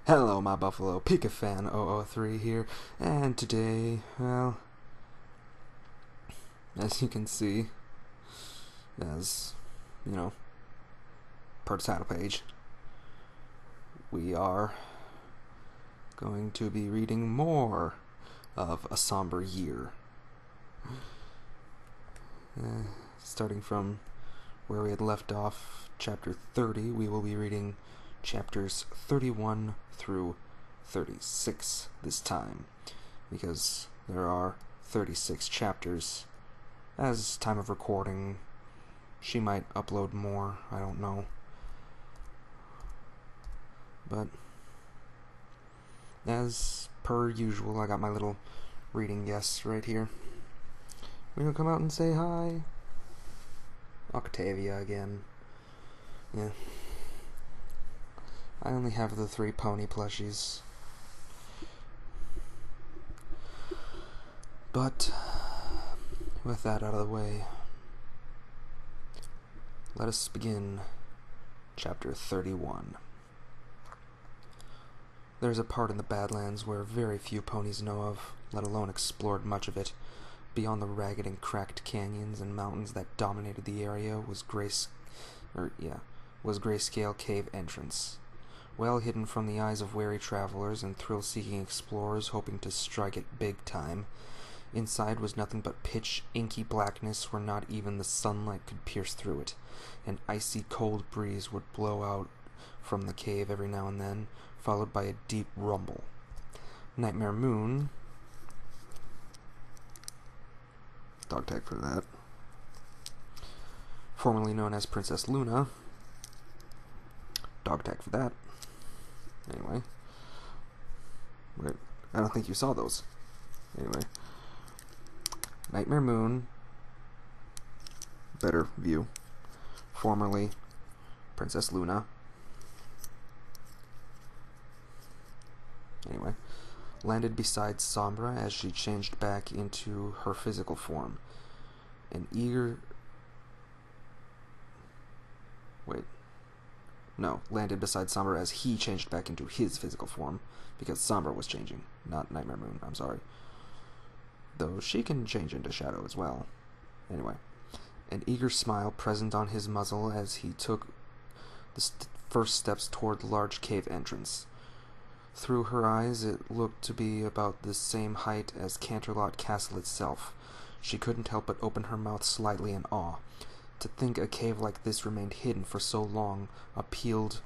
Hello, my buffalo, pikafan003 here, and today, well, as you can see, as, per title page, we are going to be reading more of A Somber Year. Starting from where we had left off, chapter 30, we will be reading chapters 31 through 36 this time, because there are 36 chapters. As time of recording, she might upload more, I don't know. But as per usual, I got my little reading guests right here. We gonna come out and say hi. Octavia again. Yeah. I only have the 3 pony plushies. But with that out of the way, let us begin chapter 31. There's a part in the Badlands where very few ponies know of, let alone explored much of it. Beyond the ragged and cracked canyons and mountains that dominated the area was Grayscale Cave entrance. Well hidden from the eyes of wary travelers and thrill-seeking explorers hoping to strike it big time. Inside was nothing but pitch, inky blackness where not even the sunlight could pierce through it. An icy cold breeze would blow out from the cave every now and then, followed by a deep rumble. Nightmare Moon, dog tag for that, formerly known as Princess Luna, dog tag for that. Anyway, wait, I don't think you saw those. Anyway, Nightmare Moon, better view, formerly Princess Luna. Anyway, landed beside Sombra as she changed back into her physical form. Landed beside Sombra as he changed back into his physical form, because Sombra was changing, not Nightmare Moon, I'm sorry. Though she can change into shadow as well. Anyway, an eager smile present on his muzzle as he took the first steps toward the large cave entrance. Through her eyes, it looked to be about the same height as Canterlot Castle itself. She couldn't help but open her mouth slightly in awe. To think a cave like this remained hidden for so long appalled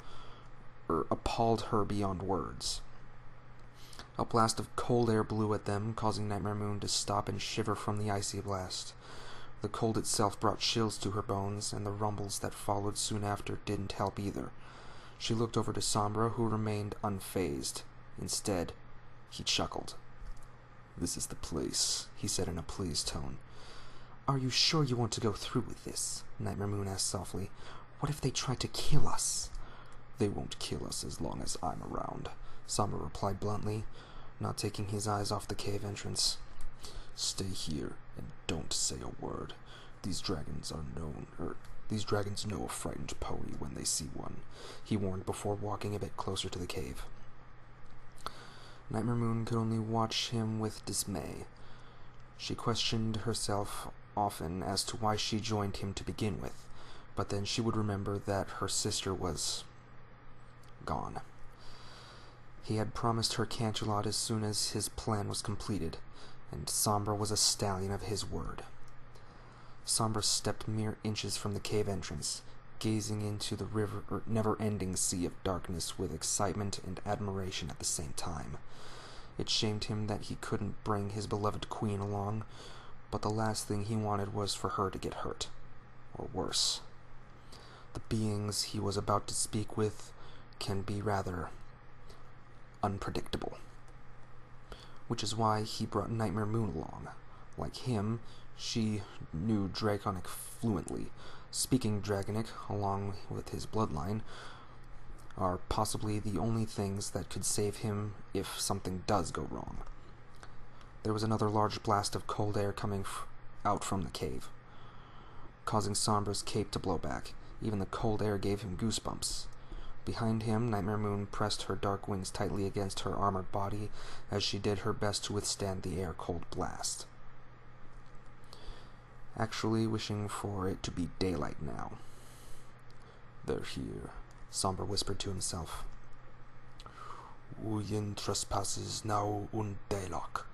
her beyond words. A blast of cold air blew at them, causing Nightmare Moon to stop and shiver from the icy blast. The cold itself brought chills to her bones, and the rumbles that followed soon after didn't help either. She looked over to Sombra, who remained unfazed. Instead, he chuckled. "This is the place," he said in a pleased tone. "Are you sure you want to go through with this?" Nightmare Moon asked softly. "What if they try to kill us?" "They won't kill us as long as I'm around," Sombra replied bluntly, not taking his eyes off the cave entrance. "Stay here and don't say a word. These dragons know a frightened pony when they see one," he warned before walking a bit closer to the cave. Nightmare Moon could only watch him with dismay. She questioned herself often as to why she joined him to begin with, but then she would remember that her sister was gone. He had promised her Canterlot as soon as his plan was completed, and Sombra was a stallion of his word. Sombra stepped mere inches from the cave entrance, gazing into the never-ending sea of darkness with excitement and admiration at the same time. It shamed him that he couldn't bring his beloved queen along, but the last thing he wanted was for her to get hurt, or worse. The beings he was about to speak with can be rather unpredictable, which is why he brought Nightmare Moon along. Like him, she knew Draconic fluently. Speaking Draconic, along with his bloodline, are possibly the only things that could save him if something does go wrong. There was another large blast of cold air coming out from the cave, causing Sombra's cape to blow back. Even the cold air gave him goosebumps. Behind him, Nightmare Moon pressed her dark wings tightly against her armored body as she did her best to withstand the air-cold blast, actually wishing for it to be daylight now. "They're here," Somber whispered to himself. "Uyen trespasses now daylock,"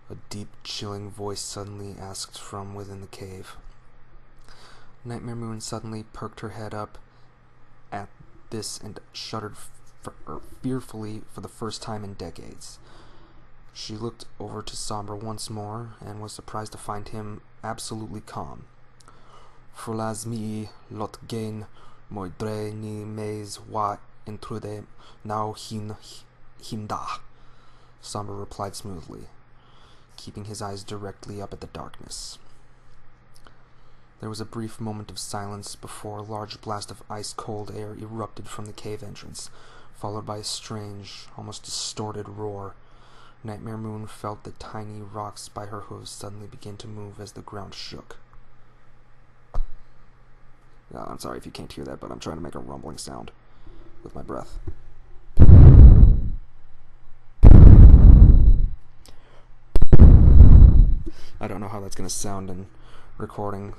a deep, chilling voice suddenly asked from within the cave. Nightmare Moon suddenly perked her head up at this and shuddered fearfully for the first time in decades. She looked over to Somber once more and was surprised to find him absolutely calm. "Frulas mi lot gain moidre ni meis wa intrude now hinda," Somber replied smoothly, keeping his eyes directly up at the darkness. There was a brief moment of silence before a large blast of ice-cold air erupted from the cave entrance, followed by a strange, almost distorted roar. Nightmare Moon felt the tiny rocks by her hooves suddenly begin to move as the ground shook. I'm sorry if you can't hear that, but I'm trying to make a rumbling sound with my breath. I don't know how that's going to sound in recording.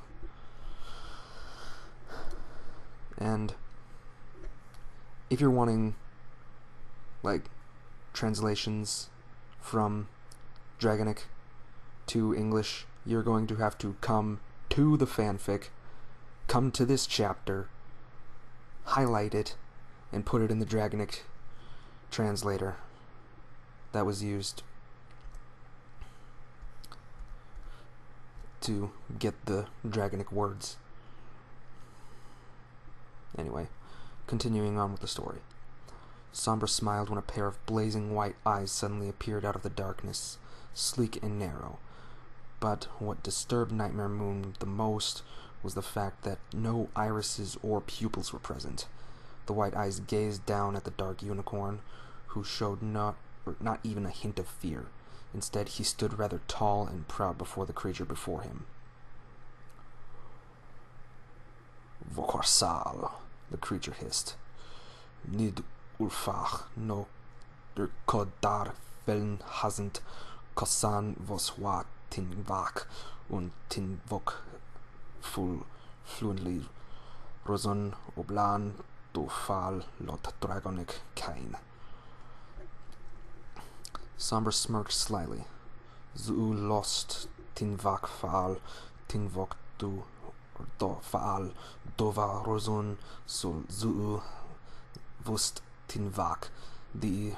And if you're wanting, like, translations from Dragonic to English, you're going to have to come to the fanfic, come to this chapter, highlight it, and put it in the Dragonic translator that was used to get the Dragonic words. Anyway, continuing on with the story. Somber smiled when a pair of blazing white eyes suddenly appeared out of the darkness, sleek and narrow. But what disturbed Nightmare Moon the most was the fact that no irises or pupils were present. The white eyes gazed down at the dark unicorn, who showed not even a hint of fear. Instead, he stood rather tall and proud before the creature before him. "Vokorsal," the creature hissed. "Nid ulfach no kodar feln hasn't kosan vos wa tinvak und tinvok full fluently roson oblan do fal lot dragonic kain." Somber smirked slyly. "Zu lost tinvak fal tinvok do faal dova rozun sul zu vust tinvak di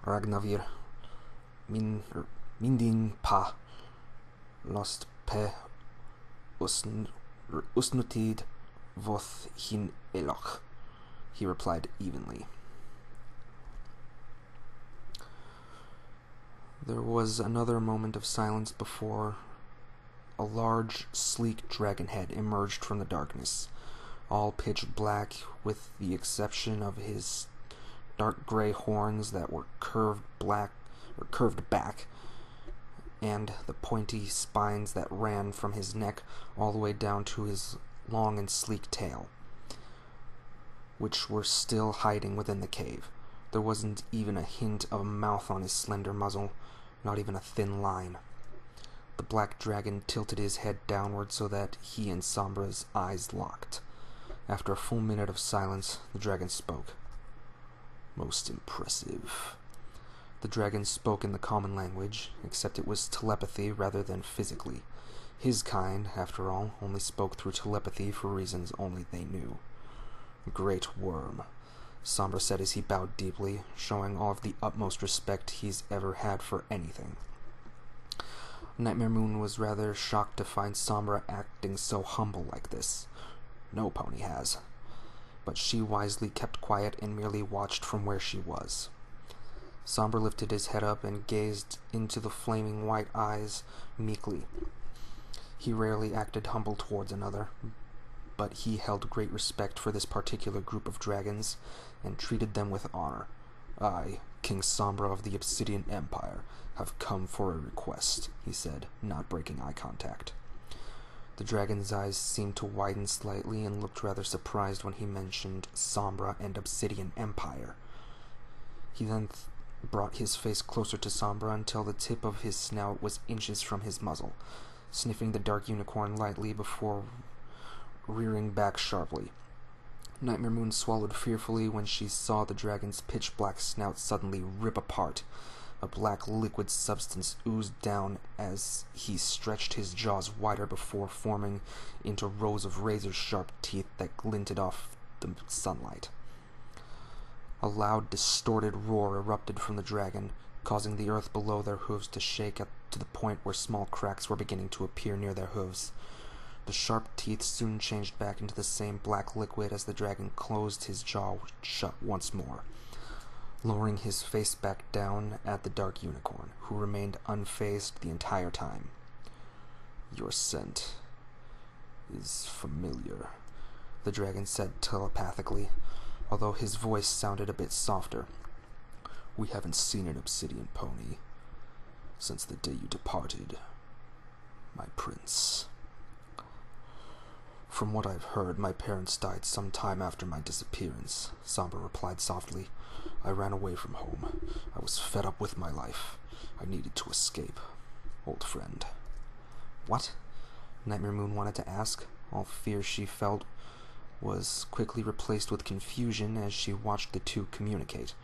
ragnavir mindin pa lost pe usnutid voth hin eloch," he replied evenly. There was another moment of silence before a large, sleek dragon head emerged from the darkness, all pitch black with the exception of his dark gray horns that were curved back, and the pointy spines that ran from his neck all the way down to his long and sleek tail, which were still hiding within the cave. There wasn't even a hint of a mouth on his slender muzzle, not even a thin line. The black dragon tilted his head downward so that he and Sombra's eyes locked. After a full minute of silence, the dragon spoke. "Most impressive." The dragon spoke in the common language, except it was telepathy rather than physically. His kind, after all, only spoke through telepathy for reasons only they knew. "Great worm," Somber said as he bowed deeply, showing all of the utmost respect he's ever had for anything. Nightmare Moon was rather shocked to find Sombra acting so humble like this. No pony has. But she wisely kept quiet and merely watched from where she was. Somber lifted his head up and gazed into the flaming white eyes meekly. He rarely acted humble towards another, but he held great respect for this particular group of dragons and treated them with honor. "I, King Sombra of the Obsidian Empire, have come for a request," he said, not breaking eye contact. The dragon's eyes seemed to widen slightly and looked rather surprised when he mentioned Sombra and Obsidian Empire. He then brought his face closer to Sombra until the tip of his snout was inches from his muzzle, sniffing the dark unicorn lightly before rearing back sharply. Nightmare Moon swallowed fearfully when she saw the dragon's pitch-black snout suddenly rip apart. A black liquid substance oozed down as he stretched his jaws wider before forming into rows of razor-sharp teeth that glinted off the sunlight. A loud, distorted roar erupted from the dragon, causing the earth below their hooves to shake to the point where small cracks were beginning to appear near their hooves. The sharp teeth soon changed back into the same black liquid as the dragon closed his jaw shut once more, lowering his face back down at the dark unicorn, who remained unfazed the entire time. "Your scent is familiar," the dragon said telepathically, although his voice sounded a bit softer. "We haven't seen an obsidian pony since the day you departed, my prince." "From what I've heard, my parents died some time after my disappearance," Somber replied softly. "I ran away from home. I was fed up with my life. I needed to escape. Old friend." "What?" Nightmare Moon wanted to ask. All fear she felt was quickly replaced with confusion as she watched the two communicate.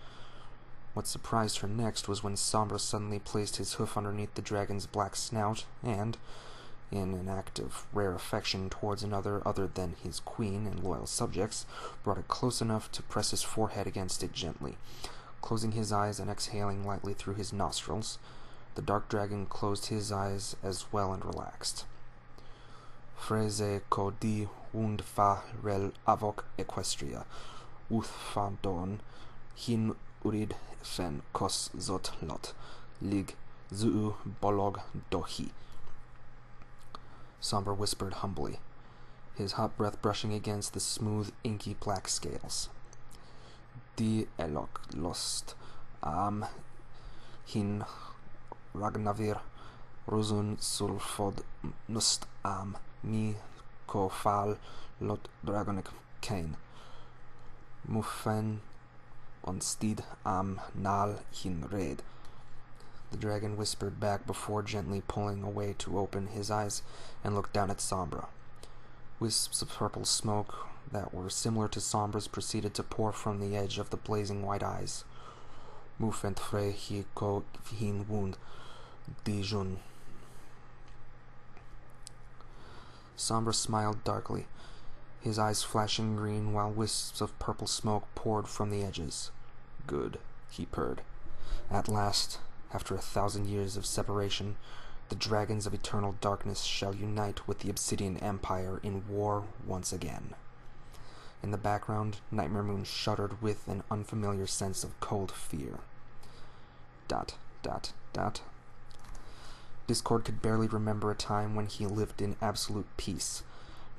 What surprised her next was when Sombra suddenly placed his hoof underneath the dragon's black snout and, in an act of rare affection towards another other than his queen and loyal subjects, brought it close enough to press his forehead against it gently. Closing his eyes and exhaling lightly through his nostrils, the dark dragon closed his eyes as well and relaxed. "Freze co di und fa rel avok equestria, uth fandon, hin urid fen kos zot lot, lig zuu bolog dohi," Somber whispered humbly, his hot breath brushing against the smooth, inky black scales. "Di elok lost am hin ragnavir ruzun sulfod nust am mi ko fal lot dragonik kain mufen onstid am nal hin red," the dragon whispered back before gently pulling away to open his eyes and look down at Sombra. Wisps of purple smoke that were similar to Sombra's proceeded to pour from the edge of the blazing white eyes. "Mufent fre hi ko hin wound dijun." Sombra smiled darkly, his eyes flashing green while wisps of purple smoke poured from the edges. "Good," he purred. "At last, after 1,000 years of separation, the dragons of eternal darkness shall unite with the Obsidian Empire in war once again." In the background, Nightmare Moon shuddered with an unfamiliar sense of cold fear. ... Discord could barely remember a time when he lived in absolute peace.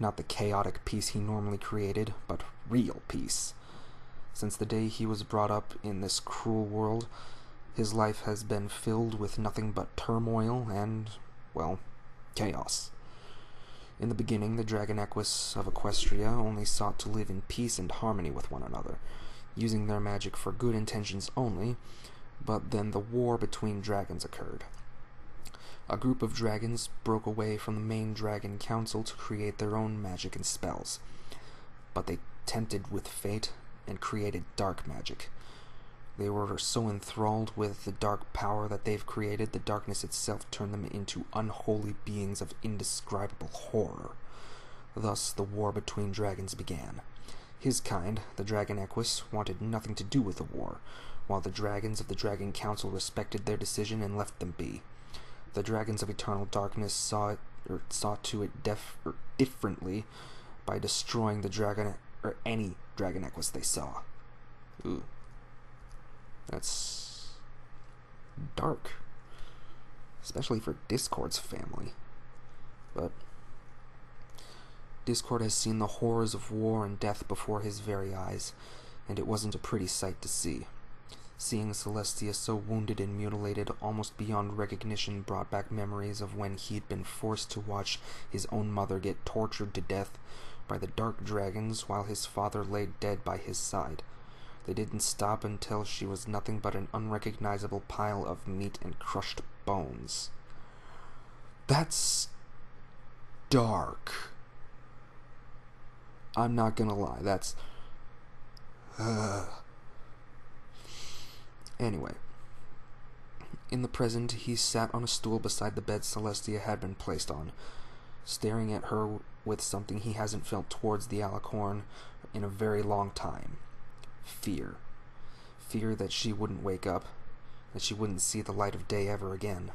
Not the chaotic peace he normally created, but real peace. Since the day he was brought up in this cruel world, his life has been filled with nothing but turmoil and, well, chaos. In the beginning, the Dragon Equus of Equestria only sought to live in peace and harmony with one another, using their magic for good intentions only, but then the war between dragons occurred. A group of dragons broke away from the main Dragon Council to create their own magic and spells, but they tempted with fate and created dark magic. They were so enthralled with the dark power that they've created, the darkness itself turned them into unholy beings of indescribable horror. Thus, the war between dragons began. His kind, the Dragon Equus, wanted nothing to do with the war, while the dragons of the Dragon Council respected their decision and left them be. The dragons of eternal darkness saw to it differently by destroying the any Dragon Equus they saw. Ooh. That's dark, especially for Discord's family. But Discord has seen the horrors of war and death before his very eyes, and it wasn't a pretty sight to see. Seeing Celestia so wounded and mutilated almost beyond recognition brought back memories of when he'd been forced to watch his own mother get tortured to death by the dark dragons while his father lay dead by his side. They didn't stop until she was nothing but an unrecognizable pile of meat and crushed bones. That's dark. I'm not gonna lie, that's... Anyway. In the present, he sat on a stool beside the bed Celestia had been placed on, staring at her with something he hasn't felt towards the alicorn in a very long time. Fear. Fear that she wouldn't wake up, that she wouldn't see the light of day ever again.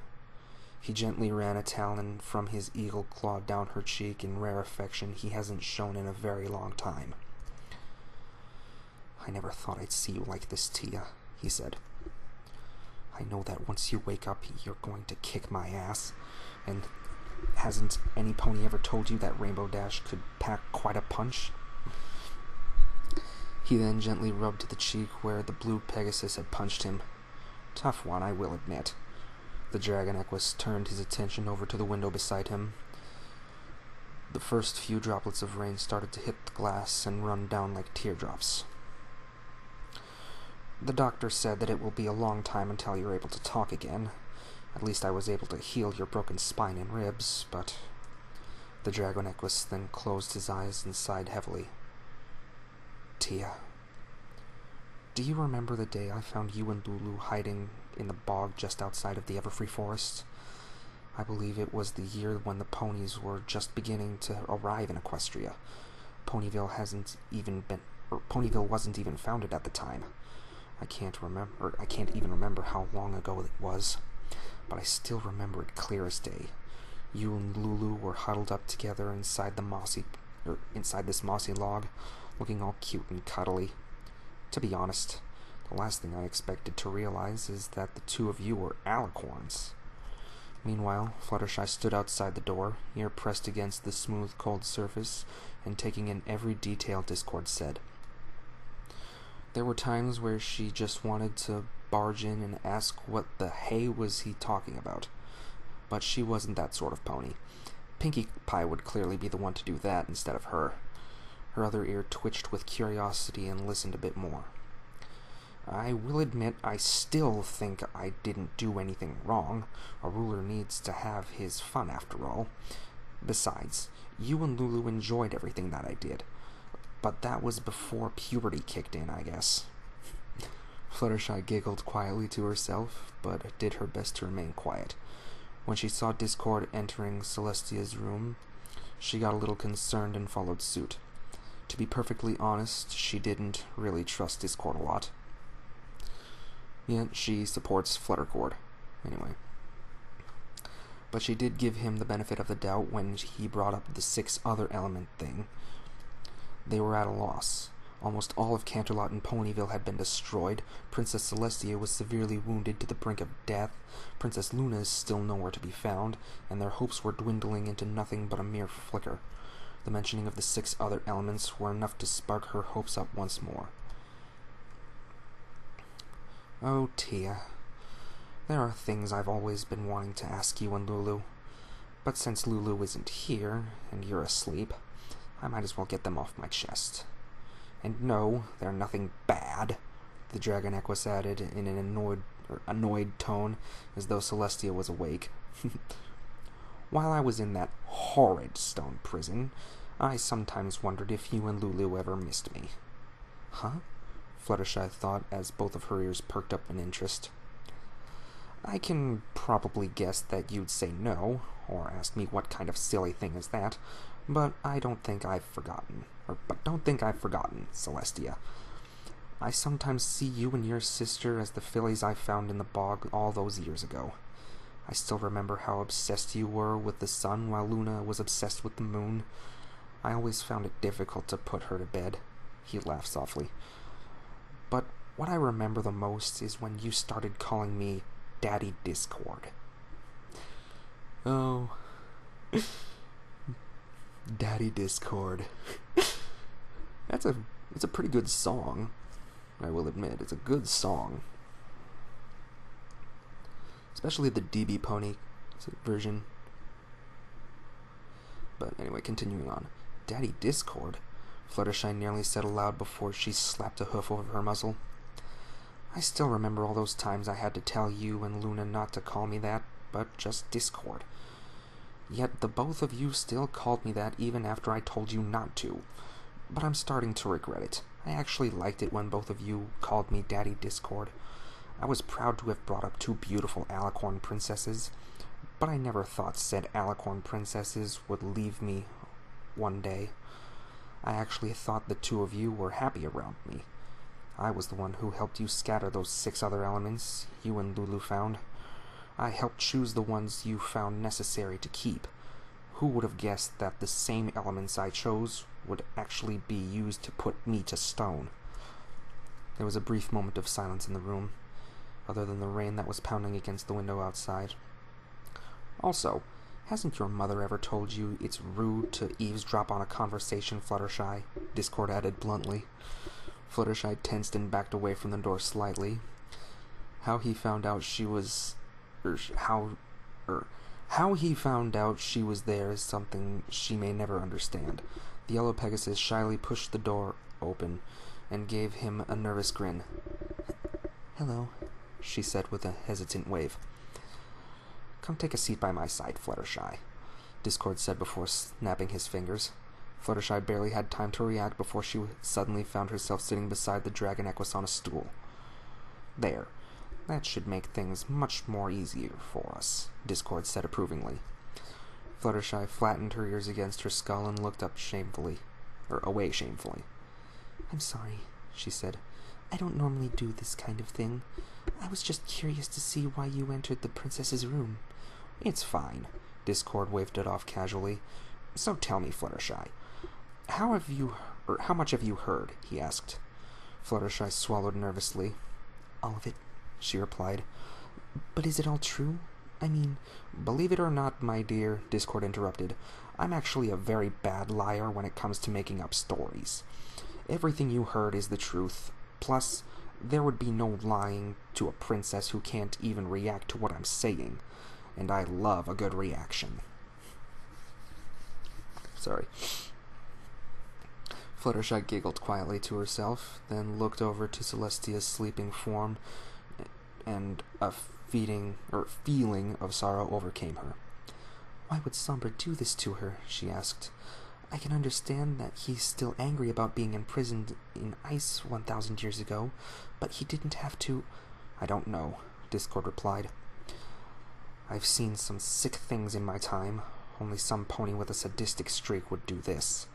He gently ran a talon from his eagle claw down her cheek in rare affection he hasn't shown in a very long time. "I never thought I'd see you like this, Tia," he said. "I know that once you wake up, you're going to kick my ass, and hasn't any pony ever told you that Rainbow Dash could pack quite a punch?" He then gently rubbed the cheek where the blue Pegasus had punched him. "Tough one, I will admit." The Dragon Equus turned his attention over to the window beside him. The first few droplets of rain started to hit the glass and run down like teardrops. "The doctor said that it will be a long time until you're able to talk again. At least I was able to heal your broken spine and ribs, but..." The Dragon Equus then closed his eyes and sighed heavily. "Tia, do you remember the day I found you and Lulu hiding in the bog just outside of the Everfree Forest? I believe it was the year when the ponies were just beginning to arrive in Equestria. Ponyville wasn't even founded at the time. I can't even remember how long ago it was, but I still remember it clear as day. You and Lulu were huddled up together inside this mossy log, looking all cute and cuddly. To be honest, the last thing I expected to realize is that the two of you were alicorns." Meanwhile, Fluttershy stood outside the door, ear pressed against the smooth, cold surface, and taking in every detail Discord said. There were times where she just wanted to barge in and ask what the hay was he talking about. But she wasn't that sort of pony. Pinkie Pie would clearly be the one to do that instead of her. Her other ear twitched with curiosity and listened a bit more. "I will admit I still think I didn't do anything wrong. A ruler needs to have his fun after all. Besides, you and Lulu enjoyed everything that I did. But that was before puberty kicked in, I guess." Fluttershy giggled quietly to herself, but did her best to remain quiet. When she saw Discord entering Celestia's room, she got a little concerned and followed suit. To be perfectly honest, she didn't really trust Discord a lot. Yet she supports Fluttercord, anyway. But she did give him the benefit of the doubt when he brought up the 6 other element thing. They were at a loss. Almost all of Canterlot and Ponyville had been destroyed. Princess Celestia was severely wounded to the brink of death. Princess Luna is still nowhere to be found, and their hopes were dwindling into nothing but a mere flicker. The mentioning of the 6 other elements were enough to spark her hopes up once more. "Oh, Tia, there are things I've always been wanting to ask you and Lulu. But since Lulu isn't here, and you're asleep, I might as well get them off my chest. And no, they're nothing bad," the Dragon Equus added in an annoyed tone, as though Celestia was awake. "While I was in that horrid stone prison, I sometimes wondered if you and Lulu ever missed me." "Huh?" Fluttershy thought, as both of her ears perked up in interest. "I can probably guess that you'd say no, or ask me what kind of silly thing is that, but don't think I've forgotten, Celestia. I sometimes see you and your sister as the fillies I found in the bog all those years ago. I still remember how obsessed you were with the sun while Luna was obsessed with the moon. I always found it difficult to put her to bed." He laughed softly. "But what I remember the most is when you started calling me Daddy Discord." Oh. Daddy Discord. It's a pretty good song. I will admit, it's a good song. especially the DB Pony version. But anyway, continuing on. Daddy Discord, Fluttershy nearly said aloud before she slapped a hoof over her muzzle. I still remember all those times I had to tell you and Luna not to call me that, but just Discord. Yet the both of you still called me that even after I told you not to. But I'm starting to regret it. I actually liked it when both of you called me Daddy Discord. I was proud to have brought up two beautiful Alicorn princesses, but I never thought said Alicorn princesses would leave me one day. I actually thought the two of you were happy around me. I was the one who helped you scatter those 6 other elements you and Lulu found. I helped choose the ones you found necessary to keep. Who would have guessed that the same elements I chose would actually be used to put me to stone? There was a brief moment of silence in the room, other than the rain that was pounding against the window outside. Also, hasn't your mother ever told you it's rude to eavesdrop on a conversation, Fluttershy? Discord added bluntly. Fluttershy tensed and backed away from the door slightly. How he found out she was there is something she may never understand. The yellow Pegasus shyly pushed the door open and gave him a nervous grin. Hello, she said with a hesitant wave. Come take a seat by my side, Fluttershy, Discord said before snapping his fingers. Fluttershy barely had time to react before she suddenly found herself sitting beside the Dragon Equus on a stool. There. That should make things much more easier for us, Discord said approvingly. Fluttershy flattened her ears against her skull and looked up away shamefully. I'm sorry, she said. I don't normally do this kind of thing. I was just curious to see why you entered the princess's room. It's fine, Discord waved it off casually. So tell me, Fluttershy, how much have you heard? He asked. Fluttershy swallowed nervously. All of it, she replied. But is it all true? I mean, believe it or not, my dear, Discord interrupted, I'm actually a very bad liar when it comes to making up stories. Everything you heard is the truth. Plus, there would be no lying to a princess who can't even react to what I'm saying. And I love a good reaction. Sorry. Fluttershy giggled quietly to herself, then looked over to Celestia's sleeping form, and a feeling of sorrow overcame her. Why would Somber do this to her? She asked. I can understand that he's still angry about being imprisoned in ice 1,000 years ago, but he didn't have to. I don't know, Discord replied. I've seen some sick things in my time. Only some pony with a sadistic streak would do this.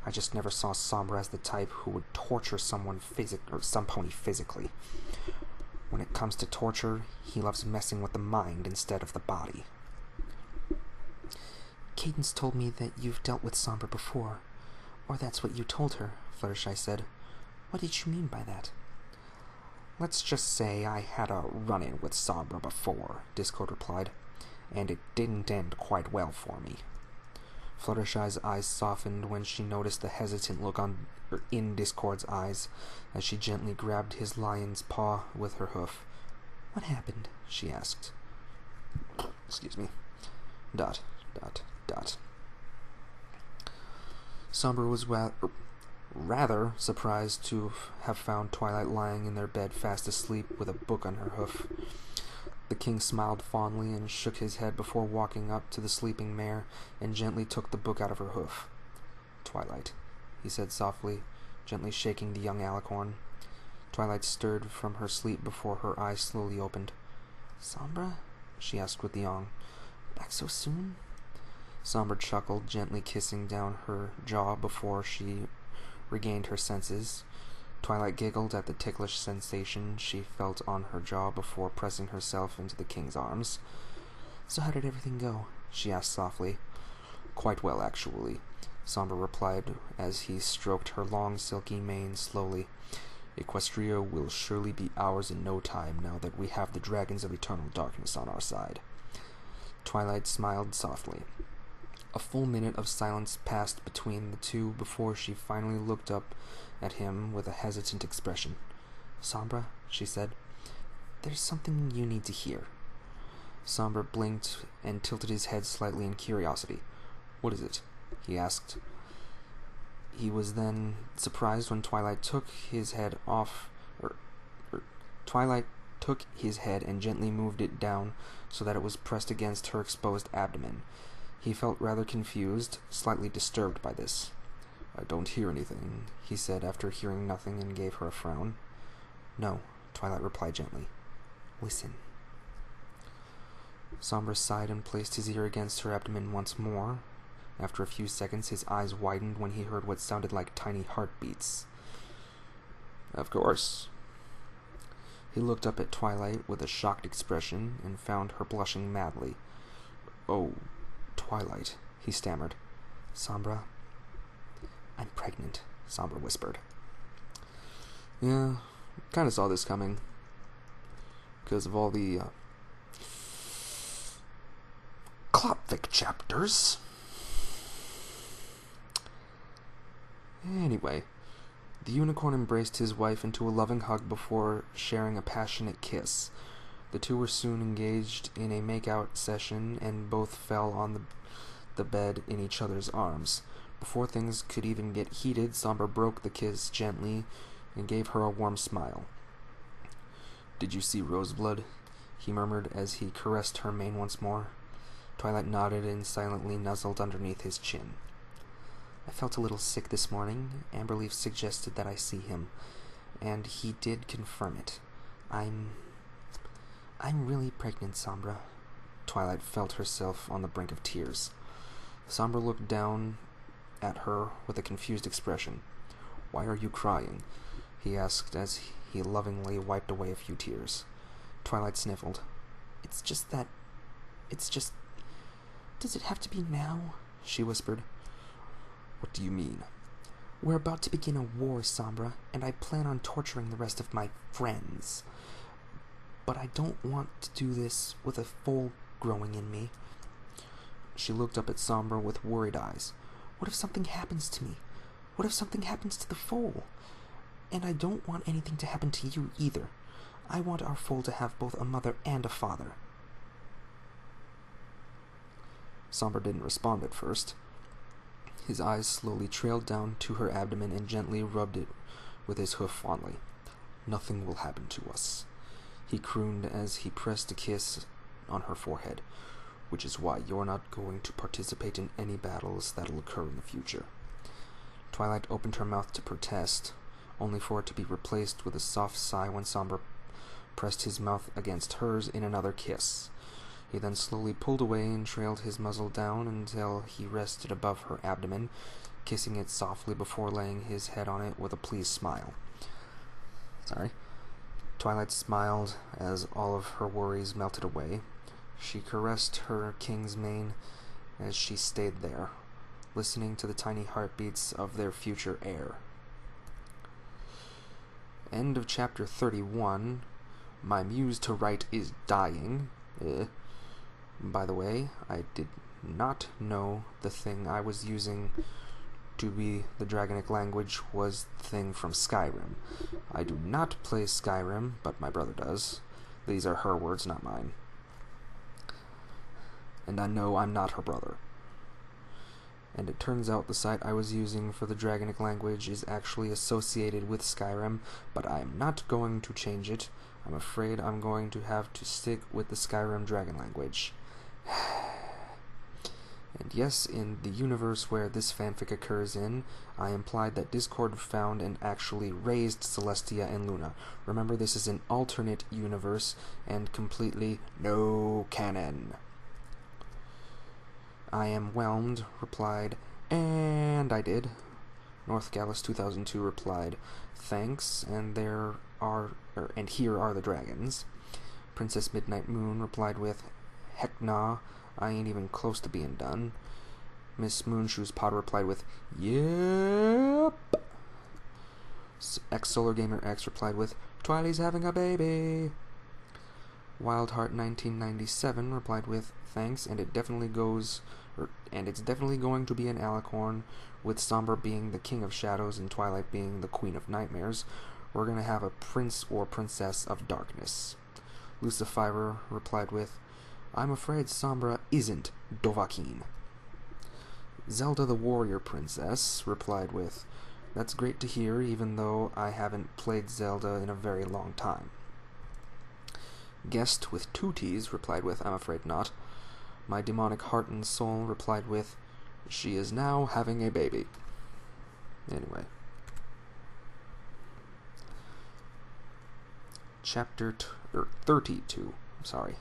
I just never saw Somber as the type who would torture some pony physically. When it comes to torture, he loves messing with the mind instead of the body. Cadence told me that you've dealt with Somber before, or that's what you told her, Fluttershy said. What did you mean by that? Let's just say I had a run-in with Somber before, Discord replied, and it didn't end quite well for me. Fluttershy's eyes softened when she noticed the hesitant look in Discord's eyes as she gently grabbed his lion's paw with her hoof. What happened? She asked. Excuse me. ... Somber was rather surprised to have found Twilight lying in their bed fast asleep with a book on her hoof. The king smiled fondly and shook his head before walking up to the sleeping mare and gently took the book out of her hoof. Twilight, he said softly, gently shaking the young Alicorn. Twilight stirred from her sleep before her eyes slowly opened. Sombra? She asked with yawn. Back so soon? Somber chuckled, gently kissing down her jaw before she regained her senses. Twilight giggled at the ticklish sensation she felt on her jaw before pressing herself into the king's arms. So how did everything go? She asked softly. Quite well, actually, Somber replied as he stroked her long, silky mane slowly. Equestria will surely be ours in no time now that we have the dragons of eternal darkness on our side. Twilight smiled softly. A full minute of silence passed between the two before she finally looked up at him with a hesitant expression. Sombra, she said, there's something you need to hear. Somber blinked and tilted his head slightly in curiosity. "What is it?" he asked. He was then surprised when Twilight took his head Twilight took his head and gently moved it down so that it was pressed against her exposed abdomen. He felt rather confused, slightly disturbed by this. "I don't hear anything," he said after hearing nothing, and gave her a frown. "No," Twilight replied gently. "Listen." Somber sighed and placed his ear against her abdomen once more. After a few seconds, his eyes widened when he heard what sounded like tiny heartbeats. "Of course." He looked up at Twilight with a shocked expression and found her blushing madly. "Oh, Twilight," he stammered. "Sombra, I'm pregnant," Sombra whispered. "Yeah, kinda saw this coming. Because of all the, Klopvik chapters. Anyway, the unicorn embraced his wife into a loving hug before sharing a passionate kiss. The two were soon engaged in a make-out session, and both fell on the bed in each other's arms. Before things could even get heated, Somber broke the kiss gently and gave her a warm smile. "Did you see Roseblood?" he murmured as he caressed her mane once more. Twilight nodded and silently nuzzled underneath his chin. "I felt a little sick this morning. Amberleaf suggested that I see him, and he did confirm it. I'm really pregnant, Sombra." Twilight felt herself on the brink of tears. Sombra looked down at her with a confused expression. "Why are you crying?" he asked as he lovingly wiped away a few tears. Twilight sniffled. It's just... Does it have to be now?" she whispered. "What do you mean?" "We're about to begin a war, Sombra, and I plan on torturing the rest of my friends. But I don't want to do this with a foal growing in me." She looked up at Sombra with worried eyes. "What if something happens to me? What if something happens to the foal? And I don't want anything to happen to you either. I want our foal to have both a mother and a father." Somber didn't respond at first. His eyes slowly trailed down to her abdomen and gently rubbed it with his hoof fondly. "Nothing will happen to us," he crooned as he pressed a kiss on her forehead, "which is why you're not going to participate in any battles that'll occur in the future." Twilight opened her mouth to protest, only for it to be replaced with a soft sigh when Somber pressed his mouth against hers in another kiss. He then slowly pulled away and trailed his muzzle down until he rested above her abdomen, kissing it softly before laying his head on it with a pleased smile. Twilight smiled as all of her worries melted away. She caressed her king's mane as she stayed there, listening to the tiny heartbeats of their future heir. End of chapter 31. My muse to write is dying. By the way, I did not know the thing I was using to be the Dragonic language was the thing from Skyrim. I do not play Skyrim, but my brother does. These are her words, not mine. And I know I'm not her brother. And it turns out the site I was using for the Dragonic language is actually associated with Skyrim, but I am not going to change it. I'm afraid I'm going to have to stick with the Skyrim dragon language. And yes, in the universe where this fanfic occurs in, I implied that Discord found and actually raised Celestia and Luna. Remember, this is an alternate universe and completely no canon. I am whelmed replied, "And I did." North Gallus 2002 replied, "Thanks, and here are the dragons." Princess Midnight Moon replied with, "Heck nah, I ain't even close to being done." Miss Moonshoes Potter replied with, "Yep." Solar Gamer X replied with, "Twily's having a baby." Wildheart 1997 replied with, "Thanks, and it's definitely going to be an alicorn, with Somber being the King of Shadows and Twilight being the Queen of Nightmares. We're gonna have a Prince or Princess of Darkness." Lucifer replied with, I'm afraid Sombra isn't Dovahkiin. Zelda the Warrior Princess replied with, "That's great to hear, even though I haven't played Zelda in a very long time." Guest with 2 T's replied with, "I'm afraid not." My demonic heart and soul replied with, "She is now having a baby." Anyway. Chapter 32. Sorry.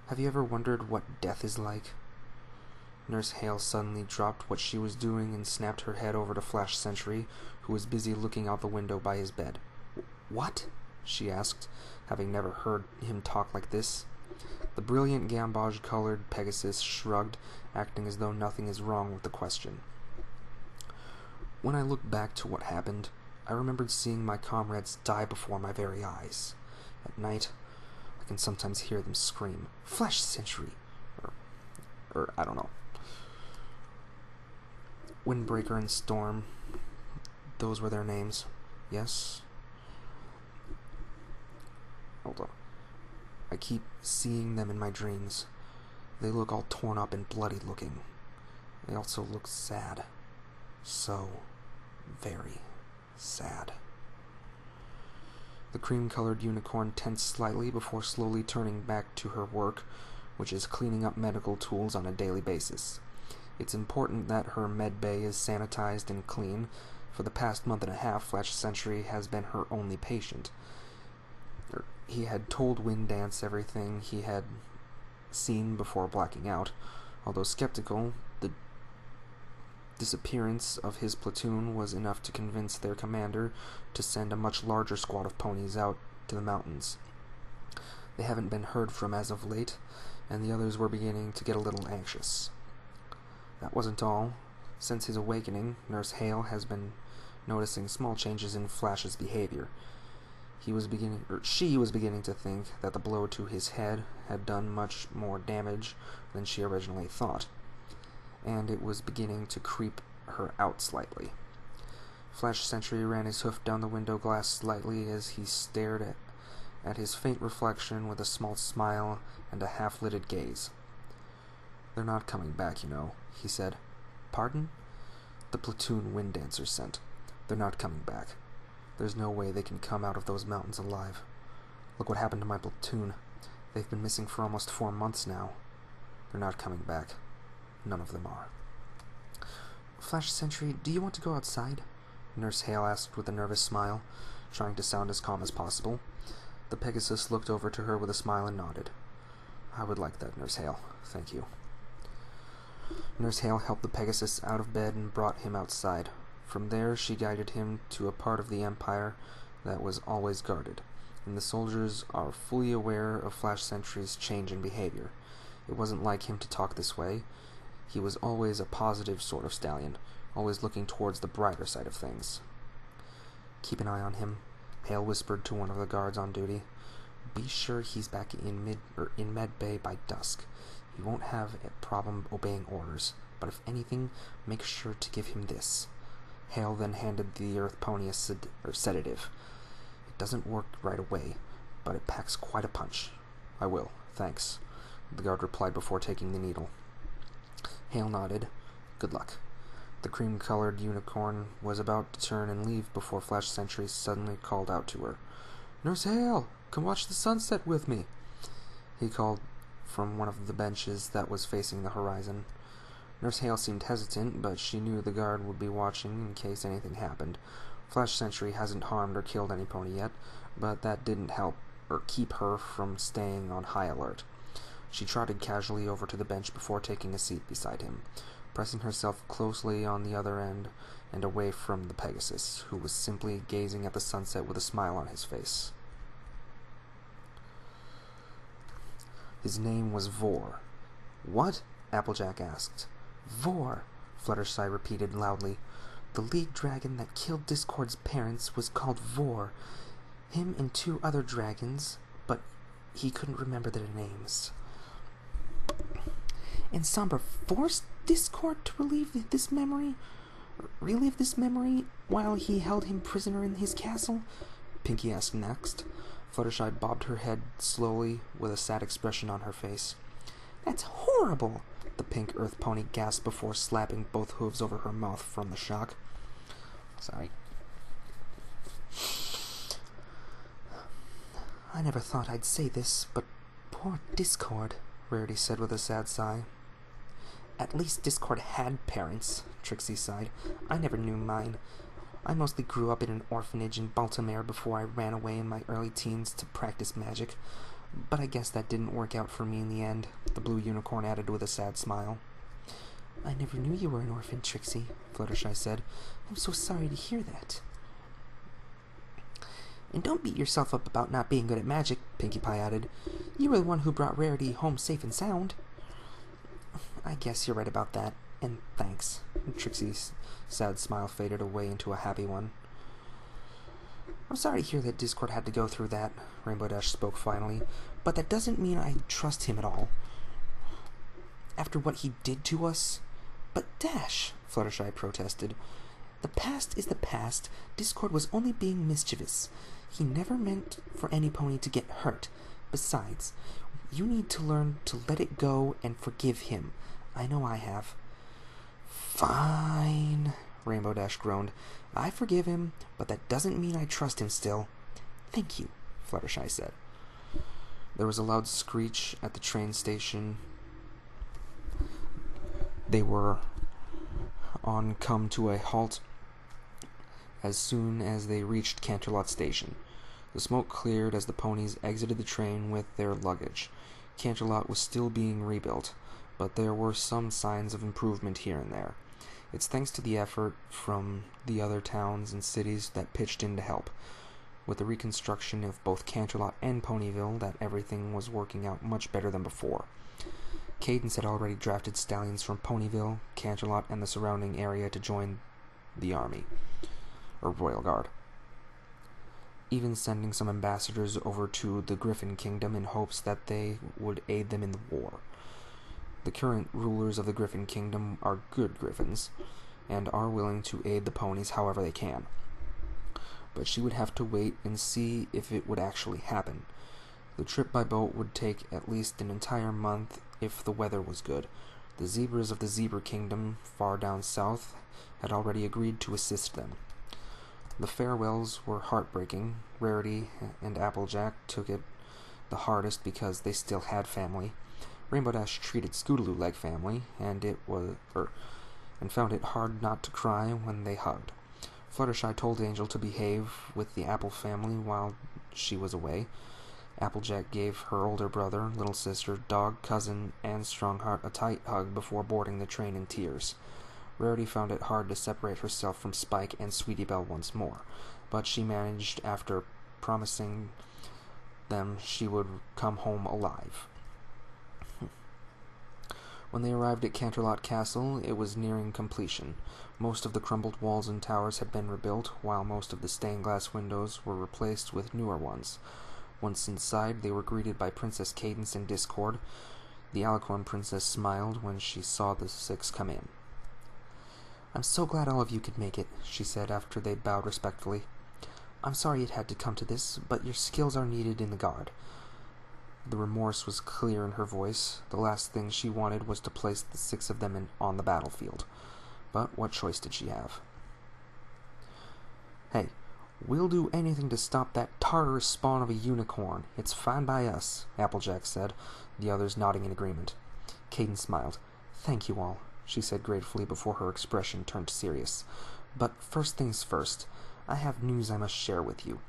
Have you ever wondered what death is like? Nurse Hale suddenly dropped what she was doing and snapped her head over to Flash Sentry, who was busy looking out the window by his bed. "What?" she asked, having never heard him talk like this. The brilliant gamboge-colored Pegasus shrugged, acting as though nothing is wrong with the question. When I look back to what happened, I remembered seeing my comrades die before my very eyes. At night, I can sometimes hear them scream, "Flash Sentry!" Or I don't know. Windbreaker and Storm, those were their names. Yes? Hold on. I keep seeing them in my dreams. They look all torn up and bloody looking. They also look sad. So very sad. The cream-colored unicorn tensed slightly before slowly turning back to her work, which is cleaning up medical tools on a daily basis. It's important that her med bay is sanitized and clean. For the past month and a half, Flash Sentry has been her only patient. He had told Winddance everything he had seen before blacking out. Although skeptical, the disappearance of his platoon was enough to convince their commander to send a much larger squad of ponies out to the mountains. They haven't been heard from as of late, and the others were beginning to get a little anxious. That wasn't all. Since his awakening, Nurse Hale has been noticing small changes in Flash's behavior. She was beginning to think that the blow to his head had done much more damage than she originally thought, and it was beginning to creep her out slightly. Flash Sentry ran his hoof down the window glass slightly as he stared at his faint reflection with a small smile and a half-lidded gaze. "They're not coming back, you know," he said. "Pardon?" "The platoon Winddancer sent. They're not coming back. There's no way they can come out of those mountains alive. Look what happened to my platoon. They've been missing for almost 4 months now. They're not coming back. None of them are." "Flash Sentry, do you want to go outside?" Nurse Hale asked with a nervous smile, trying to sound as calm as possible. The Pegasus looked over to her with a smile and nodded. "I would like that, Nurse Hale. Thank you." Nurse Hale helped the Pegasus out of bed and brought him outside. From there, she guided him to a part of the Empire that was always guarded, and the soldiers are fully aware of Flash Sentry's change in behavior. It wasn't like him to talk this way. He was always a positive sort of stallion, always looking towards the brighter side of things. "Keep an eye on him," Hale whispered to one of the guards on duty. "Be sure he's back in med bay by dusk. He won't have a problem obeying orders, but if anything, make sure to give him this." Hale then handed the Earth Pony a sedative. "It doesn't work right away, but it packs quite a punch." "I will, thanks," the guard replied before taking the needle. Hale nodded. "Good luck." The cream-colored unicorn was about to turn and leave before Flash Sentry suddenly called out to her. "Nurse Hale, come watch the sunset with me," he called from one of the benches that was facing the horizon. Nurse Hale seemed hesitant, but she knew the guard would be watching in case anything happened. Flash Sentry hasn't harmed or killed any pony yet, but that didn't help or keep her from staying on high alert. She trotted casually over to the bench before taking a seat beside him, pressing herself closely on the other end and away from the Pegasus, who was simply gazing at the sunset with a smile on his face. His name was Vor. "What?" Applejack asked. "Vor," Fluttershy repeated loudly. "The League Dragon that killed Discord's parents was called Vor. Him and 2 other dragons, but he couldn't remember their names." "And Somber forced Discord to relive this memory while he held him prisoner in his castle?" Pinky asked next. Fluttershy bobbed her head slowly with a sad expression on her face. That's horrible, the pink earth pony gasped before slapping both hooves over her mouth from the shock. Sorry. I never thought I'd say this, but poor Discord, Rarity said with a sad sigh. At least Discord had parents, Trixie sighed. I never knew mine. I mostly grew up in an orphanage in Baltimore before I ran away in my early teens to practice magic. But I guess that didn't work out for me in the end, the blue unicorn added with a sad smile. I never knew you were an orphan, Trixie, Fluttershy said. I'm so sorry to hear that. And don't beat yourself up about not being good at magic, Pinkie Pie added. You were the one who brought Rarity home safe and sound. I guess you're right about that, and thanks. Trixie's sad smile faded away into a happy one. I'm sorry to hear that Discord had to go through that, Rainbow Dash spoke finally, but that doesn't mean I trust him at all. After what he did to us? But Dash, Fluttershy protested. The past is the past. Discord was only being mischievous. He never meant for any pony to get hurt. Besides, you need to learn to let it go and forgive him. I know I have. Fine, Rainbow Dash groaned. I forgive him, but that doesn't mean I trust him still. Thank you, Fluttershy said. There was a loud screech at the train station. They were on come to a halt as soon as they reached Canterlot Station. The smoke cleared as the ponies exited the train with their luggage. Canterlot was still being rebuilt, but there were some signs of improvement here and there. It's thanks to the effort from the other towns and cities that pitched in to help. With the reconstruction of both Canterlot and Ponyville, that everything was working out much better than before. Cadence had already drafted stallions from Ponyville, Canterlot, and the surrounding area to join the army, or Royal Guard, even sending some ambassadors over to the Griffin Kingdom in hopes that they would aid them in the war. The current rulers of the Griffin Kingdom are good Griffins, and are willing to aid the ponies however they can. But she would have to wait and see if it would actually happen. The trip by boat would take at least an entire month if the weather was good. The zebras of the Zebra Kingdom, far down south, had already agreed to assist them. The farewells were heartbreaking. Rarity and Applejack took it the hardest because they still had family. Rainbow Dash treated Scootaloo like family, and found it hard not to cry when they hugged. Fluttershy told Angel to behave with the Apple family while she was away. Applejack gave her older brother, little sister, dog, cousin, and Strongheart a tight hug before boarding the train in tears. Rarity found it hard to separate herself from Spike and Sweetie Belle once more, but she managed after promising them she would come home alive. When they arrived at Canterlot Castle, it was nearing completion. Most of the crumbled walls and towers had been rebuilt, while most of the stained glass windows were replaced with newer ones. Once inside, they were greeted by Princess Cadence and Discord. The Alicorn Princess smiled when she saw the six come in. I'm so glad all of you could make it, she said after they bowed respectfully. I'm sorry it had to come to this, but your skills are needed in the Guard. The remorse was clear in her voice. The last thing she wanted was to place the six of them on the battlefield. But what choice did she have? Hey, we'll do anything to stop that Tartarus spawn of a unicorn. It's fine by us, Applejack said, the others nodding in agreement. Cadence smiled. Thank you all, she said gratefully before her expression turned serious. But first things first, I have news I must share with you.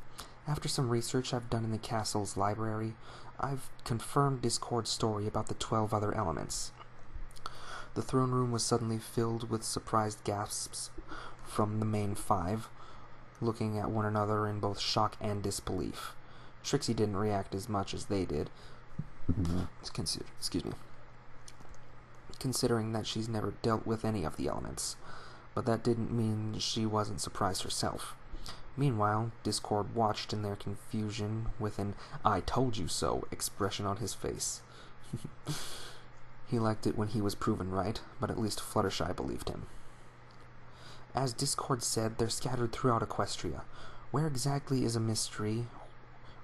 After some research I've done in the castle's library, I've confirmed Discord's story about the 12 other elements. The throne room was suddenly filled with surprised gasps from the main five, looking at one another in both shock and disbelief. Trixie didn't react as much as they did, considering that she's never dealt with any of the elements, but that didn't mean she wasn't surprised herself. Meanwhile, Discord watched in their confusion with an "I told you so" expression on his face. He liked it when he was proven right, but at least Fluttershy believed him. As Discord said, they're scattered throughout Equestria. Where exactly is a mystery,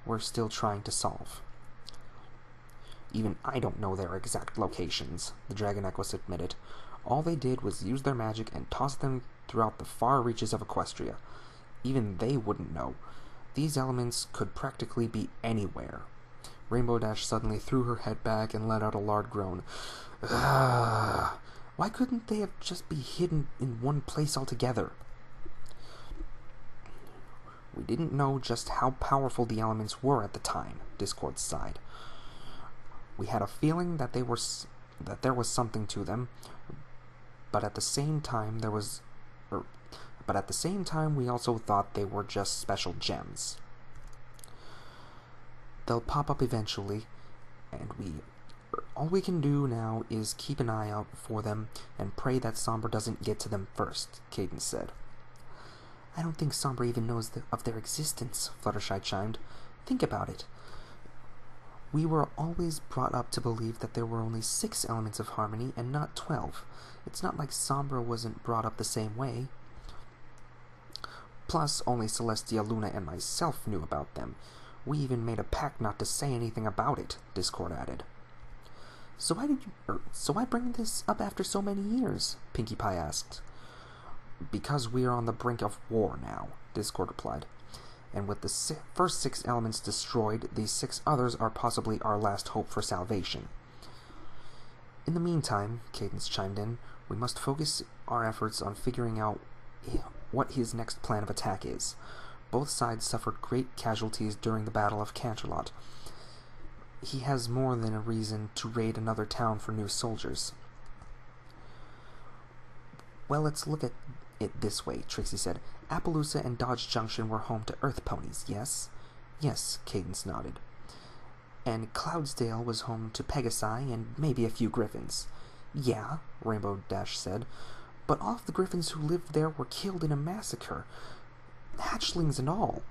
we're still trying to solve. Even I don't know their exact locations, the Dragon Equus admitted. All they did was use their magic and toss them throughout the far reaches of Equestria. Even they wouldn't know. These elements could practically be anywhere. Rainbow Dash suddenly threw her head back and let out a loud groan. Ugh. Why couldn't they have just be hidden in one place altogether? We didn't know just how powerful the elements were at the time, Discord sighed. We had a feeling that there was something to them, but at the same time we also thought they were just special gems. They'll pop up eventually, and all we can do now is keep an eye out for them and pray that Somber doesn't get to them first, Cadence said. I don't think Somber even knows of their existence, Fluttershy chimed. Think about it. We were always brought up to believe that there were only 6 elements of harmony and not 12. It's not like Somber wasn't brought up the same way. Plus, only Celestia, Luna, and myself knew about them. We even made a pact not to say anything about it, Discord added. So why bring this up after so many years? Pinkie Pie asked. Because we are on the brink of war now, Discord replied. And with the first 6 elements destroyed, these 6 others are possibly our last hope for salvation. In the meantime, Cadence chimed in, we must focus our efforts on figuring out what his next plan of attack is. Both sides suffered great casualties during the Battle of Canterlot. He has more than a reason to raid another town for new soldiers. Well, let's look at it this way, Trixie said. Appaloosa and Dodge Junction were home to Earth ponies, yes? Yes, Cadence nodded. And Cloudsdale was home to Pegasi and maybe a few griffins. Yeah, Rainbow Dash said. But all of the griffins who lived there were killed in a massacre. Hatchlings and all.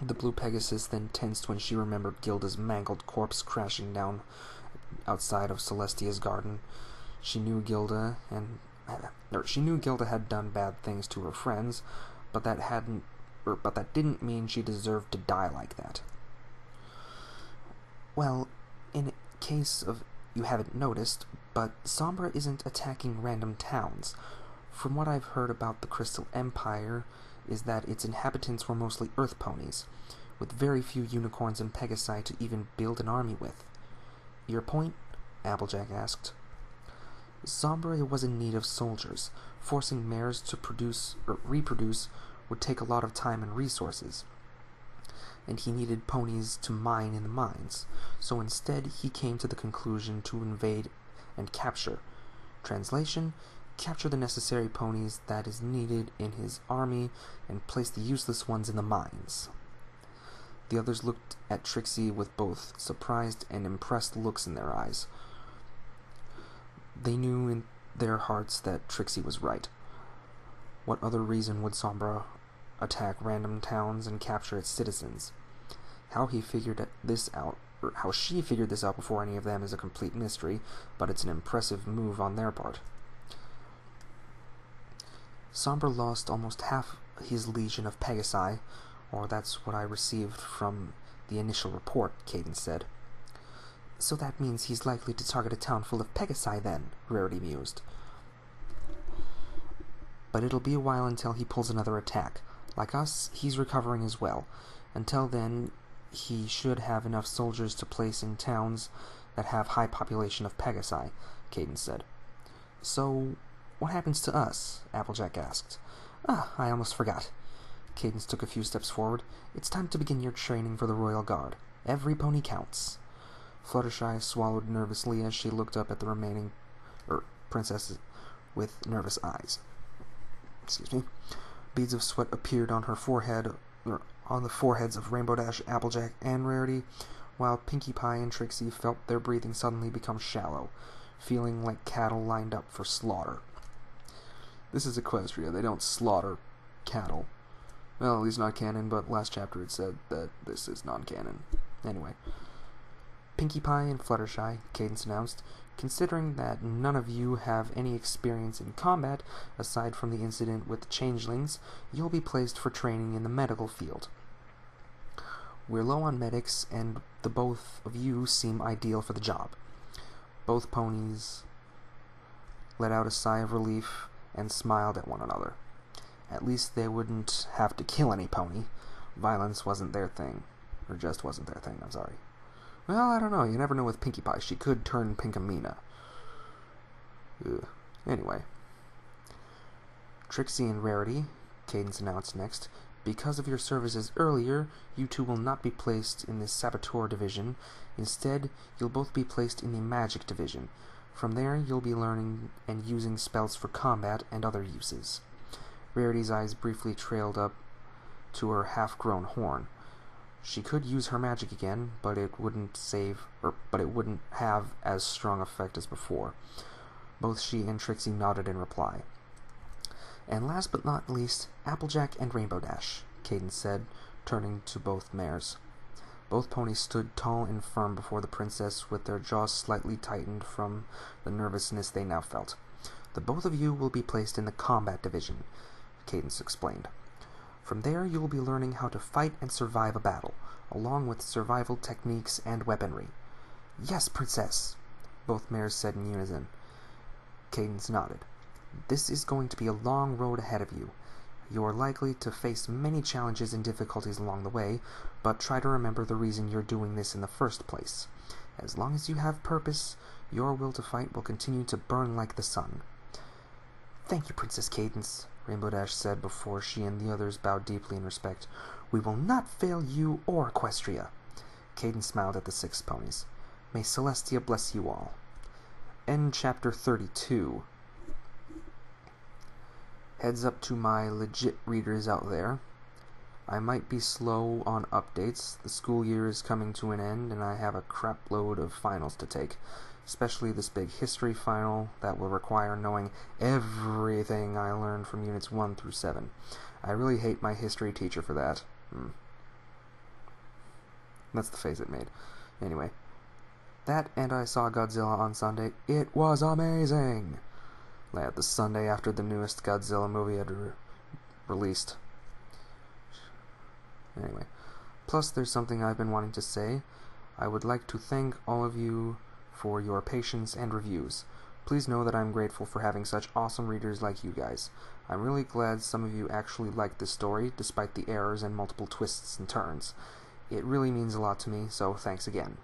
The blue Pegasus then tensed when she remembered Gilda's mangled corpse crashing down outside of Celestia's garden. She knew Gilda had done bad things to her friends, but that didn't mean she deserved to die like that. Well, in case of you haven't noticed, but Sombra isn't attacking random towns. From what I've heard about the Crystal Empire, is that its inhabitants were mostly earth ponies, with very few unicorns and Pegasi to even build an army with. Your point? Applejack asked. Sombra was in need of soldiers. Forcing mares to reproduce would take a lot of time and resources, and he needed ponies to mine in the mines, so instead he came to the conclusion to invade and capture. Translation: capture the necessary ponies that is needed in his army and place the useless ones in the mines. The others looked at Trixie with both surprised and impressed looks in their eyes. They knew in their hearts that Trixie was right. What other reason would Sombra attack random towns and capture its citizens? How she figured this out before any of them is a complete mystery, but it's an impressive move on their part. Sombra lost almost half his legion of Pegasi, or that's what I received from the initial report, Cadence said. So that means he's likely to target a town full of Pegasi then, Rarity mused. But it'll be a while until he pulls another attack. Like us, he's recovering as well. Until then, he should have enough soldiers to place in towns that have high population of Pegasi, Cadence said. So, what happens to us? Applejack asked. I almost forgot. Cadence took a few steps forward. It's time to begin your training for the Royal Guard. Every pony counts. Fluttershy swallowed nervously as she looked up at the remaining princesses with nervous eyes. Beads of sweat appeared on her forehead, on the foreheads of Rainbow Dash, Applejack, and Rarity, while Pinkie Pie and Trixie felt their breathing suddenly become shallow, feeling like cattle lined up for slaughter. This is Equestria. They don't slaughter cattle. Well, at least not canon, but last chapter it said that this is non-canon. Anyway. Pinkie Pie and Fluttershy, Cadence announced, considering that none of you have any experience in combat, aside from the incident with the changelings, you'll be placed for training in the medical field. We're low on medics, and the both of you seem ideal for the job. Both ponies let out a sigh of relief and smiled at one another. At least they wouldn't have to kill any pony. Violence wasn't their thing. Or just wasn't their thing, I'm sorry. Well, I don't know. You never know with Pinkie Pie. She could turn Pinkamena. Ugh. Anyway. Trixie and Rarity, Cadence announced next. Because of your services earlier, you two will not be placed in the Saboteur Division. Instead, you'll both be placed in the Magic Division. From there, you'll be learning and using spells for combat and other uses. Rarity's eyes briefly trailed up to her half-grown horn. She could use her magic again, but it wouldn't have as strong effect as before. Both she and Trixie nodded in reply. And last but not least, Applejack and Rainbow Dash, Cadence said, turning to both mares. Both ponies stood tall and firm before the princess, with their jaws slightly tightened from the nervousness they now felt. The both of you will be placed in the Combat Division, Cadence explained. From there, you will be learning how to fight and survive a battle, along with survival techniques and weaponry. Yes, Princess, both mares said in unison. Cadence nodded. This is going to be a long road ahead of you. You are likely to face many challenges and difficulties along the way, but try to remember the reason you're doing this in the first place. As long as you have purpose, your will to fight will continue to burn like the sun. Thank you, Princess Cadence, Rainbow Dash said before she and the others bowed deeply in respect. We will not fail you or Equestria. Cadence smiled at the 6 ponies. May Celestia bless you all. End chapter 32. Heads up to my legit readers out there. I might be slow on updates. The school year is coming to an end, and I have a crap load of finals to take, especially this big history final that will require knowing everything I learned from units 1 through 7. I really hate my history teacher for that. That's the face it made. Anyway, that and I saw Godzilla on Sunday. It was amazing! The Sunday after the newest Godzilla movie had released. Anyway, plus there's something I've been wanting to say. I would like to thank all of you for your patience and reviews. Please know that I'm grateful for having such awesome readers like you guys. I'm really glad some of you actually liked this story, despite the errors and multiple twists and turns. It really means a lot to me, so thanks again.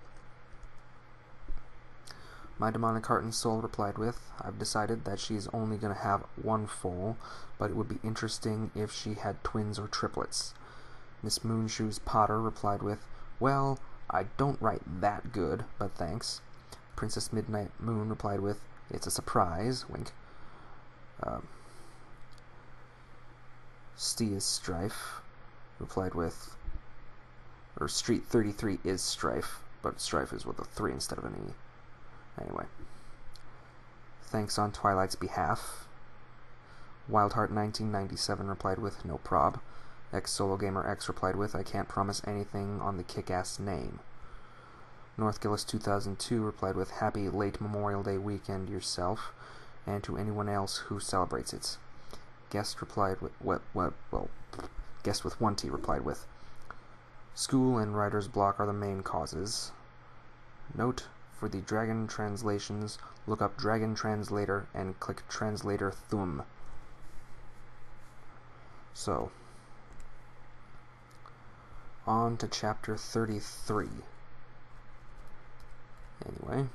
My demonic heart and soul replied with, I've decided that she's only going to have one foal, but it would be interesting if she had twins or triplets. Miss Moonshoes Potter replied with, well, I don't write that good, but thanks. Princess Midnight Moon replied with, it's a surprise, wink. Stia's Strife replied with, or Street 33 is Strife, but Strife is with a 3 instead of an E. Anyway. Thanks on Twilight's behalf. Wildheart 1997 replied with, no prob. Solo Gamer X replied with, I can't promise anything on the kick-ass name. North Gillis 2002 replied with, happy late Memorial Day weekend yourself, and to anyone else who celebrates it. Guest replied with, Guest with 1T replied with, school and writer's block are the main causes. Note, for the Dragon translations, look up Dragon Translator and click Translator Thum. So, on to chapter 33. Anyway,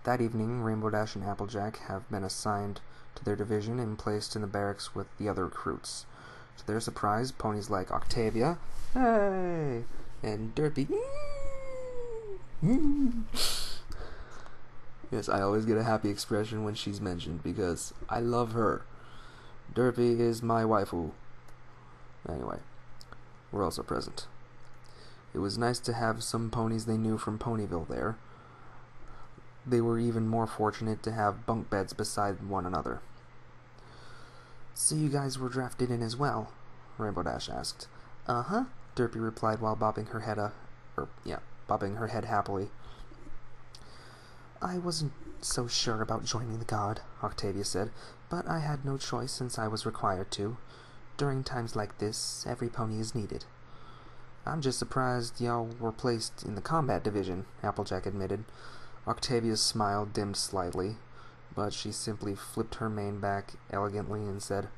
that evening, Rainbow Dash and Applejack have been assigned to their division and placed in the barracks with the other recruits. To their surprise, ponies like Octavia, hey, and Derpy, yes, I always get a happy expression when she's mentioned because I love her. Derpy is my waifu. Anyway, we're also present. It was nice to have some ponies they knew from Ponyville there. They were even more fortunate to have bunk beds beside one another. So you guys were drafted in as well? Rainbow Dash asked. Uh-huh, Derpy replied while bobbing her head happily. I wasn't so sure about joining the Guard, Octavia said, but I had no choice since I was required to. During times like this, every pony is needed. I'm just surprised y'all were placed in the combat division, Applejack admitted. Octavia's smile dimmed slightly, but she simply flipped her mane back elegantly and said,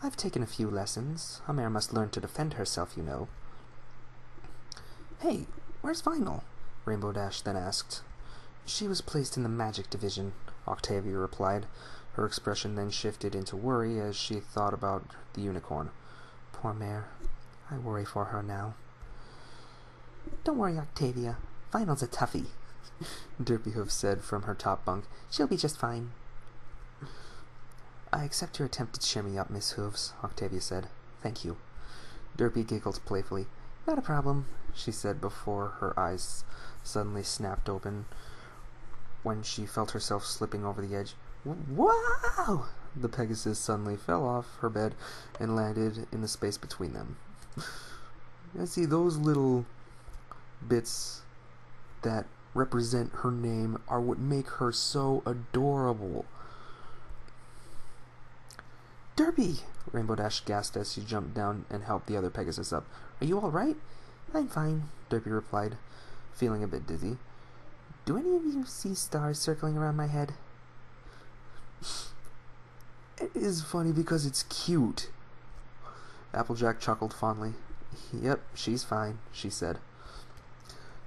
I've taken a few lessons. A mare must learn to defend herself, you know. Hey, where's Vinyl? Rainbow Dash then asked. She was placed in the magic division, Octavia replied. Her expression then shifted into worry as she thought about the unicorn. Poor mare. I worry for her now. Don't worry, Octavia. Vinyl's a toughie, Derpyhoof said from her top bunk. She'll be just fine. I accept your attempt to cheer me up, Miss Hooves, Octavia said. Thank you. Derpy giggled playfully. Not a problem, she said before her eyes suddenly snapped open when she felt herself slipping over the edge. Wow! The Pegasus suddenly fell off her bed and landed in the space between them. I see those little bits that represent her name are what make her so adorable. Derpy! Rainbow Dash gasped as she jumped down and helped the other Pegasus up. Are you all right? I'm fine, Derpy replied, feeling a bit dizzy. Do any of you see stars circling around my head? It is funny because it's cute. Applejack chuckled fondly. Yep, she's fine, she said.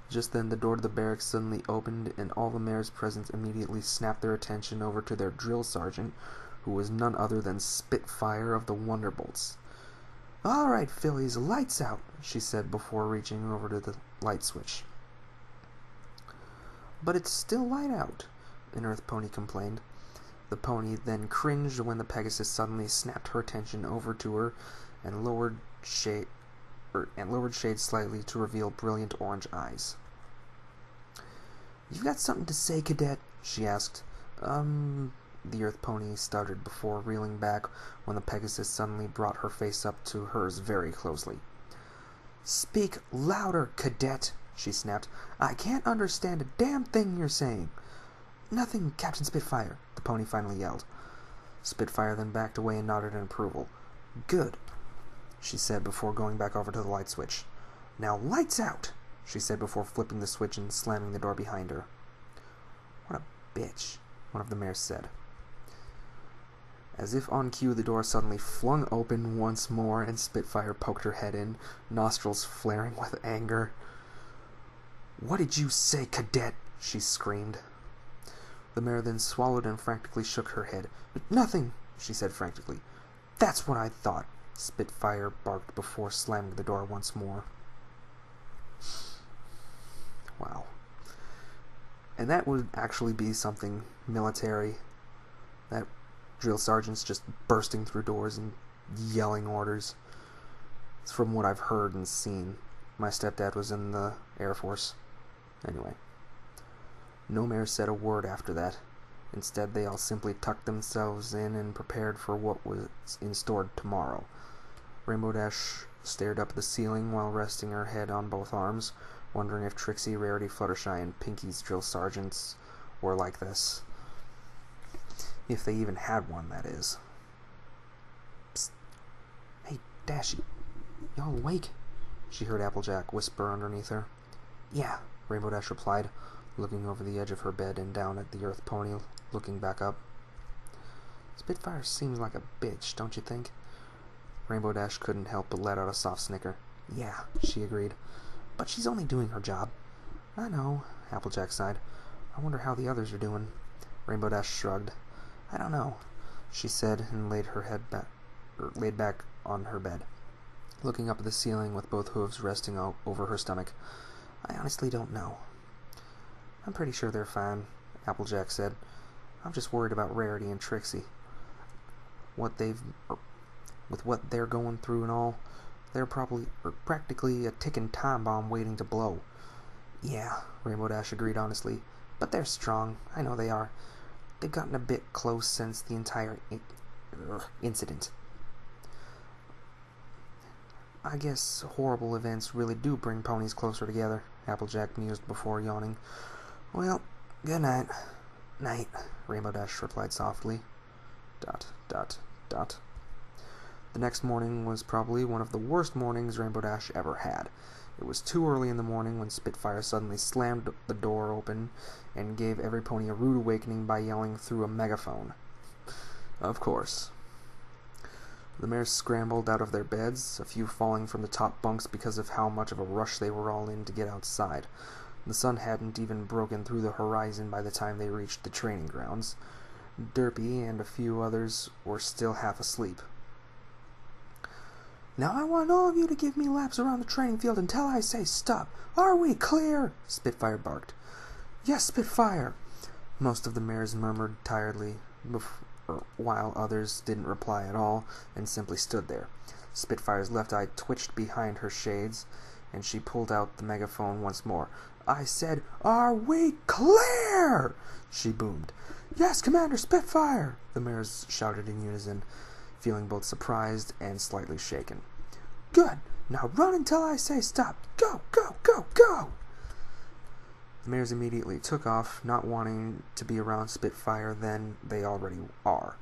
Just then the door to the barracks suddenly opened and all the mares present immediately snapped their attention over to their drill sergeant, who was none other than Spitfire of the Wonderbolts. All right, fillies, lights out, she said before reaching over to the light switch. But it's still light out, an Earth Pony complained. The pony then cringed when the Pegasus suddenly snapped her attention over to her and lowered shade slightly to reveal brilliant orange eyes. You've got something to say, Cadet? She asked. The Earth Pony stuttered before reeling back when the Pegasus suddenly brought her face up to hers very closely. Speak louder, Cadet, she snapped. I can't understand a damn thing you're saying. Nothing, Captain Spitfire, the pony finally yelled. Spitfire then backed away and nodded in approval. Good, she said before going back over to the light switch. Now lights out, she said before flipping the switch and slamming the door behind her. What a bitch, one of the mares said. As if on cue, the door suddenly flung open once more and Spitfire poked her head in, nostrils flaring with anger. What did you say, Cadet? She screamed. The mare then swallowed and frantically shook her head. Nothing, she said frantically. That's what I thought, Spitfire barked before slamming the door once more. Wow. And that would actually be something military. That drill sergeants just bursting through doors and yelling orders. It's from what I've heard and seen. My stepdad was in the Air Force. Anyway. No mare said a word after that. Instead, they all simply tucked themselves in and prepared for what was in store tomorrow. Rainbow Dash stared up at the ceiling while resting her head on both arms, wondering if Trixie, Rarity, Fluttershy, and Pinky's drill sergeants were like this. If they even had one, that is. Psst. Hey, Dashy, y'all awake? She heard Applejack whisper underneath her. Yeah, Rainbow Dash replied, looking over the edge of her bed and down at the Earth Pony, looking back up. Spitfire seems like a bitch, don't you think? Rainbow Dash couldn't help but let out a soft snicker. Yeah, she agreed. But she's only doing her job. I know, Applejack sighed. I wonder how the others are doing. Rainbow Dash shrugged. I don't know, she said, and laid back on her bed, looking up at the ceiling with both hooves resting over her stomach. I honestly don't know. I'm pretty sure they're fine, Applejack said. I'm just worried about Rarity and Trixie. With what they're going through and all, they're practically a ticking time bomb waiting to blow. Yeah, Rainbow Dash agreed honestly, but they're strong. I know they are. They've gotten a bit close since the entire incident. I guess horrible events really do bring ponies closer together, Applejack mused before yawning. Well, good night. Night, Rainbow Dash replied softly. ... The The next morning was probably one of the worst mornings Rainbow Dash ever had. It was too early in the morning when Spitfire suddenly slammed the door open and gave every pony a rude awakening by yelling through a megaphone. Of course. The mares scrambled out of their beds, a few falling from the top bunks because of how much of a rush they were all in to get outside. The sun hadn't even broken through the horizon by the time they reached the training grounds. Derpy and a few others were still half asleep. "Now I want all of you to give me laps around the training field until I say stop. Are we clear?" Spitfire barked. "Yes, Spitfire," most of the mares murmured tiredly, while others didn't reply at all and simply stood there. Spitfire's left eye twitched behind her shades, and she pulled out the megaphone once more. "I said, are we clear?" she boomed. "Yes, Commander Spitfire," the mares shouted in unison, feeling both surprised and slightly shaken. "Good. Now run until I say stop. Go, go, go, go!" The mares immediately took off, not wanting to be around Spitfire than they already are.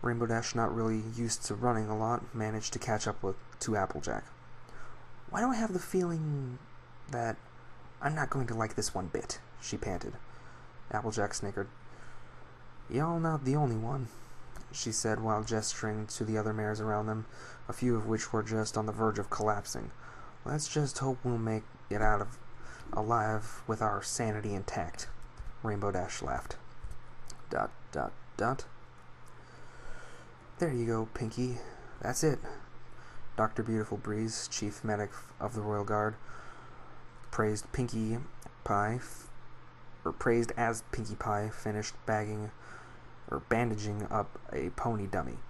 Rainbow Dash, not really used to running a lot, managed to catch up to Applejack. "Why do I have the feeling that I'm not going to like this one bit?" she panted. Applejack snickered. "Y'all not the only one," she said while gesturing to the other mares around them, a few of which were just on the verge of collapsing. "Let's just hope we'll make it out of alive with our sanity intact." Rainbow Dash laughed. ... "There you go, Pinky. That's it." Dr. Beautiful Breeze, chief medic of the Royal Guard, praised as Pinkie Pie finished bandaging up a pony dummy.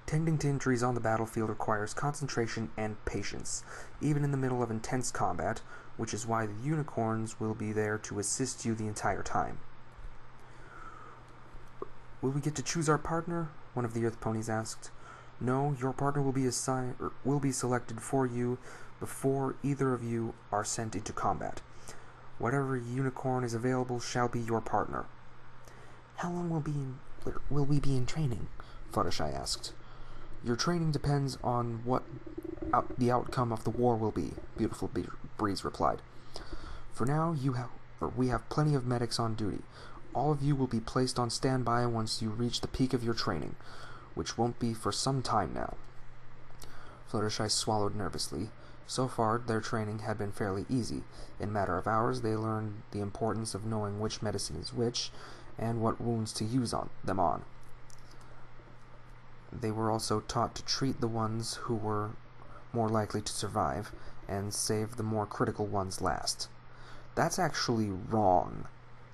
"Tending to injuries on the battlefield requires concentration and patience, even in the middle of intense combat, which is why the unicorns will be there to assist you the entire time." "Will we get to choose our partner?" one of the Earth ponies asked. "No, your partner will be selected for you before either of you are sent into combat. Whatever unicorn is available shall be your partner." "How long will we be in training?" Fluttershy asked. "Your training depends on what the outcome of the war will be," Beautiful Breeze replied. "For now, we have plenty of medics on duty. All of you will be placed on standby once you reach the peak of your training, which won't be for some time now." Fluttershy swallowed nervously. So far, their training had been fairly easy. In a matter of hours, they learned the importance of knowing which medicine is which, and what wounds to use them on. They were also taught to treat the ones who were more likely to survive, and save the more critical ones last. That's actually wrong.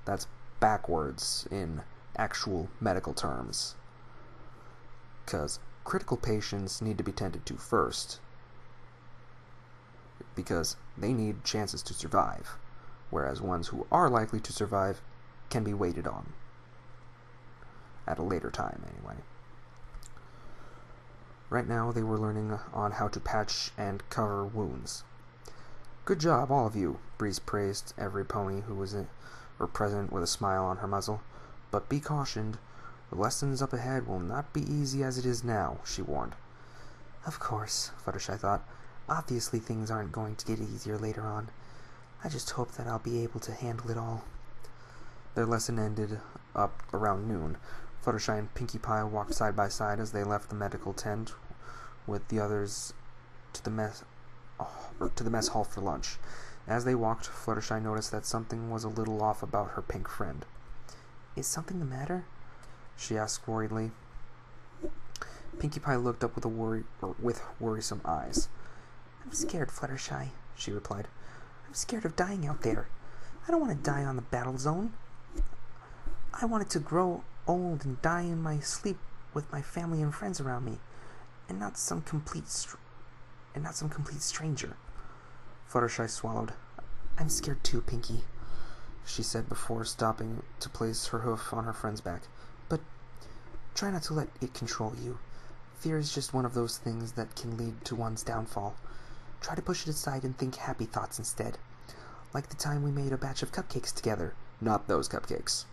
That's backwards in actual medical terms. 'Cause critical patients need to be tended to first, because they need chances to survive, whereas ones who are likely to survive can be waited on. At a later time, anyway. Right now, they were learning on how to patch and cover wounds. "Good job, all of you," Breeze praised every pony who was present with a smile on her muzzle. "But be cautioned. The lessons up ahead will not be easy as it is now," she warned. "Of course," Fluttershy thought. "Obviously things aren't going to get easier later on. I just hope that I'll be able to handle it all." Their lesson ended up around noon. Fluttershy and Pinkie Pie walked side by side as they left the medical tent with the others to the mess hall for lunch. As they walked, Fluttershy noticed that something was a little off about her pink friend. "Is something the matter?" she asked worriedly. Pinkie Pie looked up with worrisome eyes. "I'm scared, Fluttershy," she replied. "I'm scared of dying out there. I don't want to die on the battle zone. I wanted to grow old and die in my sleep with my family and friends around me, and not some complete stranger." Fluttershy swallowed. "I'm scared too, Pinkie," she said before stopping to place her hoof on her friend's back. "But try not to let it control you. Fear is just one of those things that can lead to one's downfall. Try to push it aside and think happy thoughts instead. Like the time we made a batch of cupcakes together." "Not those cupcakes.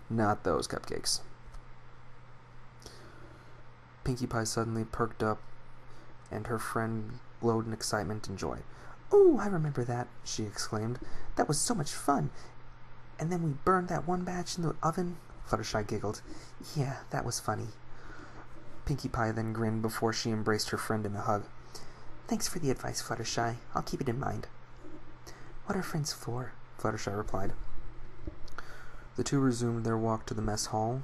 Not those cupcakes." Pinkie Pie suddenly perked up, and her friend glowed in excitement and joy. "Oh, I remember that," she exclaimed. "That was so much fun. And then we burned that one batch in the oven." Fluttershy giggled. "Yeah, that was funny." Pinkie Pie then grinned before she embraced her friend in a hug. "Thanks for the advice, Fluttershy. I'll keep it in mind." "What are friends for?" Fluttershy replied. The two resumed their walk to the mess hall,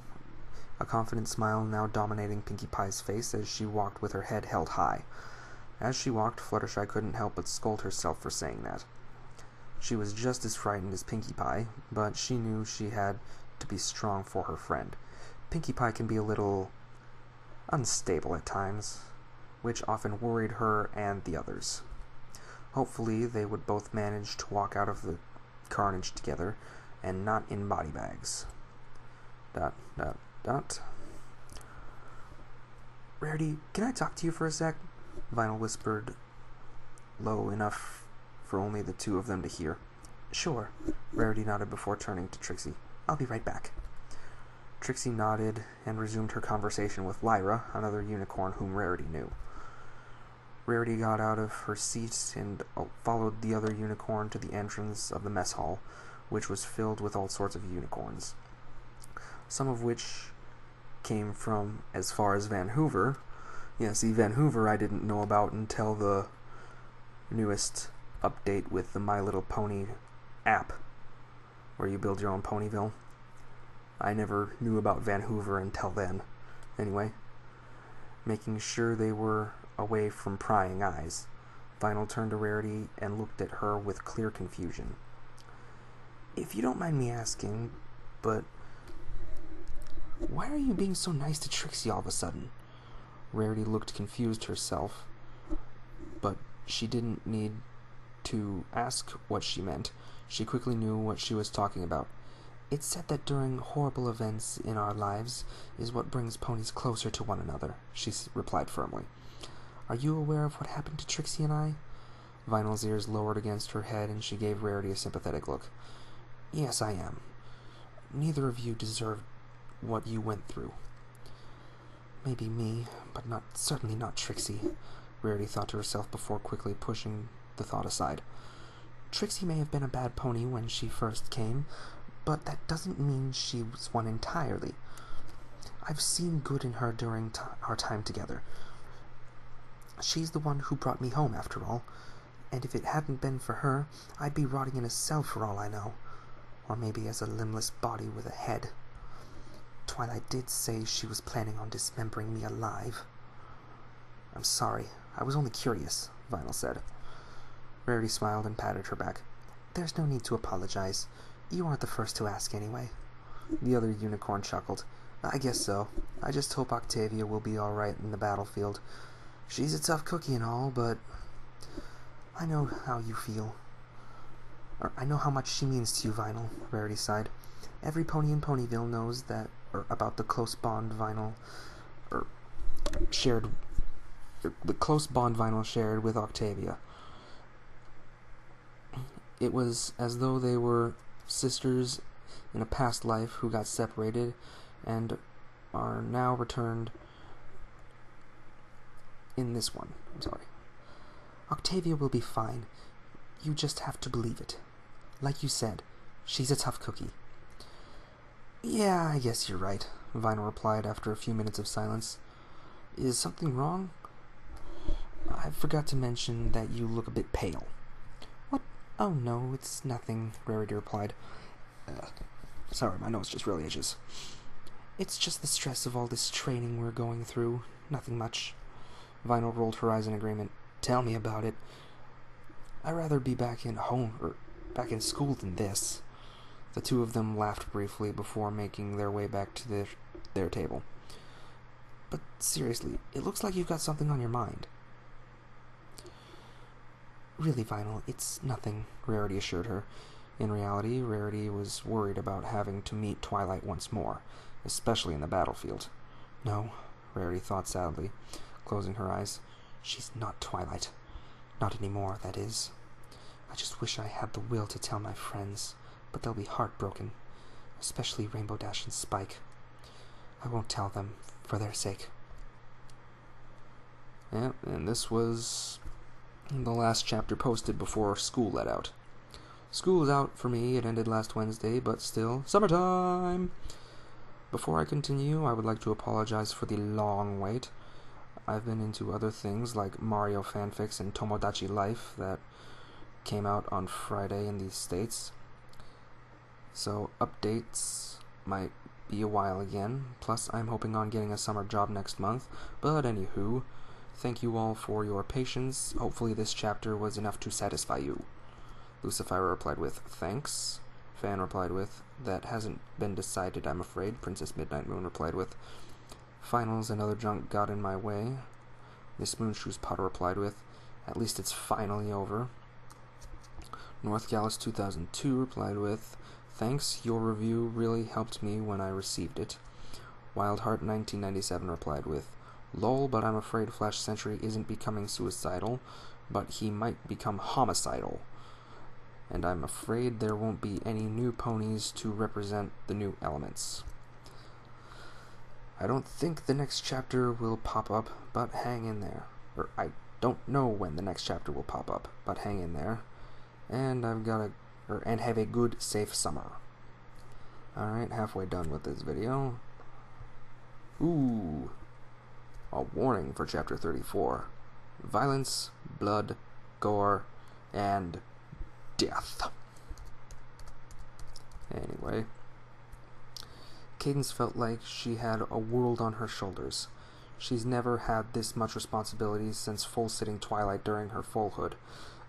a confident smile now dominating Pinkie Pie's face as she walked with her head held high. As she walked, Fluttershy couldn't help but scold herself for saying that. She was just as frightened as Pinkie Pie, but she knew she had to be strong for her friend. Pinkie Pie can be a little unstable at times, which often worried her and the others. Hopefully, they would both manage to walk out of the carnage together, and not in body bags. ... "Rarity, can I talk to you for a sec?" Vinyl whispered, low enough for only the two of them to hear. "Sure," Rarity nodded before turning to Trixie. "I'll be right back." Trixie nodded and resumed her conversation with Lyra, another unicorn whom Rarity knew. Rarity got out of her seat and followed the other unicorn to the entrance of the mess hall, which was filled with all sorts of unicorns, some of which came from as far as Van Hoover. Yeah, see, Van Hoover I didn't know about until the newest update with the My Little Pony app, where you build your own Ponyville. I never knew about Van Hoover until then. Anyway, making sure they were away from prying eyes, Vinyl turned to Rarity and looked at her with clear confusion. "If you don't mind me asking, but why are you being so nice to Trixie all of a sudden?" Rarity looked confused herself, but she didn't need to ask what she meant. She quickly knew what she was talking about. "It's said that during horrible events in our lives is what brings ponies closer to one another," she replied firmly. "Are you aware of what happened to Trixie and I?" Vinyl's ears lowered against her head, and she gave Rarity a sympathetic look. "Yes, I am. Neither of you deserved what you went through." "Maybe me, but certainly not Trixie," Rarity thought to herself before quickly pushing the thought aside. "Trixie may have been a bad pony when she first came, but that doesn't mean she was one entirely. I've seen good in her during our time together. She's the one who brought me home, after all, and if it hadn't been for her, I'd be rotting in a cell for all I know, or maybe as a limbless body with a head. Twilight did say she was planning on dismembering me alive." "I'm sorry, I was only curious," Vinyl said. Rarity smiled and patted her back. "There's no need to apologize. You aren't the first to ask anyway." The other unicorn chuckled. "I guess so. I just hope Octavia will be all right in the battlefield. She's a tough cookie and all, but I know how you feel. I know how much she means to you, Vinyl," Rarity sighed. "Every pony in Ponyville knows that about the close bond Vinyl shared with Octavia. It was as though they were sisters in a past life who got separated and are now returned in this one. Octavia will be fine. You just have to believe it. Like you said, she's a tough cookie." "Yeah, I guess you're right," Vinyl replied after a few minutes of silence. "Is something wrong? I forgot to mention that you look a bit pale." "What? Oh no, it's nothing," Rarity replied. Sorry, my nose just really itches. "It's just the stress of all this training we're going through. Nothing much." Vinyl rolled her eyes in agreement. "Tell me about it. I'd rather be back in school than this." The two of them laughed briefly before making their way back to their table. "But seriously, it looks like you've got something on your mind." "Really, Vinyl, it's nothing," Rarity assured her. In reality, Rarity was worried about having to meet Twilight once more, especially in the battlefield. No, Rarity thought sadly, closing her eyes. She's not Twilight. Not anymore, that is. I just wish I had the will to tell my friends, but they'll be heartbroken, especially Rainbow Dash and Spike. I won't tell them, for their sake. Yeah, and this was the last chapter posted before school let out. School is out for me. It ended last Wednesday, but still, summertime! Before I continue, I would like to apologize for the long wait. I've been into other things like Mario fanfics and Tomodachi Life that came out on Friday in these states. So updates might be a while again. Plus, I'm hoping on getting a summer job next month. But anywho, thank you all for your patience. Hopefully this chapter was enough to satisfy you. Lucifer replied with, thanks. Fan replied with, that hasn't been decided, I'm afraid. Princess Midnight Moon replied with, finals and other junk got in my way. Miss Moonshoes Potter replied with, at least it's finally over. North Gallus 2002 replied with, thanks, your review really helped me when I received it. Wildheart 1997 replied with, lol, but I'm afraid Flash Sentry isn't becoming suicidal, but he might become homicidal. And I'm afraid there won't be any new ponies to represent the new elements. I don't think the next chapter will pop up, but hang in there. Or I don't know when the next chapter will pop up, but hang in there. And and have a good, safe summer. Alright, halfway done with this video. Ooh. A warning for chapter 34. Violence, blood, gore, and death. Anyway. Cadence felt like she had a world on her shoulders. She's never had this much responsibility since full-sitting Twilight during her foalhood.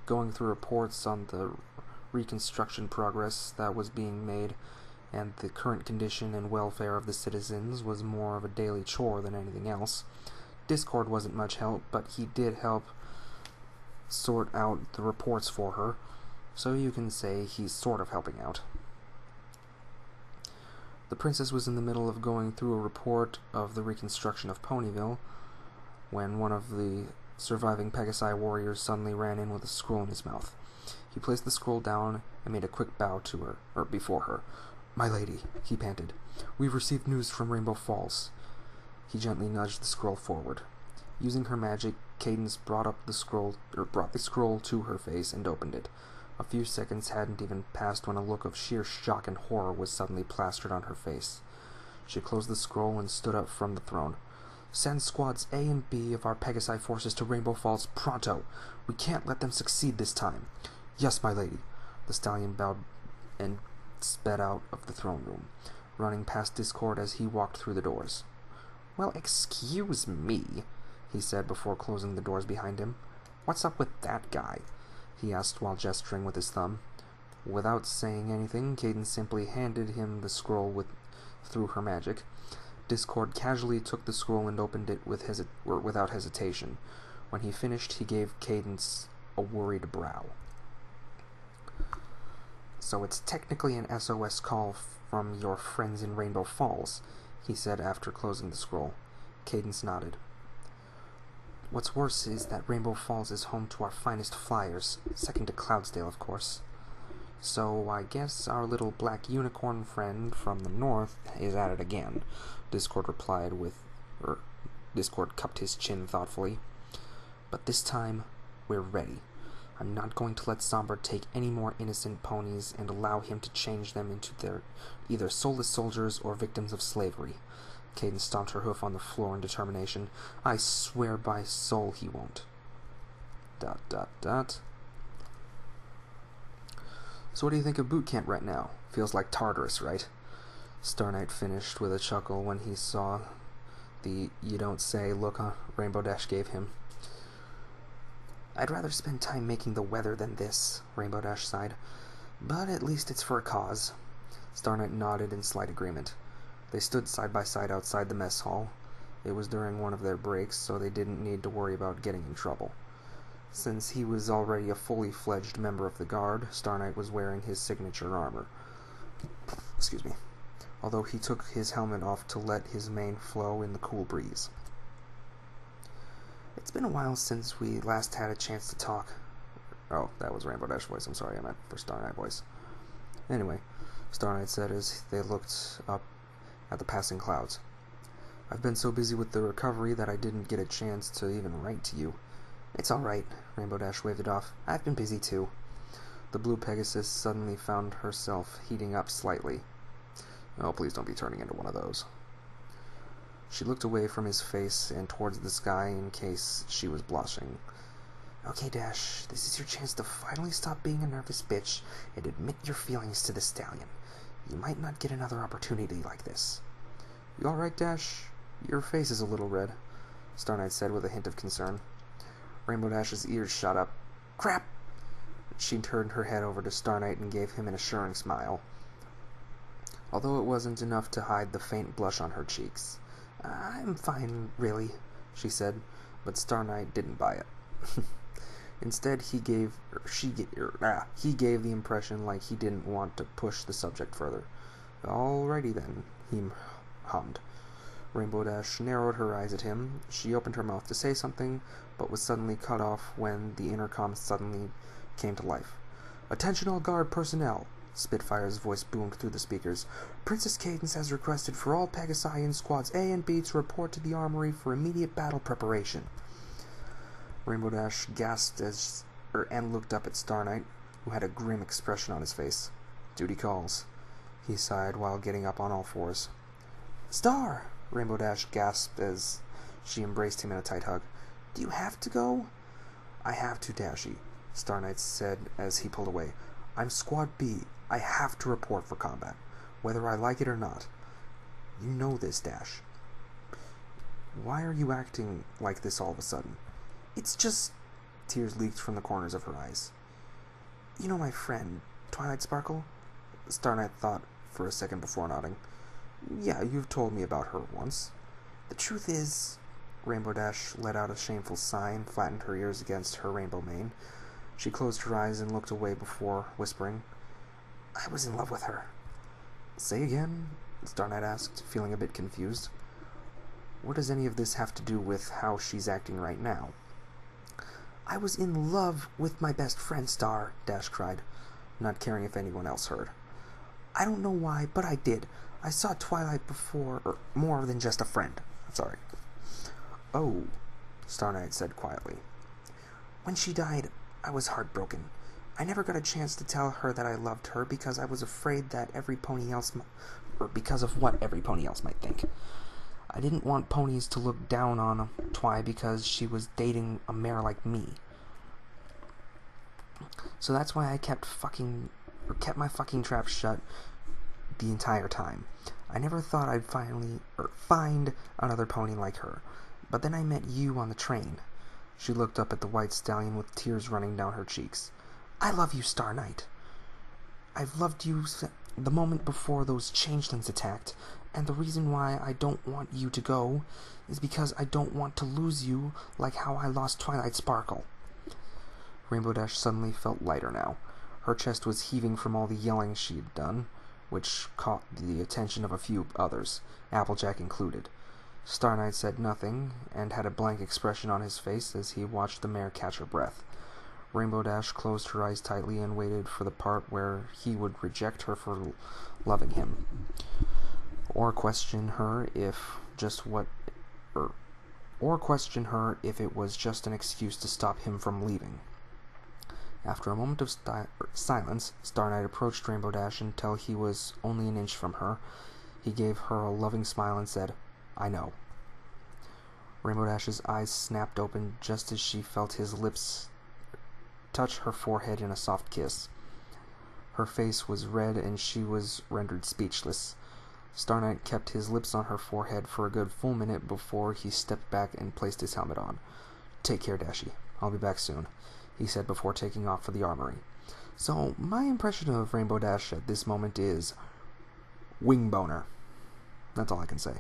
Going through reports on the reconstruction progress that was being made and the current condition and welfare of the citizens was more of a daily chore than anything else. Discord wasn't much help, but he did help sort out the reports for her, so you can say he's sort of helping out. The princess was in the middle of going through a report of the reconstruction of Ponyville when one of the surviving Pegasi warriors suddenly ran in with a scroll in his mouth. He placed the scroll down and made a quick bow to her, or before her. My lady, he panted, we've received news from Rainbow Falls. He gently nudged the scroll forward. Using her magic, Cadence brought the scroll to her face and opened it. A few seconds hadn't even passed when a look of sheer shock and horror was suddenly plastered on her face. She closed the scroll and stood up from the throne. Send squads A and B of our Pegasi forces to Rainbow Falls pronto. We can't let them succeed this time. Yes, my lady. The stallion bowed and sped out of the throne room, running past Discord as he walked through the doors. Well, excuse me, he said before closing the doors behind him. What's up with that guy? He asked while gesturing with his thumb. Without saying anything, Cadence simply handed him the scroll through her magic. Discord casually took the scroll and opened it without hesitation. When he finished, he gave Cadence a worried brow. So it's technically an SOS call from your friends in Rainbow Falls, he said after closing the scroll. Cadence nodded. What's worse is that Rainbow Falls is home to our finest flyers, second to Cloudsdale, of course. So I guess our little black unicorn friend from the north is at it again, Discord replied Discord cupped his chin thoughtfully. But this time, we're ready. I'm not going to let Somber take any more innocent ponies and allow him to change them into their either soulless soldiers or victims of slavery. Cadence stomped her hoof on the floor in determination. I swear by soul he won't. ... So what do you think of boot camp right now? Feels like Tartarus, right? Star Knight finished with a chuckle when he saw the you don't say look Rainbow Dash gave him. I'd rather spend time making the weather than this, Rainbow Dash sighed. But at least it's for a cause. Star Knight nodded in slight agreement. They stood side by side outside the mess hall. It was during one of their breaks, so they didn't need to worry about getting in trouble. Since he was already a fully fledged member of the Guard, Star Knight was wearing his signature armor. Excuse me. Although he took his helmet off to let his mane flow in the cool breeze. It's been a while since we last had a chance to talk. Oh, that was Rainbow Dash voice. I'm sorry, I meant for Star Knight voice. Anyway, Star Knight said as they looked up at the passing clouds. I've been so busy with the recovery that I didn't get a chance to even write to you. It's alright, Rainbow Dash waved it off. I've been busy too. The blue Pegasus suddenly found herself heating up slightly. Oh, please don't be turning into one of those. She looked away from his face and towards the sky in case she was blushing. Okay, Dash, this is your chance to finally stop being a nervous bitch and admit your feelings to the stallion. You might not get another opportunity like this. You alright, Dash? Your face is a little red, Star Knight said with a hint of concern. Rainbow Dash's ears shot up. Crap! She turned her head over to Star Knight and gave him an assuring smile, although it wasn't enough to hide the faint blush on her cheeks. I'm fine, really, she said, but Star Knight didn't buy it. Instead, he gave the impression like he didn't want to push the subject further. Alrighty then, he hummed. Rainbow Dash narrowed her eyes at him. She opened her mouth to say something, but was suddenly cut off when the intercom suddenly came to life. Attention all guard personnel, Spitfire's voice boomed through the speakers. Princess Cadence has requested for all Pegasi in squads A and B to report to the armory for immediate battle preparation. Rainbow Dash gasped and looked up at Star Knight, who had a grim expression on his face. Duty calls, he sighed while getting up on all fours. Star! Rainbow Dash gasped as she embraced him in a tight hug. Do you have to go? I have to, Dashy, Star Knight said as he pulled away. I'm Squad B. I have to report for combat, whether I like it or not. You know this, Dash. Why are you acting like this all of a sudden? It's just... Tears leaked from the corners of her eyes. You know my friend, Twilight Sparkle? Star Knight thought for a second before nodding. Yeah, you've told me about her once. The truth is... Rainbow Dash let out a shameful sigh and flattened her ears against her rainbow mane. She closed her eyes and looked away before whispering, I was in love with her. Say again? Star Knight asked, feeling a bit confused. What does any of this have to do with how she's acting right now? I was in love with my best friend, Star, Dash cried, not caring if anyone else heard. I don't know why, but I did. I saw Twilight before, or more than just a friend. Sorry. Oh, Star Knight said quietly. When she died, I was heartbroken. I never got a chance to tell her that I loved her because I was afraid that because of what every pony else might think. I didn't want ponies to look down on Twi because she was dating a mare like me. So that's why I kept my fucking trap shut the entire time. I never thought I'd find another pony like her. But then I met you on the train. She looked up at the white stallion with tears running down her cheeks. I love you, Star Knight. I've loved you the moment before those changelings attacked, and the reason why I don't want you to go is because I don't want to lose you like how I lost Twilight Sparkle. Rainbow Dash suddenly felt lighter now. Her chest was heaving from all the yelling she had done, which caught the attention of a few others, Applejack included. Star Knight said nothing, and had a blank expression on his face as he watched the mare catch her breath. Rainbow Dash closed her eyes tightly and waited for the part where he would reject her for loving him, or question her if it was just an excuse to stop him from leaving. After a moment of silence, Star Knight approached Rainbow Dash until he was only an inch from her. He gave her a loving smile and said, I know. Rainbow Dash's eyes snapped open just as she felt his lips touch her forehead in a soft kiss. Her face was red and she was rendered speechless. Star Knight kept his lips on her forehead for a good full minute before he stepped back and placed his helmet on. Take care, Dashy. I'll be back soon, he said before taking off for the armory. So, my impression of Rainbow Dash at this moment is wing boner. That's all I can say.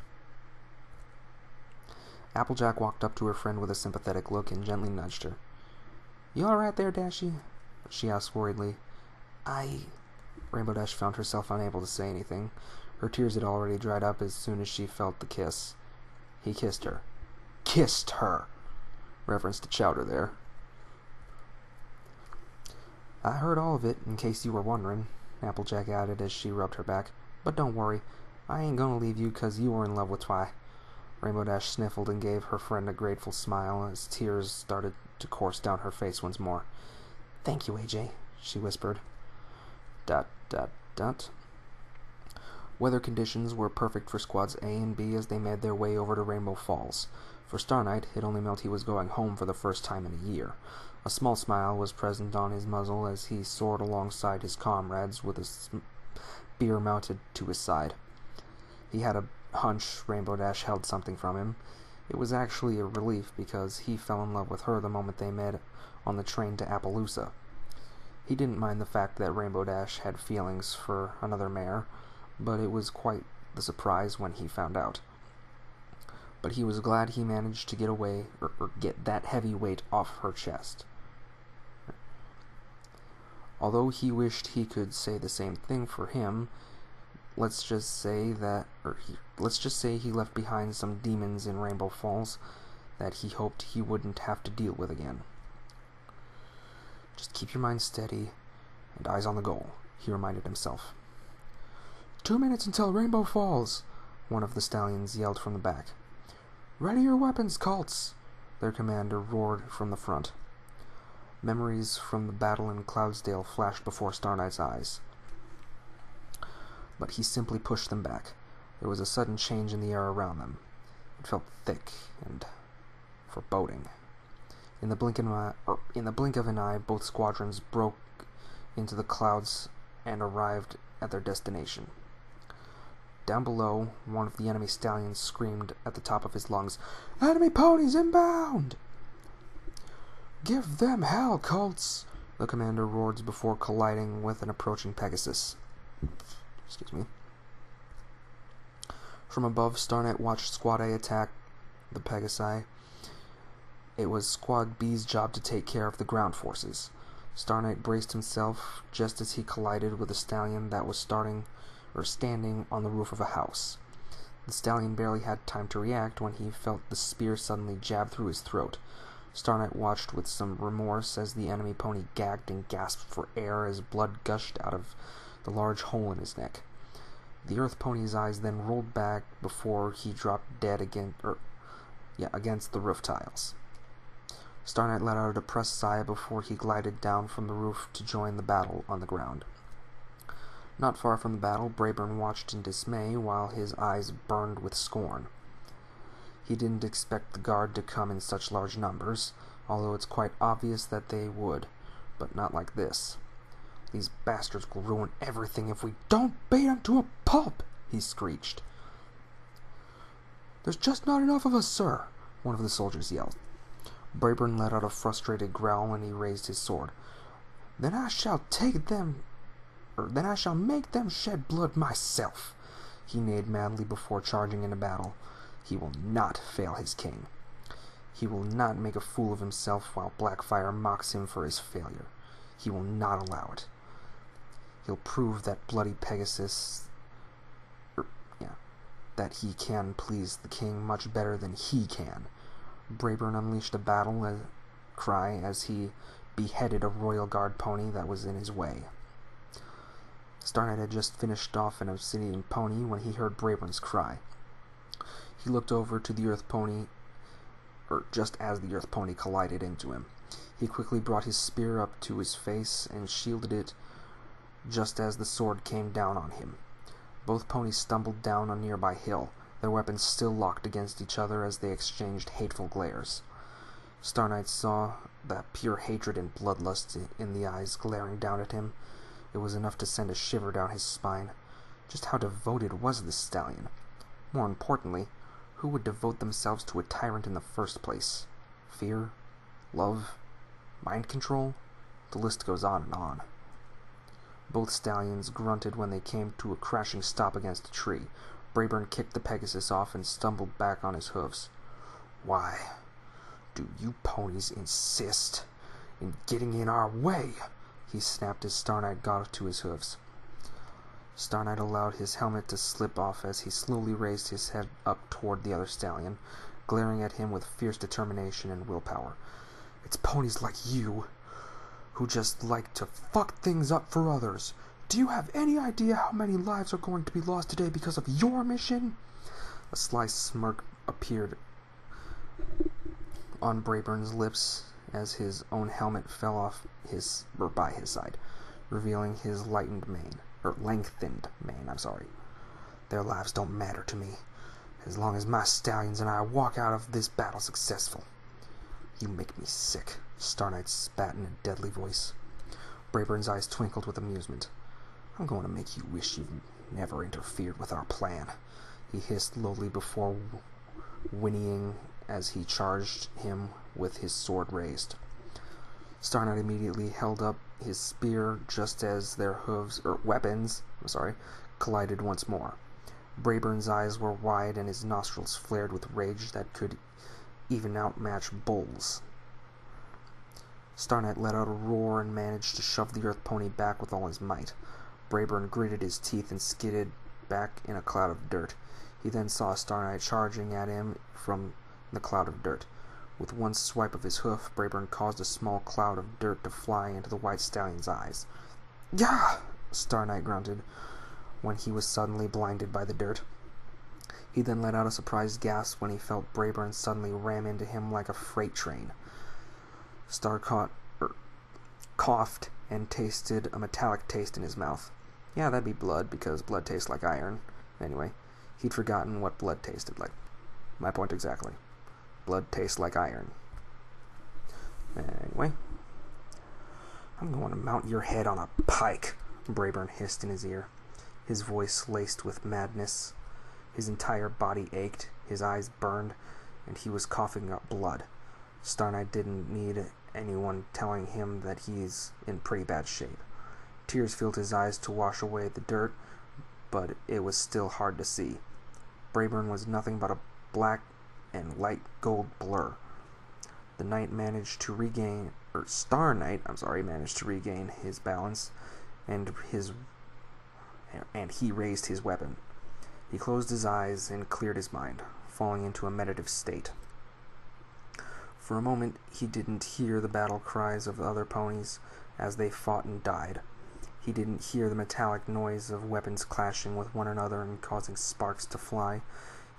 Applejack walked up to her friend with a sympathetic look and gently nudged her. You alright there, Dashy? She asked worriedly. Rainbow Dash found herself unable to say anything. Her tears had already dried up as soon as she felt the kiss. He kissed her. Kissed her! Reference to Chowder there. I heard all of it, in case you were wondering, Applejack added as she rubbed her back. But don't worry, I ain't gonna leave you 'cause you were in love with Twi. Rainbow Dash sniffled and gave her friend a grateful smile as tears started to course down her face once more. "Thank you, AJ," she whispered. ... Weather conditions were perfect for Squads A and B as they made their way over to Rainbow Falls. For Star Knight, it only meant he was going home for the first time in a year. A small smile was present on his muzzle as he soared alongside his comrades with a spear mounted to his side. He had a hunch Rainbow Dash held something from him. It was actually a relief because he fell in love with her the moment they met on the train to Appaloosa. He didn't mind the fact that Rainbow Dash had feelings for another mare, but it was quite the surprise when he found out. But he was glad he managed to get away or get that heavy weight off her chest. Although he wished he could say the same thing for him, let's just say he left behind some demons in Rainbow Falls that he hoped he wouldn't have to deal with again. "Just keep your mind steady and eyes on the goal," he reminded himself. "2 minutes until Rainbow Falls," one of the stallions yelled from the back. "Ready your weapons, Colts," their commander roared from the front. Memories from the battle in Cloudsdale flashed before Star Knight's eyes. But he simply pushed them back. There was a sudden change in the air around them. It felt thick and foreboding. In the blink of an eye, both squadrons broke into the clouds and arrived at their destination. Down below, one of the enemy stallions screamed at the top of his lungs, "Enemy ponies inbound!" "Give them hell, Colts!" the commander roared before colliding with an approaching Pegasus. Excuse me. From above, Star Knight watched Squad A attack the Pegasi. It was Squad B's job to take care of the ground forces. Star Knight braced himself just as he collided with a stallion that was standing on the roof of a house. The stallion barely had time to react when he felt the spear suddenly jab through his throat. Star Knight watched with some remorse as the enemy pony gagged and gasped for air as blood gushed out of the large hole in his neck. The Earth Pony's eyes then rolled back before he dropped dead against the roof tiles. Star Knight let out a depressed sigh before he glided down from the roof to join the battle on the ground. Not far from the battle, Brayburn watched in dismay while his eyes burned with scorn. He didn't expect the guard to come in such large numbers, although it's quite obvious that they would, but not like this. "These bastards will ruin everything if we don't beat them to a pulp," he screeched. "There's just not enough of us, sir," one of the soldiers yelled. Brayburn let out a frustrated growl when he raised his sword. Then I shall make them shed blood myself," he neighed madly before charging into battle. He will not fail his king. He will not make a fool of himself while Blackfire mocks him for his failure. He will not allow it. He'll prove that bloody Pegasus that he can please the king much better than he can. Brayburn unleashed a battle cry as he beheaded a royal guard pony that was in his way. Star Knight had just finished off an obsidian pony when he heard Brayburn's cry. He looked over to the Earth Pony, just as the Earth Pony collided into him. He quickly brought his spear up to his face and shielded it just as the sword came down on him. Both ponies stumbled down a nearby hill, their weapons still locked against each other as they exchanged hateful glares. Star Knight saw that pure hatred and bloodlust in the eyes glaring down at him. It was enough to send a shiver down his spine. Just how devoted was this stallion? More importantly, who would devote themselves to a tyrant in the first place? Fear? Love? Mind control? The list goes on and on. Both stallions grunted when they came to a crashing stop against a tree. Brayburn kicked the Pegasus off and stumbled back on his hooves. "Why do you ponies insist in getting in our way?" he snapped as Star Knight got to his hooves. Star Knight allowed his helmet to slip off as he slowly raised his head up toward the other stallion, glaring at him with fierce determination and willpower. "It's ponies like you who just like to fuck things up for others. Do you have any idea how many lives are going to be lost today because of your mission?" A sly smirk appeared on Brayburn's lips as his own helmet fell off by his side, revealing his lengthened mane. Their lives don't matter to me, as long as my stallions and I walk out of this battle successful. You make me sick, Star Knight spat in a deadly voice. Brayburn's eyes twinkled with amusement. I'm going to make you wish you'd never interfered with our plan, he hissed lowly before whinnying as he charged him with his sword raised. Star Knight immediately held up his spear just as their weapons collided once more. Brayburn's eyes were wide and his nostrils flared with rage that could even outmatch Bull's. Star Knight let out a roar and managed to shove the Earth Pony back with all his might. Brayburn gritted his teeth and skidded back in a cloud of dirt. He then saw Star Knight charging at him from the cloud of dirt. With one swipe of his hoof, Brayburn caused a small cloud of dirt to fly into the white stallion's eyes. "Yah!" Star Knight grunted when he was suddenly blinded by the dirt. He then let out a surprised gasp when he felt Brayburn suddenly ram into him like a freight train. Star coughed and tasted a metallic taste in his mouth. Yeah, that'd be blood, because blood tastes like iron. Anyway, he'd forgotten what blood tasted like. My point exactly. Blood tastes like iron. Anyway. I'm going to mount your head on a pike, Brayburn hissed in his ear, his voice laced with madness. His entire body ached, his eyes burned, and he was coughing up blood. Star Knight didn't need anyone telling him that he's in pretty bad shape. Tears filled his eyes to wash away the dirt, but it was still hard to see. Brayburn was nothing but a black and light gold blur. Star Knight managed to regain his balance, and he raised his weapon. He closed his eyes and cleared his mind, falling into a meditative state. For a moment, he didn't hear the battle cries of the other ponies as they fought and died. He didn't hear the metallic noise of weapons clashing with one another and causing sparks to fly.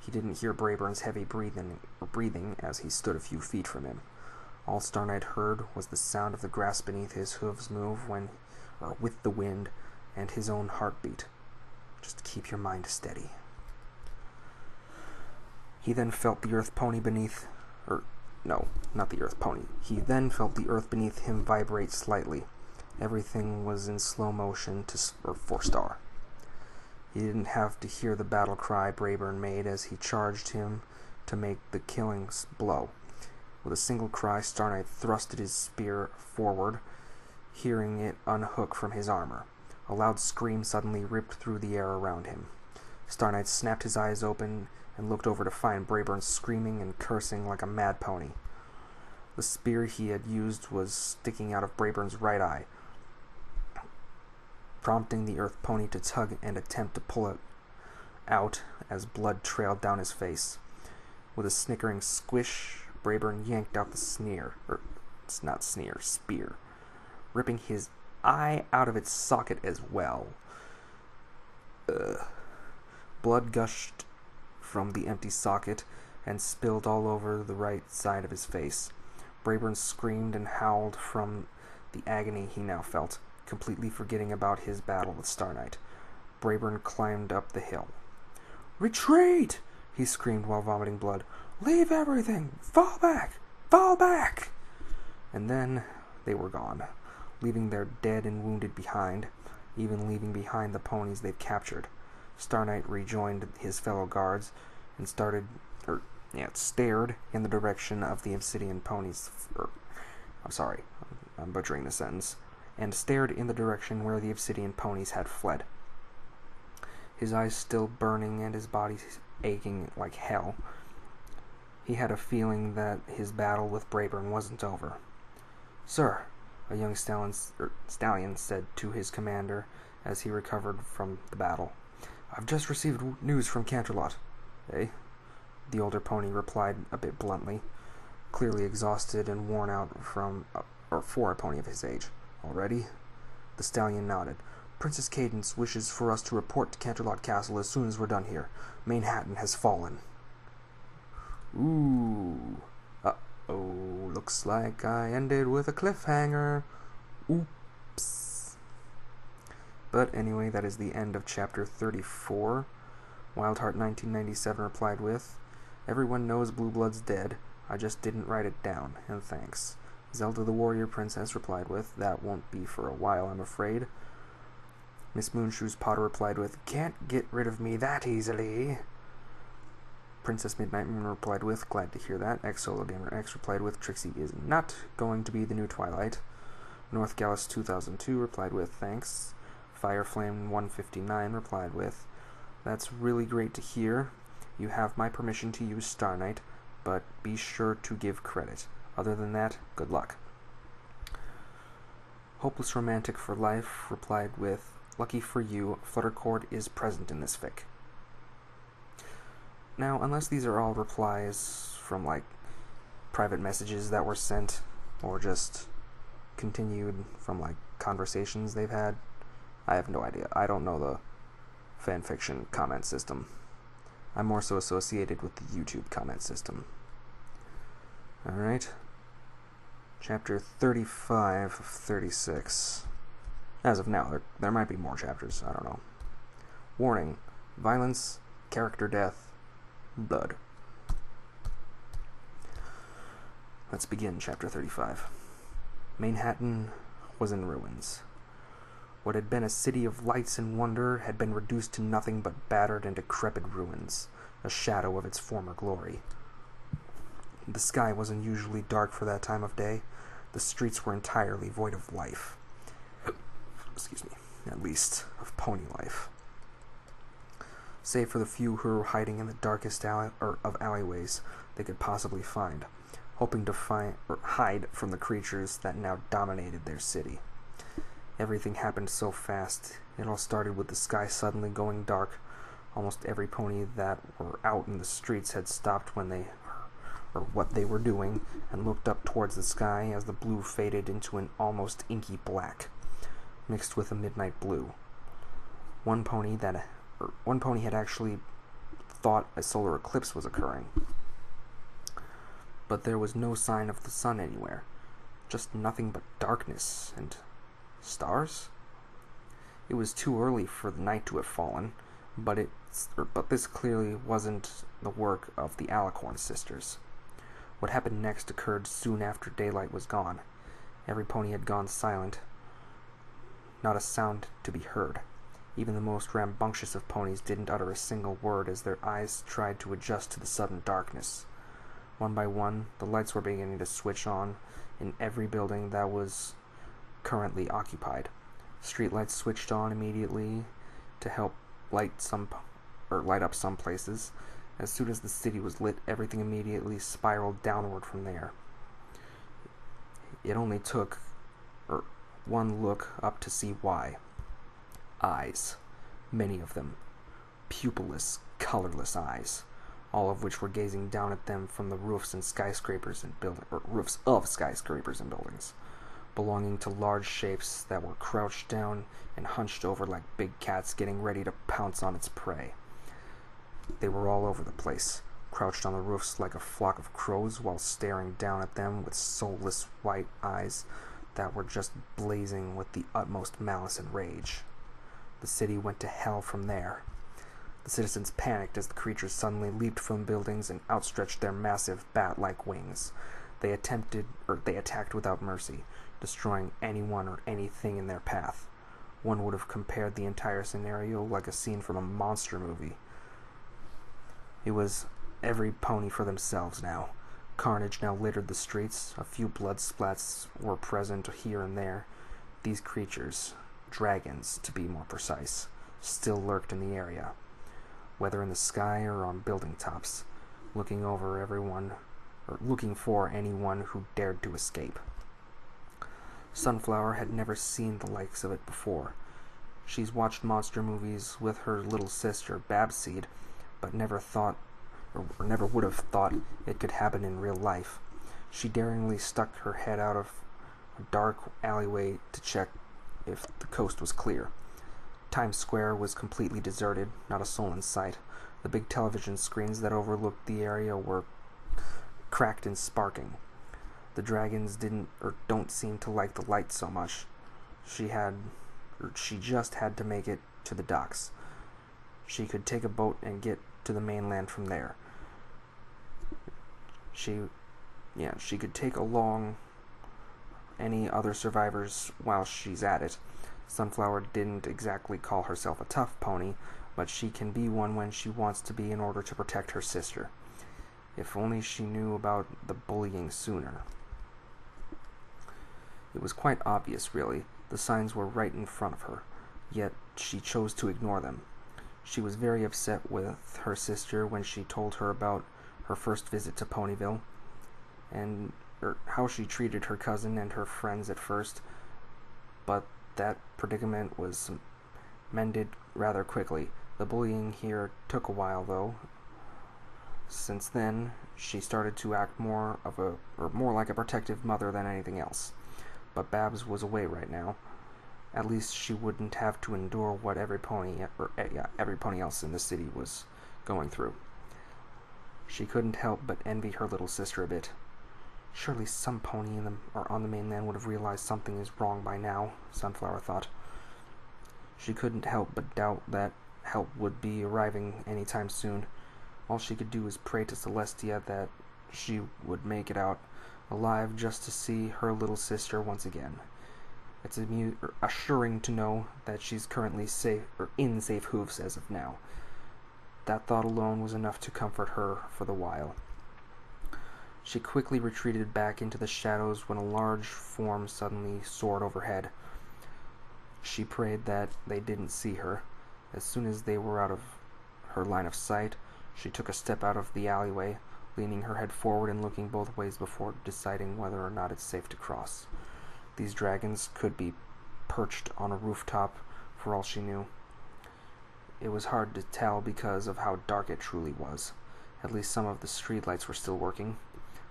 He didn't hear Brayburn's heavy breathing as he stood a few feet from him. All Star Knight heard was the sound of the grass beneath his hooves move with the wind and his own heartbeat. Just keep your mind steady. He then felt the earth pony beneath... No, not the earth pony. He then felt the earth beneath him vibrate slightly. Everything was in slow motion for Star. He didn't have to hear the battle cry Brayburn made as he charged him to make the killing blow. With a single cry, Star Knight thrusted his spear forward, hearing it unhook from his armor. A loud scream suddenly ripped through the air around him. Star Knight snapped his eyes open and looked over to find Brayburn screaming and cursing like a mad pony. The spear he had used was sticking out of Brayburn's right eye, prompting the earth pony to tug and attempt to pull it out as blood trailed down his face. With a snickering squish, Brayburn yanked out the spear, ripping his eye out of its socket as well. Blood gushed from the empty socket and spilled all over the right side of his face. Brayburn screamed and howled from the agony he now felt, completely forgetting about his battle with Star Knight. Brayburn climbed up the hill. "Retreat!" he screamed while vomiting blood. "Leave everything! Fall back! Fall back!" And then they were gone, leaving their dead and wounded behind, even leaving behind the ponies they'd captured. Star Knight rejoined his fellow guards and stared in the direction of the obsidian ponies. I'm butchering the sentence. And stared in the direction where the obsidian ponies had fled. His eyes still burning and his body aching like hell. He had a feeling that his battle with Brayburn wasn't over. "Sir," a young stallion said to his commander as he recovered from the battle, "I've just received news from Canterlot." "Eh?" the older pony replied a bit bluntly, clearly exhausted and worn out for a pony of his age. "Already?" The stallion nodded. "Princess Cadence wishes for us to report to Canterlot Castle as soon as we're done here. Manhattan has fallen." Ooh. Uh-oh. Looks like I ended with a cliffhanger. Oops. But anyway, that is the end of chapter 34. Wildheart 1997 replied with, "Everyone knows Blue Blood's dead. I just didn't write it down, and thanks." Zelda the Warrior Princess replied with, "That won't be for a while, I'm afraid." Miss Moonshoes Potter replied with, "Can't get rid of me that easily." Princess Midnight Moon replied with, "Glad to hear that." X-Solo Gamer X replied with, "Trixie is not going to be the new Twilight." North Gallus 2002 replied with, "Thanks." Fireflame 159 replied with, "That's really great to hear. You have my permission to use Star Knight, but be sure to give credit. Other than that, good luck." Hopeless Romantic for Life replied with, "Lucky for you, Fluttercord is present in this fic." Now, unless these are all replies from, private messages that were sent, or just continued from, conversations they've had, I have no idea. I don't know the fanfiction comment system. I'm more so associated with the YouTube comment system. Alright. Chapter 35 of 36. As of now, there might be more chapters. I don't know. Warning. Violence, character death, blood. Let's begin chapter 35. Manhattan was in ruins. What had been a city of lights and wonder had been reduced to nothing but battered and decrepit ruins, a shadow of its former glory. The sky was unusually dark for that time of day. The streets were entirely void of life. Excuse me, at least of pony life. Save for the few who were hiding in the darkest of alleyways they could possibly find, hoping to hide from the creatures that now dominated their city. Everything happened so fast. It all started with the sky suddenly going dark. Almost every pony that were out in the streets had stopped what they were doing, and looked up towards the sky as the blue faded into an almost inky black, mixed with a midnight blue. One pony had actually thought a solar eclipse was occurring. But there was no sign of the sun anywhere. Just nothing but darkness and stars? It was too early for the night to have fallen, but this clearly wasn't the work of the Alicorn sisters. What happened next occurred soon after daylight was gone. Every pony had gone silent. Not a sound to be heard. Even the most rambunctious of ponies didn't utter a single word as their eyes tried to adjust to the sudden darkness. One by one, the lights were beginning to switch on in every building that was currently occupied. Streetlights switched on immediately to help light up some places. As soon as the city was lit, everything immediately spiraled downward from there. It only took one look up to see why. Eyes. Many of them. Pupilless, colorless eyes, all of which were gazing down at them from the roofs of skyscrapers and buildings, belonging to large shapes that were crouched down and hunched over like big cats getting ready to pounce on its prey. They were all over the place, crouched on the roofs like a flock of crows while staring down at them with soulless white eyes that were just blazing with the utmost malice and rage. The city went to hell from there. The citizens panicked as the creatures suddenly leaped from buildings and outstretched their massive bat-like wings. They attacked without mercy, destroying anyone or anything in their path. One would have compared the entire scenario like a scene from a monster movie. It was every pony for themselves now. Carnage now littered the streets. A few blood splats were present here and there. These creatures, dragons to be more precise, still lurked in the area, whether in the sky or on building tops, looking for anyone who dared to escape. Sunflower had never seen the likes of it before. She's watched monster movies with her little sister Babseed, but never would have thought it could happen in real life. She daringly stuck her head out of a dark alleyway to check if the coast was clear. Times Square was completely deserted, not a soul in sight. The big television screens that overlooked the area were cracked and sparking. The dragons don't seem to like the light so much. She just had to make it to the docks. She could take a boat and get to the mainland from there. She could take along any other survivors while she's at it. Sunflower didn't exactly call herself a tough pony, but she can be one when she wants to be in order to protect her sister. If only she knew about the bullying sooner. It was quite obvious, really. The signs were right in front of her, yet she chose to ignore them. She was very upset with her sister when she told her about her first visit to Ponyville, and how she treated her cousin and her friends at first, but that predicament was mended rather quickly. The bullying here took a while, though. Since then, she started to act more like a protective mother than anything else. But Babs was away right now. At least she wouldn't have to endure what every pony else in the city was going through. She couldn't help but envy her little sister a bit. Surely some pony on the mainland would have realized something is wrong by now, Sunflower thought. She couldn't help but doubt that help would be arriving anytime soon. All she could do was pray to Celestia that she would make it out alive just to see her little sister once again. It's assuring to know that she's currently in safe hooves as of now. That thought alone was enough to comfort her for the while. She quickly retreated back into the shadows when a large form suddenly soared overhead. She prayed that they didn't see her. As soon as they were out of her line of sight, she took a step out of the alleyway, leaning her head forward and looking both ways before deciding whether or not it's safe to cross. These dragons could be perched on a rooftop for all she knew. It was hard to tell because of how dark it truly was. At least some of the streetlights were still working,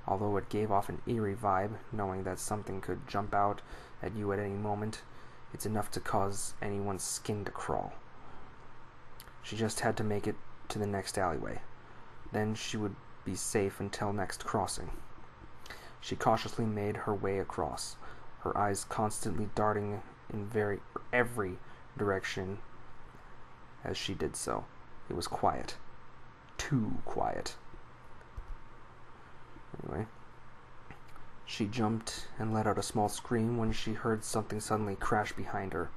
although it gave off an eerie vibe, knowing that something could jump out at you at any moment. It's enough to cause anyone's skin to crawl. She just had to make it to the next alleyway. Then she would be safe until next crossing. She cautiously made her way across, her eyes constantly darting in every direction as she did so. It was quiet. Too quiet. Anyway, she jumped and let out a small scream when she heard something suddenly crash behind her.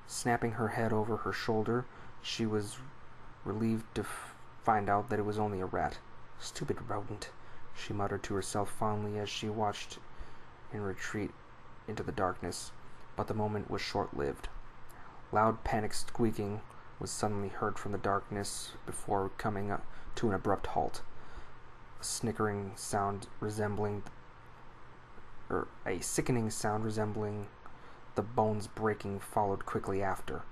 Snapping her head over her shoulder, she was relieved to find out that it was only a rat. Stupid rodent, she muttered to herself fondly as she watched in retreat into the darkness, but the moment was short-lived. Loud panic squeaking was suddenly heard from the darkness before coming to an abrupt halt. A sickening sound resembling the bones breaking followed quickly after.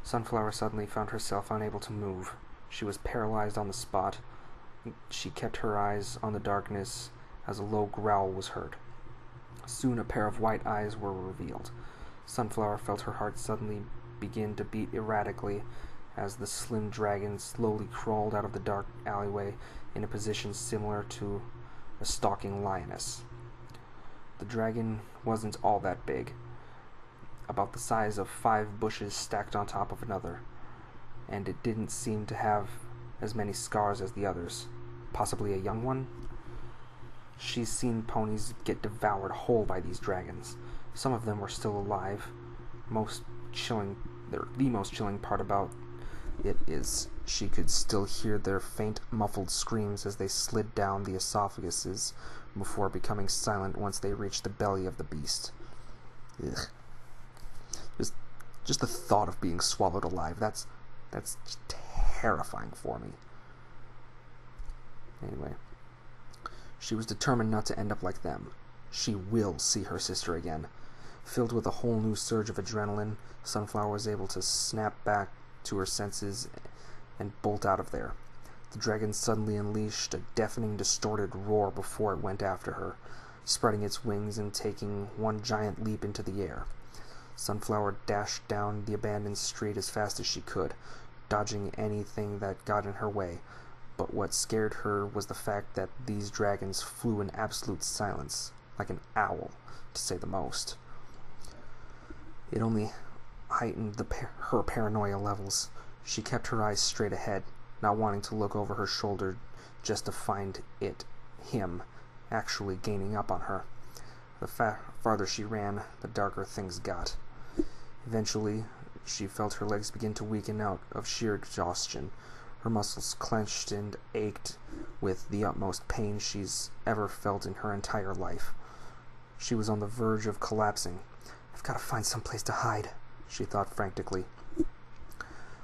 Sunflower suddenly found herself unable to move. She was paralyzed on the spot. She kept her eyes on the darkness as a low growl was heard. Soon a pair of white eyes were revealed. Sunflower felt her heart suddenly begin to beat erratically as the slim dragon slowly crawled out of the dark alleyway in a position similar to a stalking lioness. The dragon wasn't all that big, about the size of 5 bushes stacked on top of another, and it didn't seem to have as many scars as the others. Possibly a young one? She's seen ponies get devoured whole by these dragons. Some of them were still alive. The most chilling part about it is she could still hear their faint, muffled screams as they slid down the esophaguses before becoming silent once they reached the belly of the beast. Ugh. Just the thought of being swallowed alive, that's just terrifying for me. Anyway, she was determined not to end up like them. She will see her sister again. Filled with a whole new surge of adrenaline, Sunflower was able to snap back to her senses and bolt out of there. The dragon suddenly unleashed a deafening, distorted roar before it went after her, spreading its wings and taking one giant leap into the air. Sunflower dashed down the abandoned street as fast as she could, dodging anything that got in her way, but what scared her was the fact that these dragons flew in absolute silence, like an owl, to say the most. It only heightened her paranoia levels. She kept her eyes straight ahead, not wanting to look over her shoulder just to find him, actually gaining up on her. The farther she ran, the darker things got. Eventually, she felt her legs begin to weaken out of sheer exhaustion. Her muscles clenched and ached with the utmost pain she's ever felt in her entire life. She was on the verge of collapsing. "I've got to find some place to hide," she thought frantically.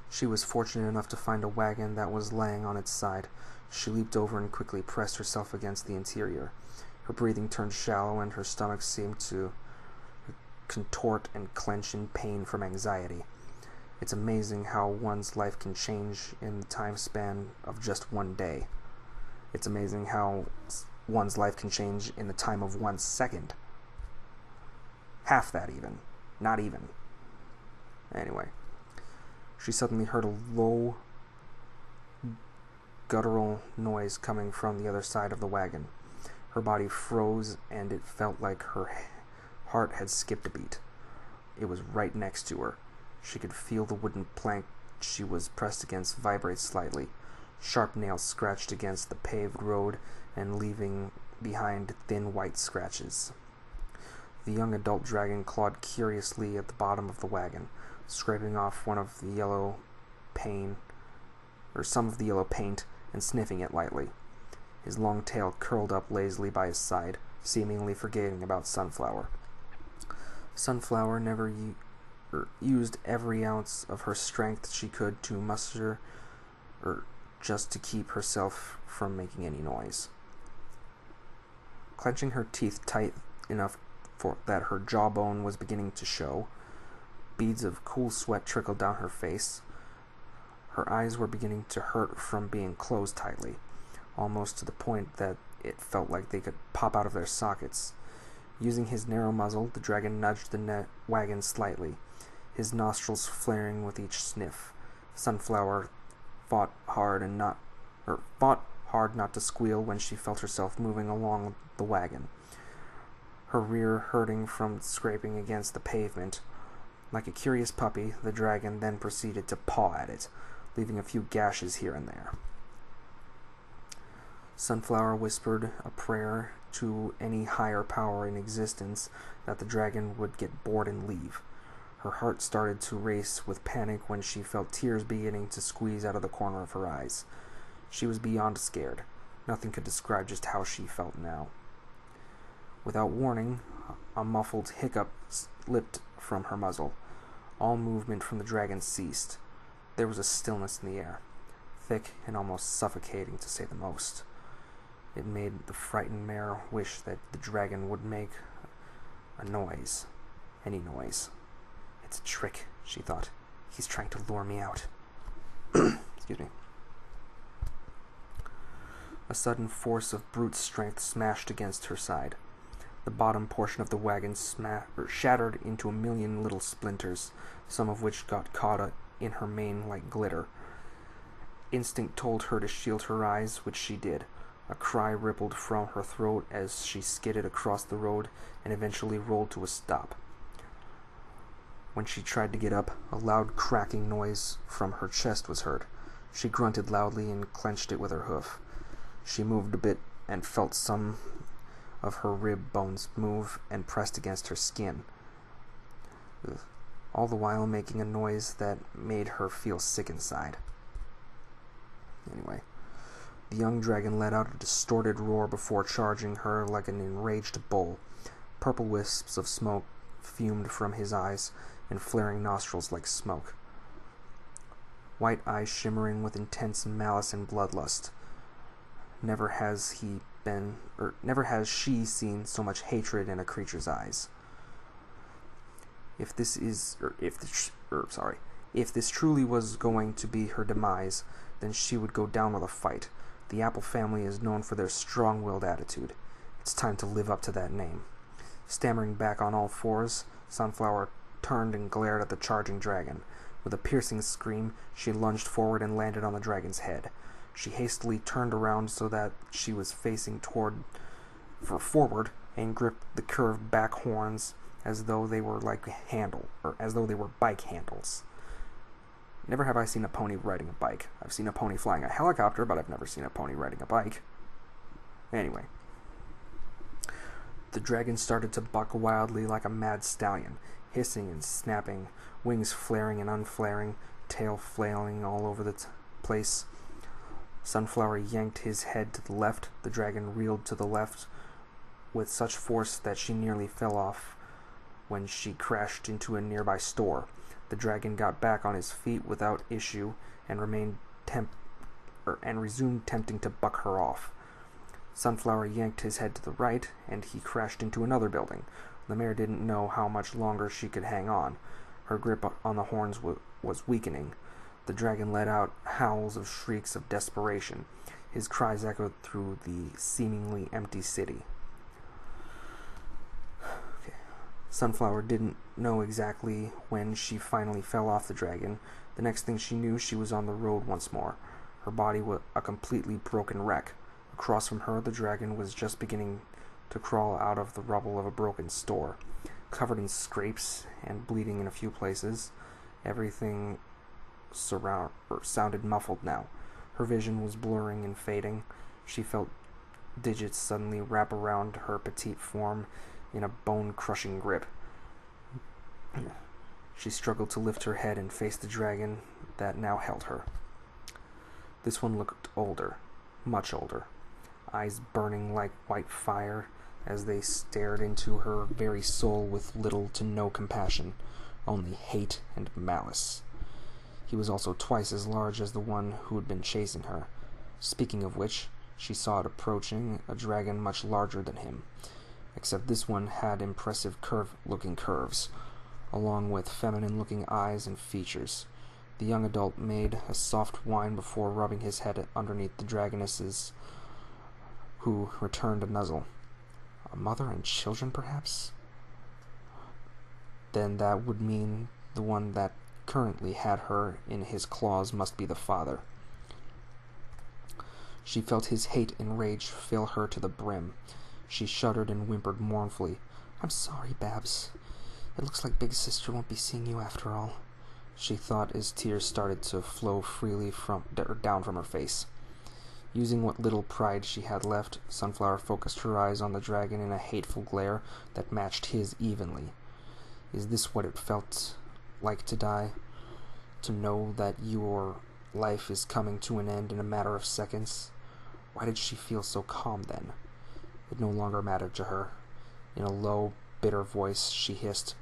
She was fortunate enough to find a wagon that was laying on its side. She leaped over and quickly pressed herself against the interior. Her breathing turned shallow, and her stomach seemed to contort and clench in pain from anxiety. It's amazing how one's life can change in the time span of just one day. It's amazing how one's life can change in the time of 1 second. Half that even. Not even. Anyway. She suddenly heard a low, guttural noise coming from the other side of the wagon. Her body froze, and it felt like her heart had skipped a beat. It was right next to her. She could feel the wooden plank she was pressed against vibrate slightly. Sharp nails scratched against the paved road and leaving behind thin white scratches. The young adult dragon clawed curiously at the bottom of the wagon, scraping off some of the yellow paint and sniffing it lightly. His long tail curled up lazily by his side, seemingly forgetting about Sunflower. Sunflower never used every ounce of her strength she could to muster, just to keep herself from making any noise. Clenching her teeth tight enough that her jawbone was beginning to show, beads of cool sweat trickled down her face. Her eyes were beginning to hurt from being closed tightly, almost to the point that it felt like they could pop out of their sockets. Using his narrow muzzle, the dragon nudged the wagon slightly, his nostrils flaring with each sniff. Sunflower fought hard not to squeal when she felt herself moving along the wagon, her rear hurting from scraping against the pavement. Like a curious puppy, the dragon then proceeded to paw at it, leaving a few gashes here and there. Sunflower whispered a prayer to any higher power in existence that the dragon would get bored and leave. Her heart started to race with panic when she felt tears beginning to squeeze out of the corner of her eyes. She was beyond scared. Nothing could describe just how she felt now. Without warning, a muffled hiccup slipped from her muzzle. All movement from the dragon ceased. There was a stillness in the air, thick and almost suffocating to say the most. It made the frightened mare wish that the dragon would make a noise, any noise. "It's a trick," she thought. "He's trying to lure me out." Excuse me. A sudden force of brute strength smashed against her side. The bottom portion of the wagon shattered into a million little splinters, some of which got caught in her mane like glitter. Instinct told her to shield her eyes, which she did. A cry rippled from her throat as she skidded across the road and eventually rolled to a stop. When she tried to get up, a loud cracking noise from her chest was heard. She grunted loudly and clenched it with her hoof. She moved a bit and felt some of her rib bones move and pressed against her skin, all the while making a noise that made her feel sick inside. Anyway, the young dragon let out a distorted roar before charging her like an enraged bull. Purple wisps of smoke fumed from his eyes and flaring nostrils like smoke. White eyes shimmering with intense malice and bloodlust. Never has she seen so much hatred in a creature's eyes. If this truly was going to be her demise, then she would go down with a fight. The Apple family is known for their strong-willed attitude. It's time to live up to that name. Stammering back on all fours, Sunflower turned and glared at the charging dragon. With a piercing scream, she lunged forward and landed on the dragon's head. She hastily turned around so that she was facing forward and gripped the curved back horns as though they were as though they were bike handles. Never have I seen a pony riding a bike. I've seen a pony flying a helicopter, but I've never seen a pony riding a bike. Anyway. The dragon started to buck wildly like a mad stallion, hissing and snapping, wings flaring and unflaring, tail flailing all over the place. Sunflower yanked his head to the left. The dragon reeled to the left with such force that she nearly fell off when she crashed into a nearby store. The dragon got back on his feet without issue and resumed tempting to buck her off. Sunflower yanked his head to the right, and he crashed into another building. The mare didn't know how much longer she could hang on. Her grip on the horns was weakening. The dragon let out howls of shrieks of desperation. His cries echoed through the seemingly empty city. Sunflower didn't know exactly when she finally fell off the dragon. The next thing she knew, she was on the road once more. Her body was a completely broken wreck. Across from her, the dragon was just beginning to crawl out of the rubble of a broken store. Covered in scrapes and bleeding in a few places, everything sounded muffled now. Her vision was blurring and fading. She felt digits suddenly wrap around her petite form in a bone-crushing grip. She struggled to lift her head and face the dragon that now held her. This one looked older, much older, eyes burning like white fire as they stared into her very soul with little to no compassion, only hate and malice. He was also twice as large as the one who had been chasing her. Speaking of which, she saw it approaching, a dragon much larger than him, except this one had impressive curve-looking curves, along with feminine-looking eyes and features. The young adult made a soft whine before rubbing his head underneath the dragoness's, who returned a nuzzle. A mother and children, perhaps? Then that would mean the one that currently had her in his claws must be the father. She felt his hate and rage fill her to the brim. She shuddered and whimpered mournfully. "I'm sorry, Babs. It looks like Big Sister won't be seeing you after all," she thought as tears started to flow freely down from her face. Using what little pride she had left, Sunflower focused her eyes on the dragon in a hateful glare that matched his evenly. Is this what it felt like to die? To know that your life is coming to an end in a matter of seconds? Why did she feel so calm then? It no longer mattered to her. In a low, bitter voice, she hissed,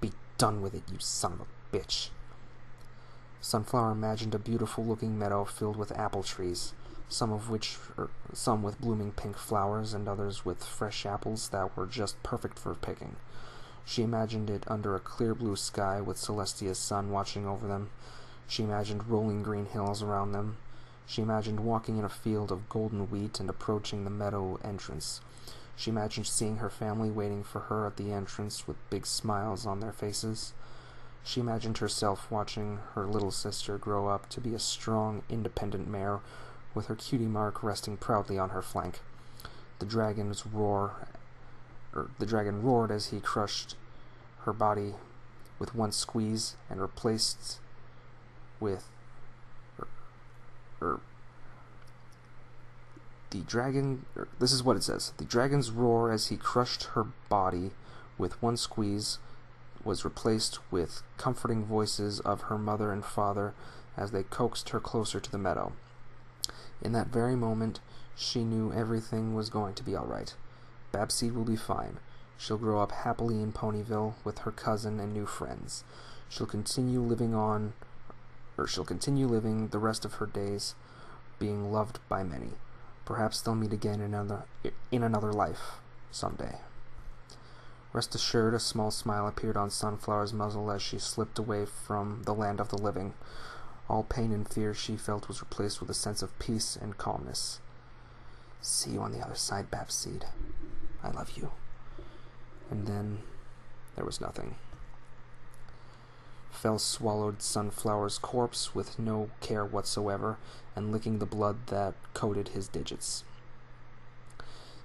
"Be done with it, you son of a bitch." Sunflower imagined a beautiful-looking meadow filled with apple trees, some with blooming pink flowers and others with fresh apples that were just perfect for picking. She imagined it under a clear blue sky with Celestia's sun watching over them. She imagined rolling green hills around them. She imagined walking in a field of golden wheat and approaching the meadow entrance. She imagined seeing her family waiting for her at the entrance with big smiles on their faces. She imagined herself watching her little sister grow up to be a strong, independent mare with her cutie mark resting proudly on her flank. The dragon roared as he crushed her body with one squeeze and replaced with this is what it says. The dragon's roar as he crushed her body with one squeeze was replaced with comforting voices of her mother and father as they coaxed her closer to the meadow. In that very moment, she knew everything was going to be all right. Babseed will be fine. She'll grow up happily in Ponyville with her cousin and new friends. She'll continue living the rest of her days, being loved by many. Perhaps they'll meet again in another life, someday. Rest assured, a small smile appeared on Sunflower's muzzle as she slipped away from the land of the living. All pain and fear she felt was replaced with a sense of peace and calmness. "See you on the other side, Babseed. I love you." And then there was nothing. Fell swallowed Sunflower's corpse with no care whatsoever, and licking the blood that coated his digits.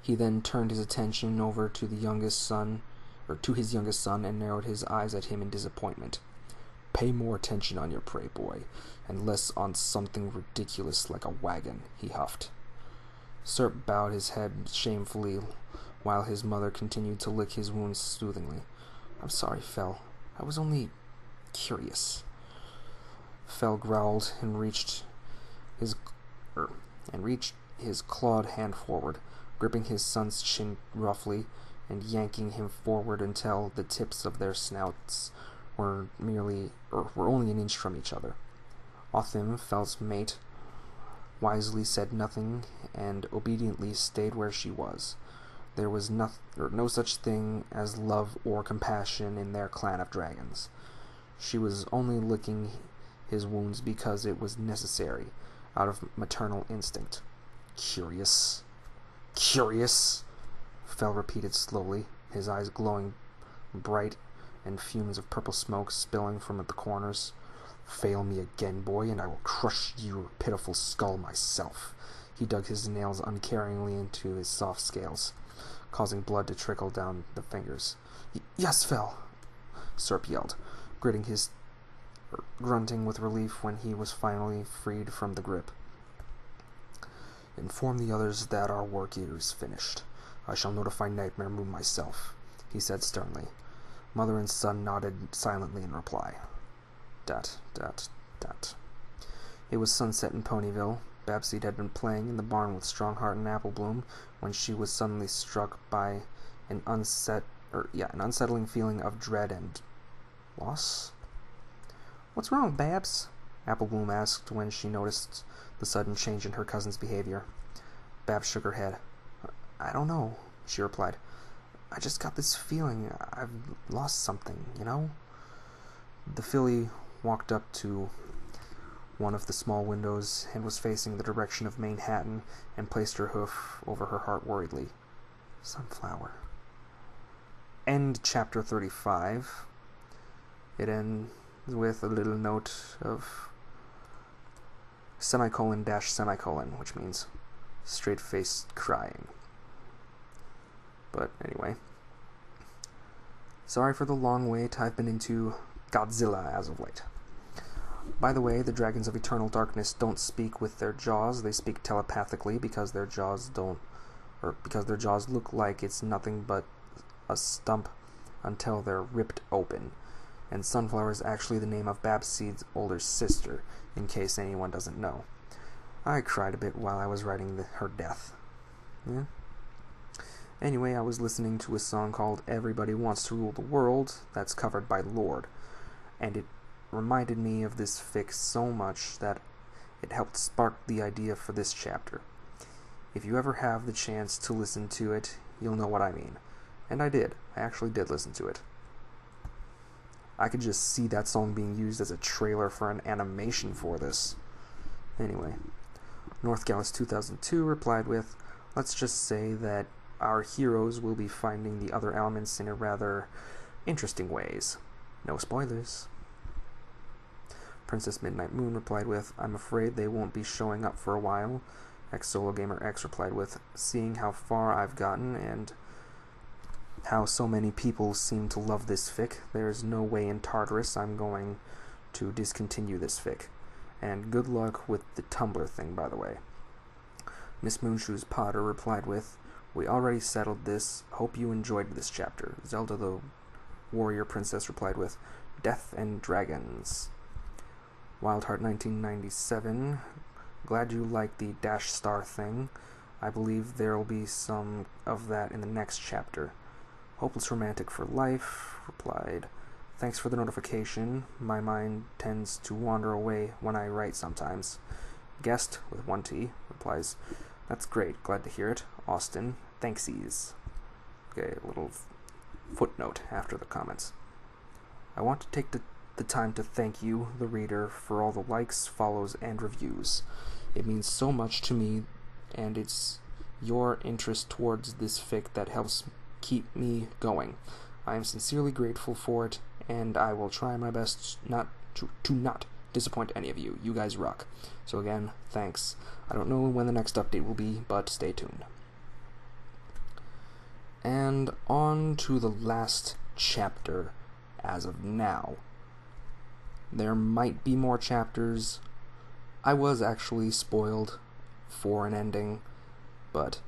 He then turned his attention over to his youngest son, and narrowed his eyes at him in disappointment. "Pay more attention on your prey, boy, and less on something ridiculous like a wagon," he huffed. Serp bowed his head shamefully, while his mother continued to lick his wounds soothingly. "I'm sorry, Fel. I was only curious." Fel growled and reached his clawed hand forward, gripping his son's chin roughly and yanking him forward until the tips of their snouts were only an inch from each other. Othim, Fel's mate, wisely said nothing and obediently stayed where she was. There was no such thing as love or compassion in their clan of dragons. She was only licking his wounds because it was necessary, out of maternal instinct. "Curious. Curious," Fel repeated slowly, his eyes glowing bright and fumes of purple smoke spilling from the corners. "Fail me again, boy, and I will crush your pitiful skull myself." He dug his nails uncaringly into his soft scales, causing blood to trickle down the fingers. "Yes, Fel," Serp yelled, grunting with relief when he was finally freed from the grip. "Inform the others that our work here is finished. I shall notify Nightmare Moon myself," he said sternly. Mother and son nodded silently in reply. Dat. It was sunset in Ponyville. Babseed had been playing in the barn with Strongheart and Applebloom when she was suddenly struck by an unsettling feeling of dread and loss. "What's wrong, Babs?" Applebloom asked when she noticed the sudden change in her cousin's behavior. Babs shook her head. "I don't know," she replied. "I just got this feeling I've lost something, you know?" The filly walked up to one of the small windows and was facing the direction of Manhattan and placed her hoof over her heart worriedly. Sunflower. End chapter 35. It ends with a little note of semicolon, which means straight-faced crying. But anyway. Sorry for the long wait. I've been into Godzilla as of late. By the way, the dragons of eternal darkness don't speak with their jaws. They speak telepathically because their jaws look like it's nothing but a stump until they're ripped open. And Sunflower is actually the name of Babseed's older sister, in case anyone doesn't know. I cried a bit while I was writing her death. Yeah. Anyway, I was listening to a song called Everybody Wants to Rule the World that's covered by Lorde, and it reminded me of this fic so much that it helped spark the idea for this chapter. If you ever have the chance to listen to it, you'll know what I mean. And I did. I actually did listen to it. I could just see that song being used as a trailer for an animation for this. Anyway, Northgallus 2002 replied with, "Let's just say that our heroes will be finding the other elements in a rather interesting ways. No spoilers." Princess Midnight Moon replied with, "I'm afraid they won't be showing up for a while." X replied with, "Seeing how far I've gotten and how so many people seem to love this fic, there's no way in Tartarus I'm going to discontinue this fic. And good luck with the Tumblr thing, by the way." Miss Moonshoes Potter replied with, "We already settled this. Hope you enjoyed this chapter." Zelda the Warrior Princess replied with, "Death and Dragons." Wildheart 1997, "Glad you like the dash star thing. I believe there'll be some of that in the next chapter." Hopeless Romantic for Life replied, "Thanks for the notification. My mind tends to wander away when I write sometimes." Guest, with 1T, replies, "That's great. Glad to hear it. Austin, thanksies." Okay, a little footnote after the comments. "I want to take the time to thank you, the reader, for all the likes, follows, and reviews. It means so much to me, and it's your interest towards this fic that helps keep me going. I am sincerely grateful for it, and I will try my best not to not disappoint any of you. You guys rock. So again, thanks. I don't know when the next update will be, but stay tuned. And on to the last chapter as of now. There might be more chapters. I was actually spoiled for an ending, but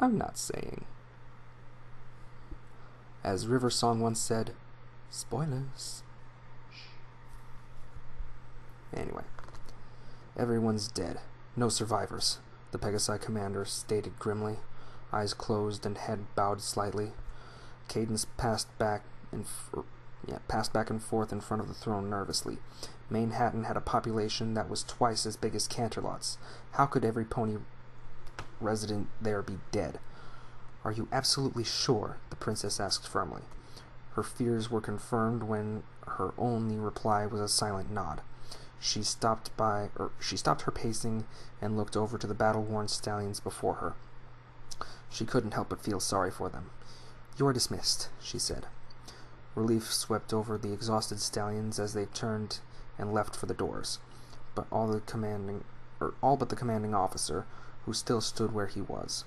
I'm not saying. As River Song once said, spoilers. Anyway, everyone's dead. No survivors, the Pegasi commander stated grimly, eyes closed and head bowed slightly. Cadence passed back and forth in front of the throne nervously. Manhattan had a population that was twice as big as Canterlot's. How could every pony resident there be dead? Are you absolutely sure? The princess asked firmly. Her fears were confirmed when her only reply was a silent nod. She stopped her pacing and looked over to the battle-worn stallions before her. She couldn't help but feel sorry for them. You are dismissed, she said. Relief swept over the exhausted stallions as they turned and left for the doors, but all but the commanding officer, who still stood where he was.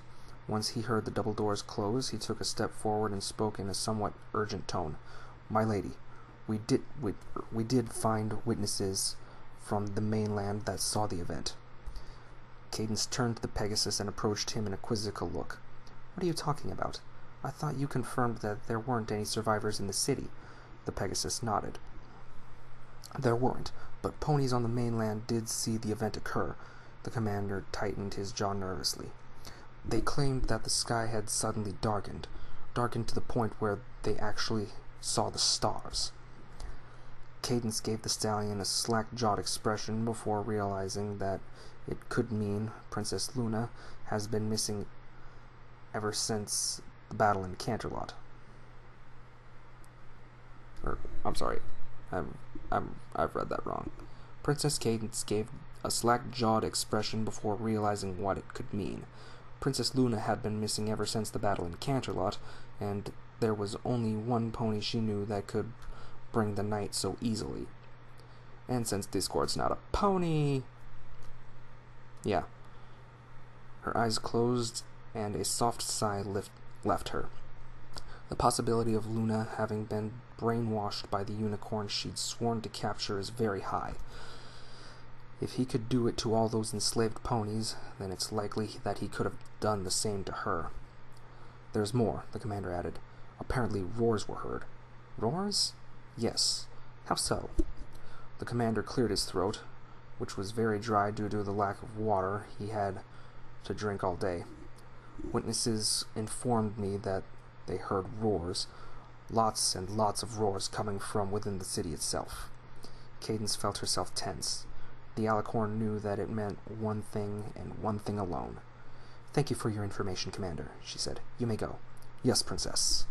Once he heard the double doors close, he took a step forward and spoke in a somewhat urgent tone. My lady, we did find witnesses from the mainland that saw the event. Cadence turned to the Pegasus and approached him in a quizzical look. What are you talking about? I thought you confirmed that there weren't any survivors in the city. The Pegasus nodded. There weren't, but ponies on the mainland did see the event occur. The commander tightened his jaw nervously. They claimed that the sky had suddenly darkened to the point where they actually saw the stars. Cadence gave the stallion a slack-jawed expression before realizing that it could mean Princess Luna has been missing ever since the battle in Canterlot. I'm sorry, I've read that wrong. Princess Cadence gave a slack-jawed expression before realizing what it could mean. Princess Luna had been missing ever since the battle in Canterlot, and there was only one pony she knew that could bring the night so easily. And since Discord's not a pony... Yeah. Her eyes closed, and a soft sigh left her. The possibility of Luna having been brainwashed by the unicorn she'd sworn to capture is very high. If he could do it to all those enslaved ponies, then it's likely that he could have done the same to her. There's more, the commander added. Apparently roars were heard. Roars? Yes. How so? The commander cleared his throat, which was very dry due to the lack of water he had to drink all day. Witnesses informed me that they heard roars, lots and lots of roars coming from within the city itself. Cadence felt herself tense. The alicorn knew that it meant one thing and one thing alone. Thank you for your information, Commander, she said. You may go. Yes, Princess.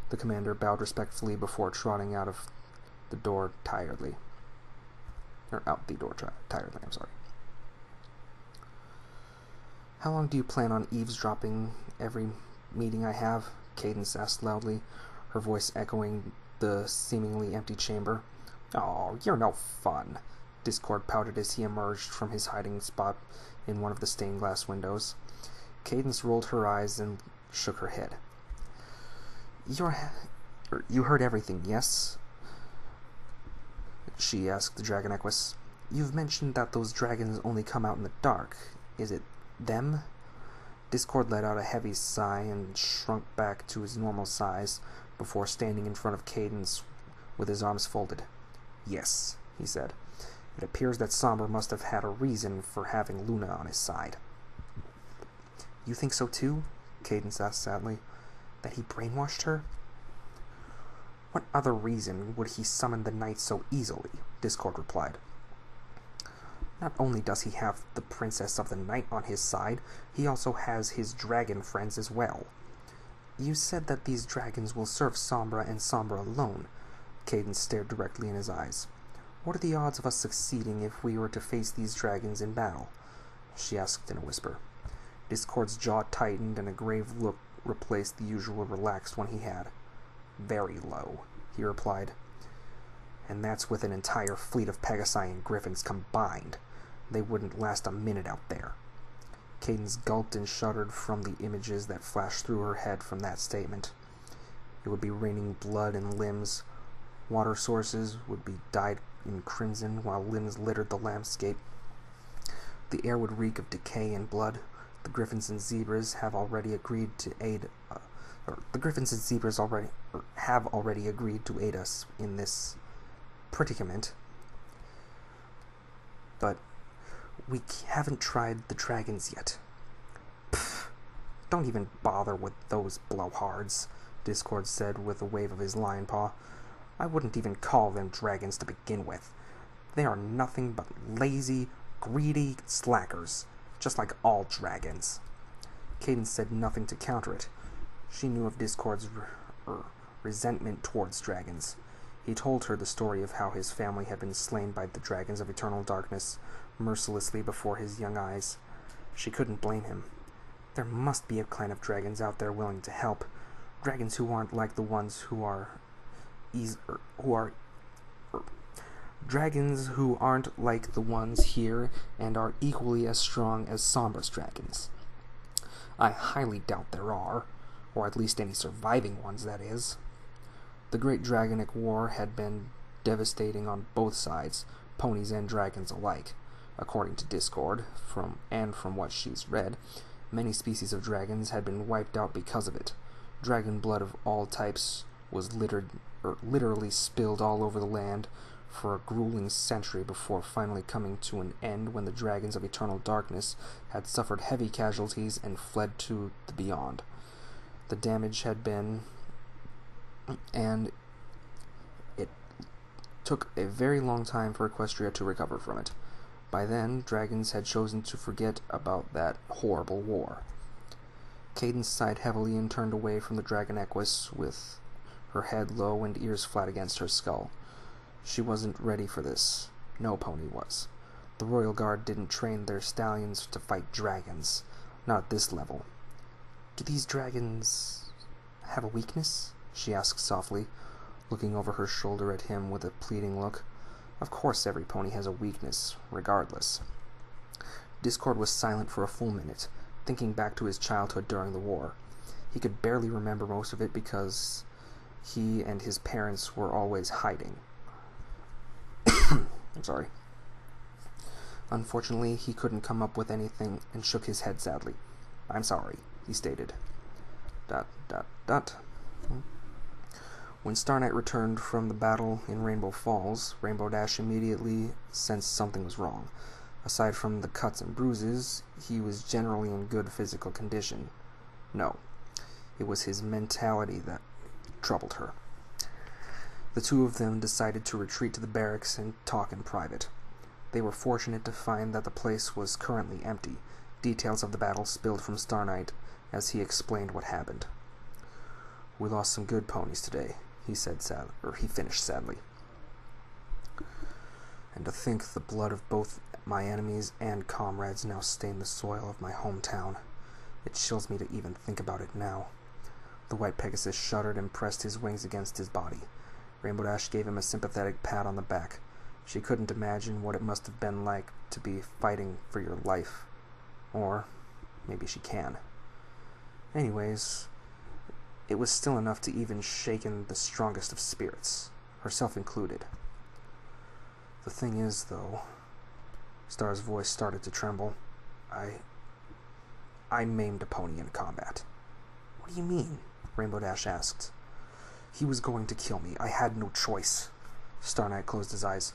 The commander bowed respectfully before trotting out the door tiredly. I'm sorry. How long do you plan on eavesdropping every meeting I have? Cadence asked loudly, her voice echoing the seemingly empty chamber. Oh, you're no fun. Discord pouted as he emerged from his hiding spot in one of the stained glass windows. Cadence rolled her eyes and shook her head. You heard everything, yes? She asked the Dragon Equus. You've mentioned that those dragons only come out in the dark. Is it them? Discord let out a heavy sigh and shrunk back to his normal size before standing in front of Cadence with his arms folded. Yes, he said. It appears that Somber must have had a reason for having Luna on his side. You think so too? Cadence asked sadly. That he brainwashed her? What other reason would he summon the night so easily? Discord replied. Not only does he have the Princess of the Night on his side, he also has his dragon friends as well. You said that these dragons will serve Sombra and Sombra alone. Cadence stared directly in his eyes. What are the odds of us succeeding if we were to face these dragons in battle? She asked in a whisper. Discord's jaw tightened and a grave look replaced the usual relaxed one he had. Very low, he replied. And that's with an entire fleet of Pegasi and Griffins combined. They wouldn't last a minute out there. Cadence gulped and shuddered from the images that flashed through her head from that statement. It would be raining blood and limbs. Water sources would be dyed in crimson while limbs littered the landscape. The air would reek of decay and blood. The Griffins and Zebras have already agreed to aid. Have already agreed to aid us in this predicament. But we haven't tried the dragons yet. Pfft, don't even bother with those blowhards, Discord said with a wave of his lion paw. I wouldn't even call them dragons to begin with. They are nothing but lazy, greedy slackers, just like all dragons. Cadence said nothing to counter it. She knew of Discord's resentment towards dragons. He told her the story of how his family had been slain by the dragons of eternal darkness mercilessly before his young eyes. She couldn't blame him. There must be a clan of dragons out there willing to help. Dragons who aren't like the ones dragons who aren't like the ones here and are equally as strong as Somber's dragons. I highly doubt there are, or at least any surviving ones, that is. The Great Dragonic War had been devastating on both sides, ponies and dragons alike. According to Discord, from what she's read, many species of dragons had been wiped out because of it. Dragon blood of all types was literally spilled all over the land for a grueling century before finally coming to an end when the dragons of eternal darkness had suffered heavy casualties and fled to the beyond. The damage had been, and it took a very long time for Equestria to recover from it. By then, dragons had chosen to forget about that horrible war. Cadence sighed heavily and turned away from the dragon Equus with her head low and ears flat against her skull. She wasn't ready for this. No pony was. The Royal Guard didn't train their stallions to fight dragons. Not at this level. Do these dragons have a weakness? She asked softly, looking over her shoulder at him with a pleading look. Of course every pony has a weakness, regardless. Discord was silent for a full minute, thinking back to his childhood during the war. He could barely remember most of it because he and his parents were always hiding. I'm sorry. Unfortunately, he couldn't come up with anything and shook his head sadly. I'm sorry, he stated. ... When Star Knight returned from the battle in Rainbow Falls, Rainbow Dash immediately sensed something was wrong. Aside from the cuts and bruises, he was generally in good physical condition. No, it was his mentality that troubled her. The two of them decided to retreat to the barracks and talk in private. They were fortunate to find that the place was currently empty. Details of the battle spilled from Star Knight as he explained what happened. We lost some good ponies today, he finished sadly. And to think the blood of both my enemies and comrades now stain the soil of my hometown. It chills me to even think about it now. The white Pegasus shuddered and pressed his wings against his body. Rainbow Dash gave him a sympathetic pat on the back. She couldn't imagine what it must have been like to be fighting for your life. Or maybe she can. Anyways, it was still enough to even shaken the strongest of spirits, herself included. The thing is, though, Star's voice started to tremble. I maimed a pony in combat. What do you mean? Rainbow Dash asked. He was going to kill me. I had no choice. Star Knight closed his eyes.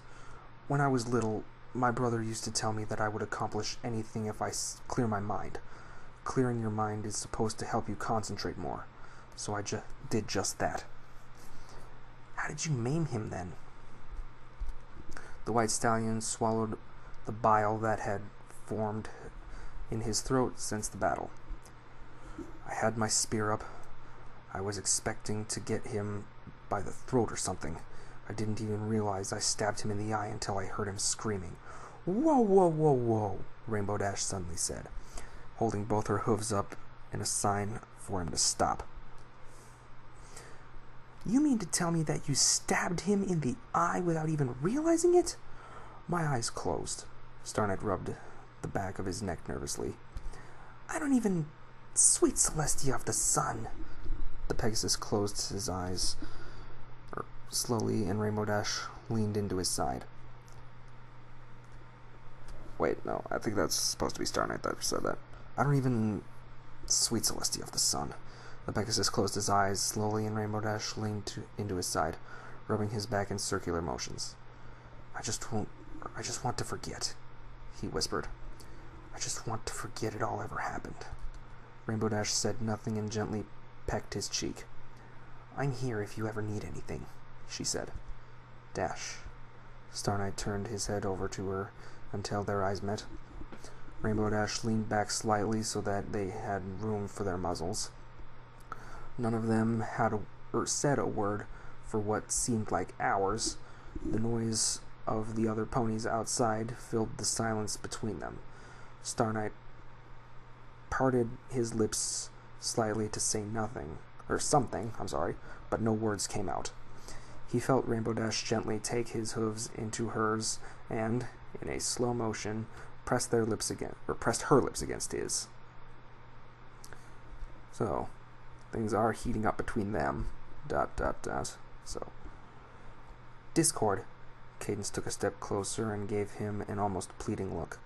When I was little, my brother used to tell me that I would accomplish anything if I clear my mind. Clearing your mind is supposed to help you concentrate more. So I did just that. How did you maim him then? The white stallion swallowed the bile that had formed in his throat since the battle. I had my spear up. I was expecting to get him by the throat or something. I didn't even realize I stabbed him in the eye until I heard him screaming. Whoa, whoa, whoa, whoa, Rainbow Dash suddenly said, holding both her hooves up in a sign for him to stop. You mean to tell me that you stabbed him in the eye without even realizing it? My eyes closed. Star Knight rubbed the back of his neck nervously. I don't even... Sweet Celestia of the sun. The Pegasus closed his eyes slowly, and Rainbow Dash leaned into his side. Wait, no, I think that's supposed to be Star Knight that said that. I don't even... Sweet Celestia of the sun. The Pegasus closed his eyes slowly, and Rainbow Dash leaned into his side, rubbing his back in circular motions. I just want to forget, he whispered. I just want to forget it all ever happened. Rainbow Dash said nothing and gently pecked his cheek. I'm here if you ever need anything, she said. Dash. Star Knight turned his head over to her until their eyes met. Rainbow Dash leaned back slightly so that they had room for their muzzles. None of them had said a word for what seemed like hours. The noise of the other ponies outside filled the silence between them. Star Knight parted his lips slightly to say something, but no words came out. He felt Rainbow Dash gently take his hooves into hers and, in a slow motion, pressed her lips against his. So, things are heating up between them. ... So, Discord. Cadence took a step closer and gave him an almost pleading look.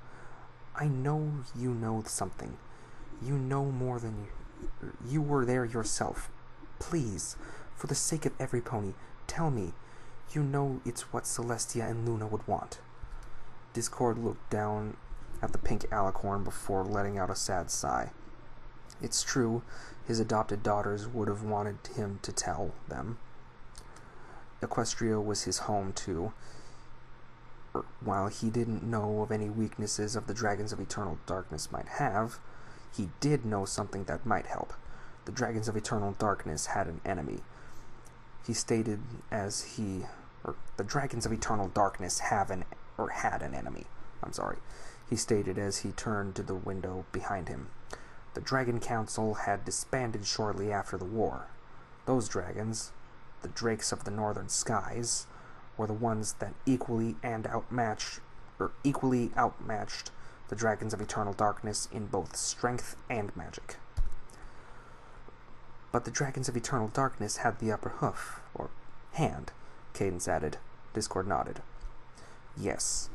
I know you know something. You know more than you were there yourself. Please, for the sake of every pony, tell me. You know it's what Celestia and Luna would want. Discord looked down at the pink alicorn before letting out a sad sigh. It's true, his adopted daughters would have wanted him to tell them. Equestria was his home, too. While he didn't know of any weaknesses of the Dragons of Eternal Darkness might have, he did know something that might help. The Dragons of Eternal Darkness had an enemy. He stated the Dragons of Eternal Darkness had an enemy. He stated as he turned to the window behind him. The Dragon Council had disbanded shortly after the war. Those dragons, the Drakes of the Northern Skies, were the ones that equally outmatched the Dragons of Eternal Darkness in both strength and magic. But the Dragons of Eternal Darkness had the upper hoof, or hand, Cadence added. Discord nodded. Yes.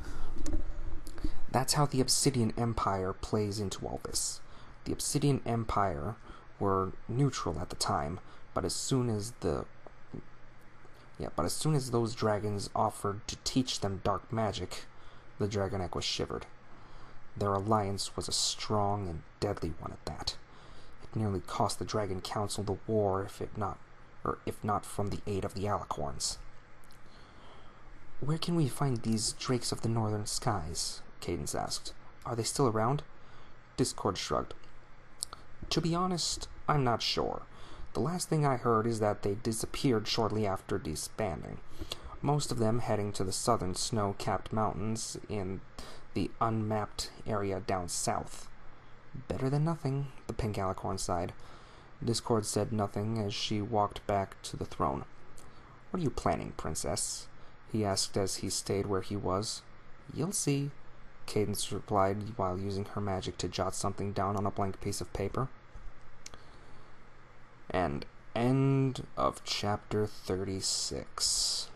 That's how the Obsidian Empire plays into all this. The Obsidian Empire were neutral at the time, but as soon as those dragons offered to teach them dark magic, the Dragon Equus shivered. Their alliance was a strong and deadly one at that. It nearly cost the Dragon Council the war, if not from the aid of the Alicorns. Where can we find these Drakes of the Northern Skies? Cadence asked. Are they still around? Discord shrugged. To be honest, I'm not sure. The last thing I heard is that they disappeared shortly after disbanding, most of them heading to the southern snow-capped mountains in the unmapped area down south. Better than nothing, the pink alicorn sighed. Discord said nothing as she walked back to the throne. What are you planning, Princess? He asked as he stayed where he was. You'll see, Cadence replied while using her magic to jot something down on a blank piece of paper. And end of chapter 36.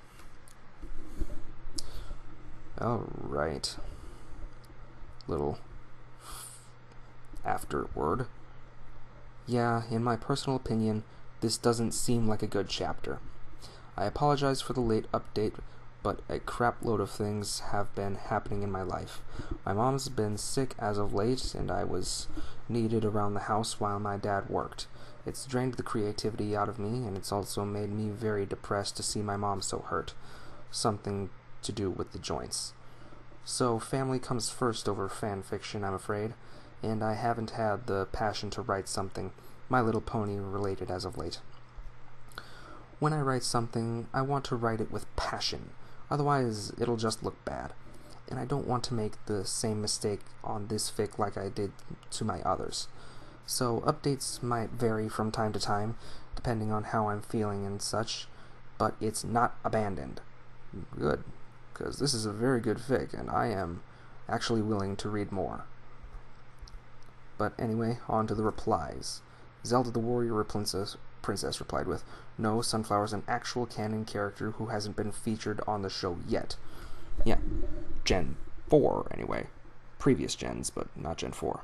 Alright. Little afterword. Yeah, in my personal opinion, this doesn't seem like a good chapter. I apologize for the late update, but a crap load of things have been happening in my life. My mom's been sick as of late, and I was needed around the house while my dad worked. It's drained the creativity out of me, and it's also made me very depressed to see my mom so hurt. Something to do with the joints. So family comes first over fan fiction, I'm afraid, and I haven't had the passion to write something My Little Pony related as of late. When I write something, I want to write it with passion, otherwise it'll just look bad, and I don't want to make the same mistake on this fic like I did to my others. So updates might vary from time to time, depending on how I'm feeling and such, but it's not abandoned. Good, because this is a very good fic, and I am actually willing to read more. But anyway, on to the replies. Zelda the Warrior Princess replied with, "No, Sunflower's an actual canon character who hasn't been featured on the show yet." Yeah, Gen 4 anyway. Previous gens, but not Gen 4.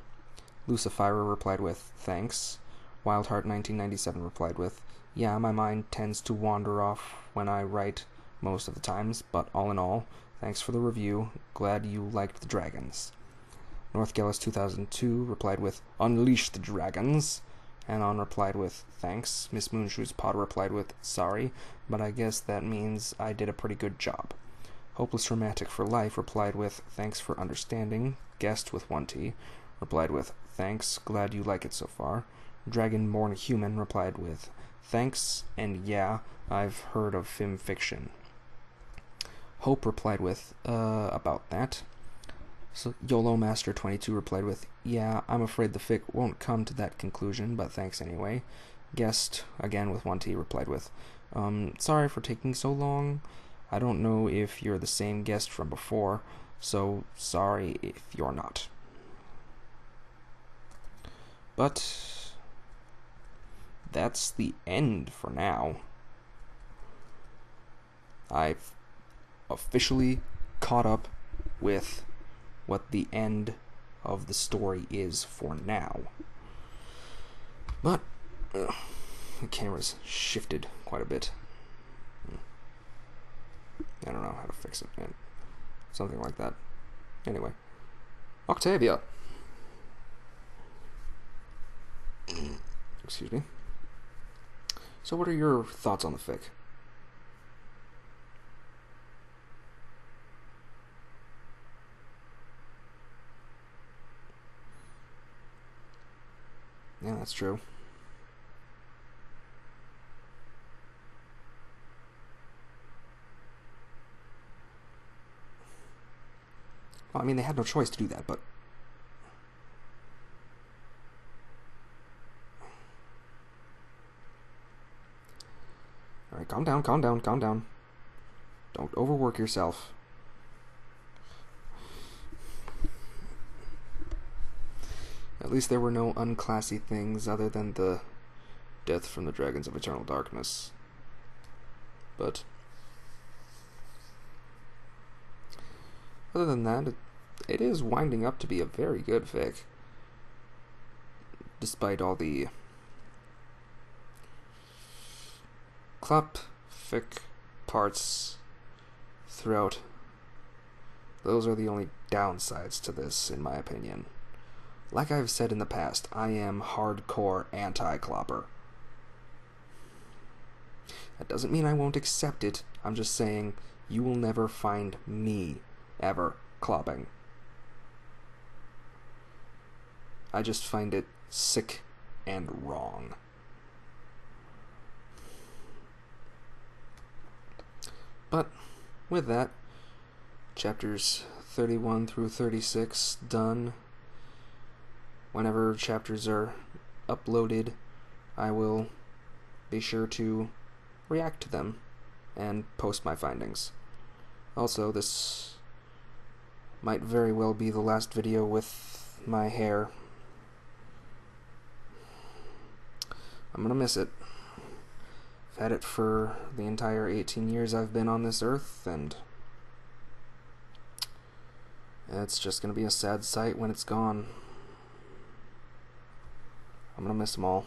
Lucifera replied with, "Thanks." Wildheart1997 replied with, "Yeah, my mind tends to wander off when I write most of the times, but all in all, thanks for the review. Glad you liked the dragons." Northgallus2002 replied with, "Unleash the dragons." Anon replied with, "Thanks." Miss Moonshoes Potter replied with, "Sorry, but I guess that means I did a pretty good job." Hopeless Romantic for Life replied with, "Thanks for understanding." Guest with 1T replied with, "Thanks, glad you like it so far." Dragonborn Human replied with, "Thanks, and yeah, I've heard of film fiction." Hope replied with, about that." So YOLO Master 22 replied with, "Yeah, I'm afraid the fic won't come to that conclusion, but thanks anyway." Guest, again with 1T, replied with, "Sorry for taking so long. I don't know if you're the same guest from before, so sorry if you're not." But that's the end for now. I've officially caught up with what the end of the story is for now. But the camera's shifted quite a bit. I don't know how to fix it. Something like that. Anyway. Octavia. Excuse me. So what are your thoughts on the fic? Yeah, that's true. Well, I mean, they had no choice to do that, but... Alright, calm down, calm down, calm down. Don't overwork yourself. At least there were no unclassy things other than the death from the Dragons of Eternal Darkness. But other than that, it is winding up to be a very good fic. Despite all the clap fic parts throughout. Those are the only downsides to this, in my opinion. Like I've said in the past, I am hardcore anti-clopper. That doesn't mean I won't accept it. I'm just saying you will never find me ever clopping. I just find it sick and wrong. But with that, chapters 31 through 36 done. Whenever chapters are uploaded, I will be sure to react to them and post my findings. Also, this might very well be the last video with my hair. I'm gonna miss it. I've had it for the entire 18 years I've been on this earth, and it's just gonna be a sad sight when it's gone. I'm gonna miss them all.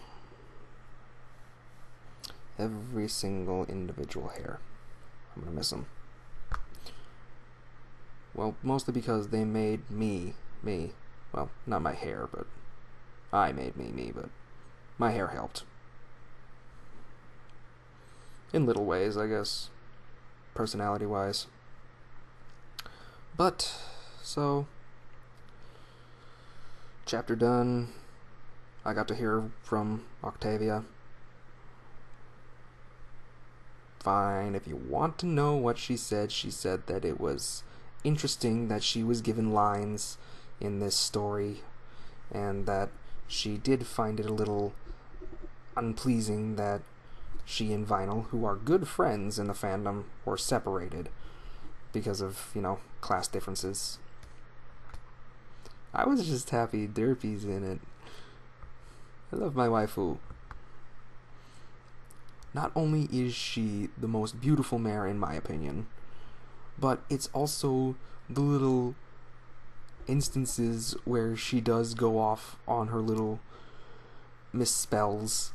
Every single individual hair. I'm gonna miss them. Well, mostly because they made me. Well, not my hair, but I made me, but my hair helped. In little ways, I guess. Personality-wise. But, so... chapter done. I got to hear from Octavia. Fine, if you want to know what she said that it was interesting that she was given lines in this story, and that she did find it a little unpleasing that she and Vinyl, who are good friends in the fandom, were separated because of, class differences. I was just happy Derpy's in it. I love my waifu. Not only is she the most beautiful mare in my opinion, but it's also the little instances where she does go off on her little misspells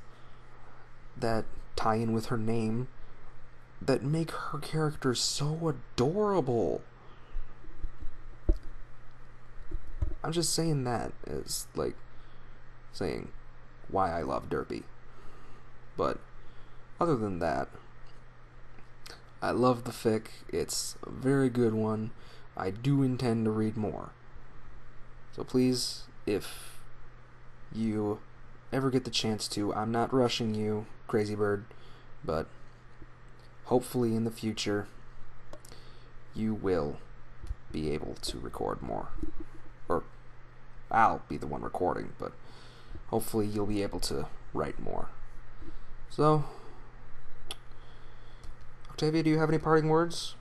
that tie in with her name that make her character so adorable. I'm just saying that as, like, saying why I love Derpy. But other than that, I love the fic. It's a very good one. I do intend to read more. So please, if you ever get the chance to, I'm not rushing you, Crazy Bird, but hopefully in the future you will be able to record more. Or I'll be the one recording, but hopefully you'll be able to write more. So, Octavia, do you have any parting words?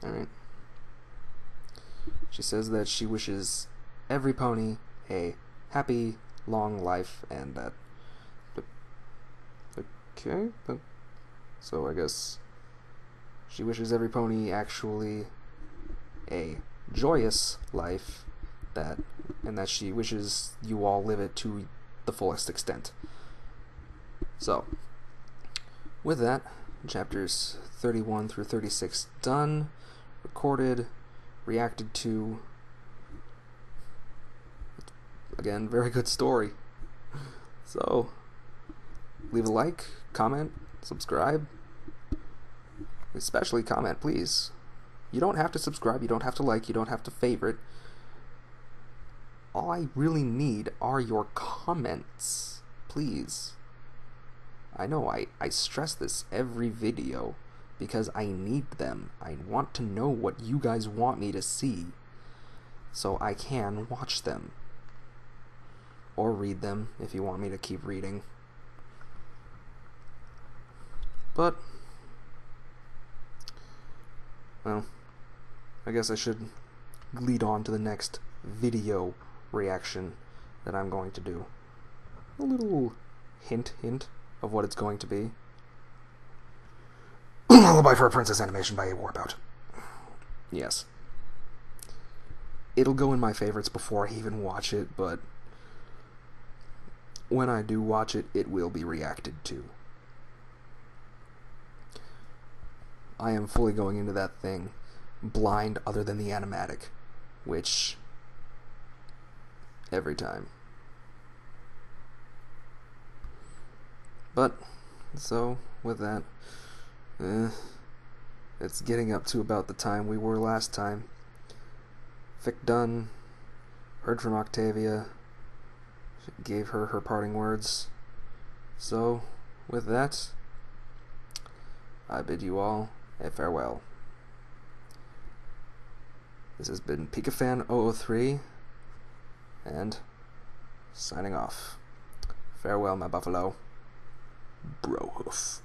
Alright. She says that she wishes every pony a happy, long life, and that... Okay, so I guess she wishes every pony actually a joyous life, and that she wishes you all live it to the fullest extent. So, with that, chapters 31 through 36 done, recorded, reacted to. Again, very good story. So, leave a like, comment, subscribe. Especially comment, please. You don't have to subscribe, you don't have to like, you don't have to favorite. All I really need are your comments, please. I know I stress this every video because I need them. I want to know what you guys want me to see so I can watch them. Or read them if you want me to keep reading. But, well, I guess I should lead on to the next video reaction that I'm going to do. A little hint of what it's going to be. Lullaby for a Princess animation by A Warbout. Yes. It'll go in my favorites before I even watch it, but when I do watch it, it will be reacted to. I am fully going into that thing blind other than the animatic, which every time. But, so, with that, it's getting up to about the time we were last time. Fic done, heard from Octavia, gave her her parting words. So, with that, I bid you all a farewell. This has been pikafan003, and signing off. Farewell, my buffalo. Bro hoof.